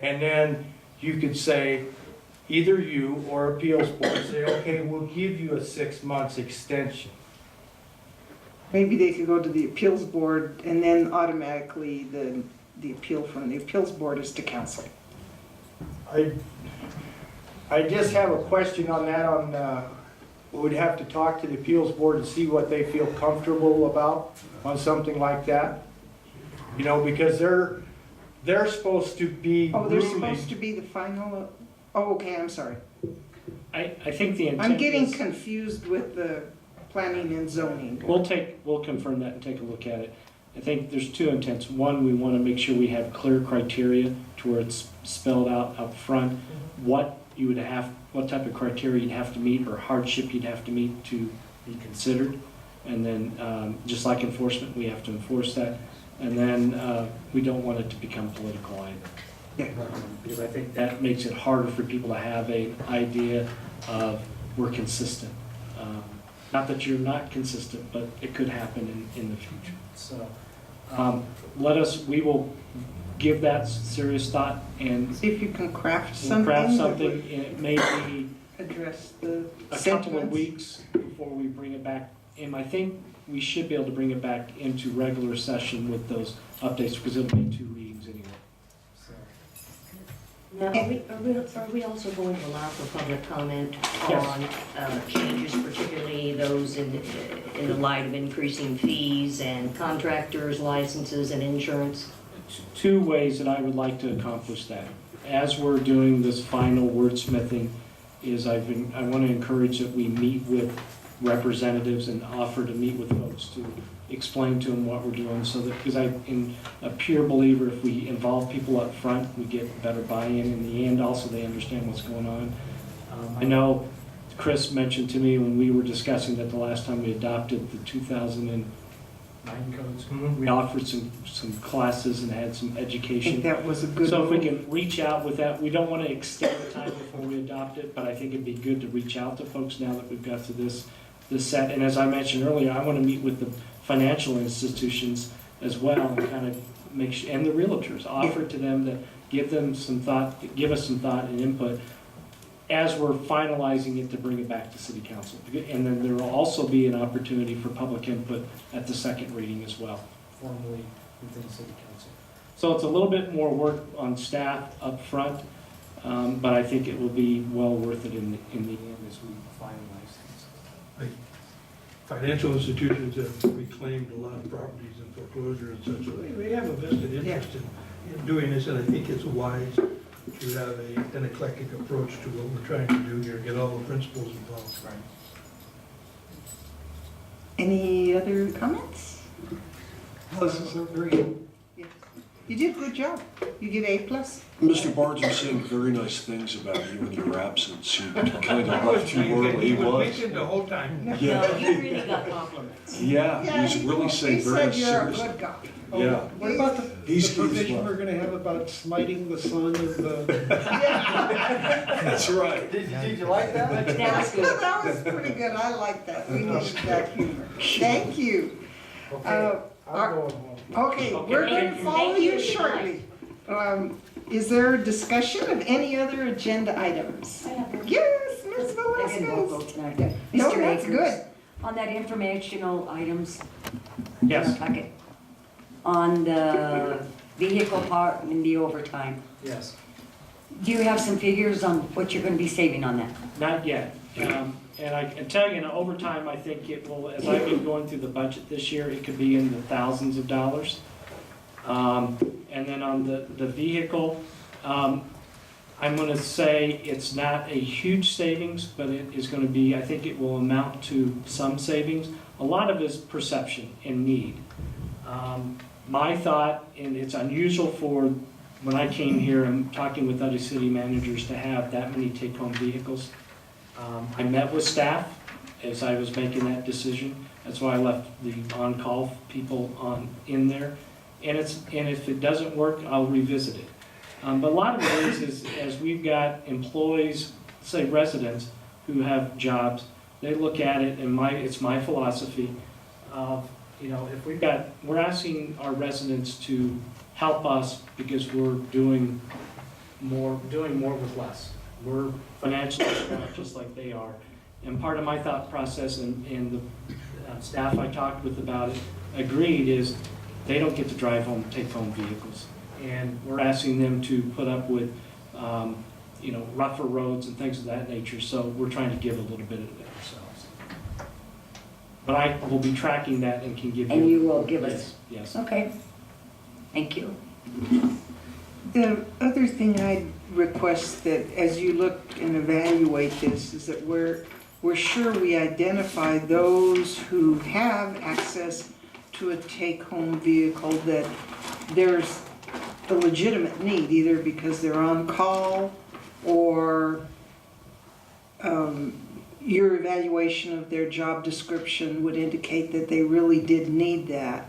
And then you could say, either you or appeals board say, okay, we'll give you a 6 months extension. Maybe they could go to the appeals board and then automatically the appeal from the appeals board is to council. I just have a question on that we'd have to talk to the appeals board and see what they feel comfortable about on something like that. You know, because they're supposed to be Oh, they're ruling. supposed to be the final, oh, okay, I'm sorry. I think the intent I'm getting is- confused with the planning and zoning. We'll confirm that and take a look at it. I think there's two intents. One, we want to make sure we have clear criteria to where it's spelled out up front what you would have, what type of criteria you'd have to meet or hardship you'd have to meet to be considered. And then, just like enforcement, we have to enforce that. And then, we don't want it to become political either. Yeah. Because I think that makes it harder for people to have an idea of we're consistent. Not that you're not consistent, but it could happen in the future. So we will give that serious thought and See if you can craft we'll something. craft that something. would And it may be Address the a couple of sentiments. weeks before we bring it back. And I think we should be able to bring it back into regular session with those updates because it'll be 2 readings anyway. So. Now, are we also going to allow for public comment Yes. on changes, particularly those in the light of increasing fees and contractors' licenses and insurance? 2 ways that I would like to accomplish that. As we're doing this final wordsmithing, is I want to encourage that we meet with representatives and offer to meet with folks to explain to them what we're doing so that, because I'm a pure believer if we involve people up front, we get better buy-in in the end. Also, they understand what's going on. I know Chris mentioned to me when we were discussing that the last time we adopted the 2009 codes, we offered some classes and had some I think education. that was a good So if we move. can reach out with that, we don't want to extend the time before we adopt it, but I think it'd be good to reach out to folks now that we've got to this set. And as I mentioned earlier, I want to meet with the financial institutions as well and kind of make sure, and the realtors, offer to them to give us some thought and input as we're finalizing it to bring it back to city council. And then there will also be an opportunity for public input at the second reading as well, formally within city council. So it's a little bit more work on staff up front, but I think it will be well worth it in the end as we finalize things. Financial institutions have reclaimed a lot of properties in foreclosure and such, so they have a vested interest in doing this, and I think it's wise to have an eclectic approach to what we're trying to do here, get all the principals involved. Any other comments? This is very good. Yes. You did a good job. You get A+. Mr. Barnes was saying very nice things about you in your absence. You kind of left too early. He was mentioned the whole time. No, Yeah. you really got compliments. Yeah, he's really saying very He said you're a serious. good guy. Yeah. What about the He's provision well. we're gonna have about smiting the son of the, That's right. Did you like that? That was good. That was pretty good. I like that. We needed that humor. Thank you. Okay, Uh, I'm going home. Okay, we're going thank to you. follow Thank you. you shortly. Is there discussion of any other agenda items? I have one. Yes, Ms. I didn't vote Velasquez. tonight. No, Mr. that's Akers, good. On that informational items. Yes. Okay. On the vehicle part and the overtime, Yes. do you have some figures on what you're gonna be saving on that? Not yet. And I can tell you, over time, I think it will, as I've been going through the budget this year, it could be in the thousands of dollars. And then on the vehicle, I'm gonna say it's not a huge savings, but it is gonna be, I think it will amount to some savings. A lot of it is perception and need. My thought, and it's unusual for, when I came here, I'm talking with other city managers to have that many take-home vehicles. I met with staff as I was making that decision. That's why I left the on-call people in there. And if it doesn't work, I'll revisit it. But a lot of it is as we've got employees, say residents, who have jobs, they look at it, and it's my philosophy of, if we're asking our residents to help us because we're doing more with less. We're financially strapped just like they are. And part of my thought process and the staff I talked with about it agreed is they don't get to drive home, take home vehicles. And we're asking them to put up with, rougher roads and things of that nature. So we're trying to give a little bit of it ourselves. But I will be tracking that and can give you. And you will give us? Yes. Okay. Thank you. The other thing I'd request that as you look and evaluate this is that we're sure we identify those who have access to a take-home vehicle, that there's a legitimate need, either because they're on call or your evaluation of their job description would indicate that they really did need that.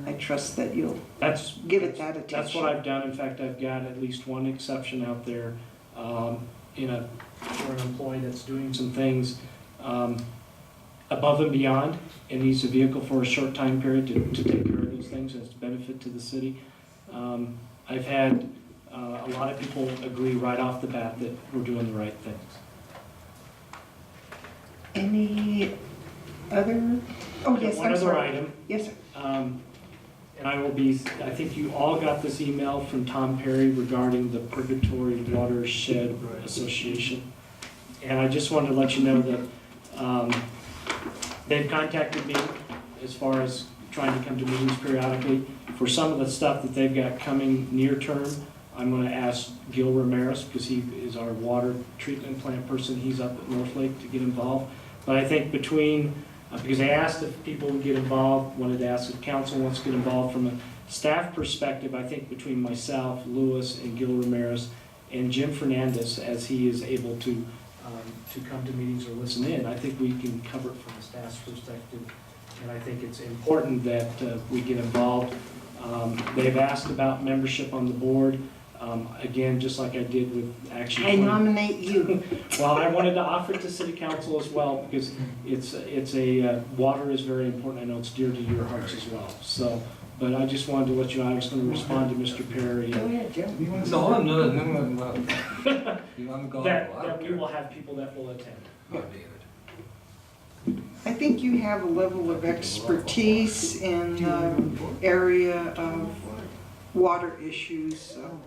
I trust that you'll give it that attention. That's what I've done. In fact, I've got at least one exception out there for an employee that's doing some things above and beyond and needs a vehicle for a short time period to take care of those things as a benefit to the city. I've had a lot of people agree right off the bat that we're doing the right things. Any other? Oh, yes, One I'm other sorry. item. Yes, sir. And I think you all got this email from Tom Perry regarding the Purgatory Watershed Association. And I just wanted to let you know that they've contacted me as far as trying to come to meetings periodically. For some of the stuff that they've got coming near term, I'm going to ask Gil Ramirez, because he is our water treatment plant person. He's up at North Lake to get involved. But I think because I asked if people would get involved, wanted to ask if council wants to get involved from a staff perspective. I think between myself, Lewis, and Gil Ramirez, and Jim Fernandez, as he is able to come to meetings or listen in, I think we can cover it from a staff's perspective. And I think it's important that we get involved. They've asked about membership on the board. Again, just like I did with Action. I nominate you. Well, I wanted to offer it to City Council as well, because water is very important. I know it's dear to your hearts as well. So, but I just wanted to let you know I was going to respond to Mr. Perry. Go ahead, Joe. No, I'm not. I'm going. That we will have people that will attend. I think you have a level of expertise in the area of water issues. So.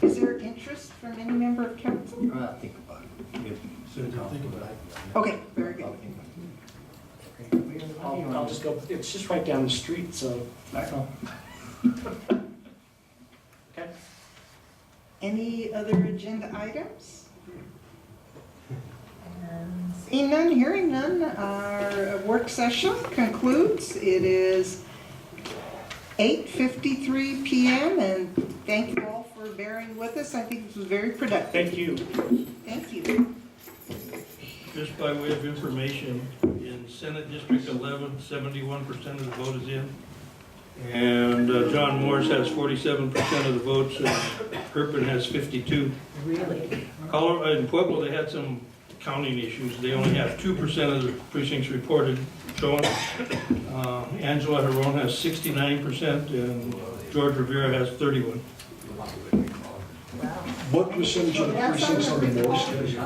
Is there interest from any member of council? I'll think about it. Okay, very good. I'll just go, it's just right down the street, so. Okay. Any other agenda items? Seeing none, hearing none, our work session concludes. It is 8:53 p.m. and thank you all for bearing with us. I think this was very productive. Thank you. Thank you. Just by way of information, in Senate District 11, 71% of the vote is in. And John Morris has 47% of the votes, and Herpin has 52. Really? In Pueblo, they had some counting issues. They only have 2% of the precincts reported showing. Angela Heron has 69%, and George Rivera has 31%. What percentage of the precincts are in Morris County?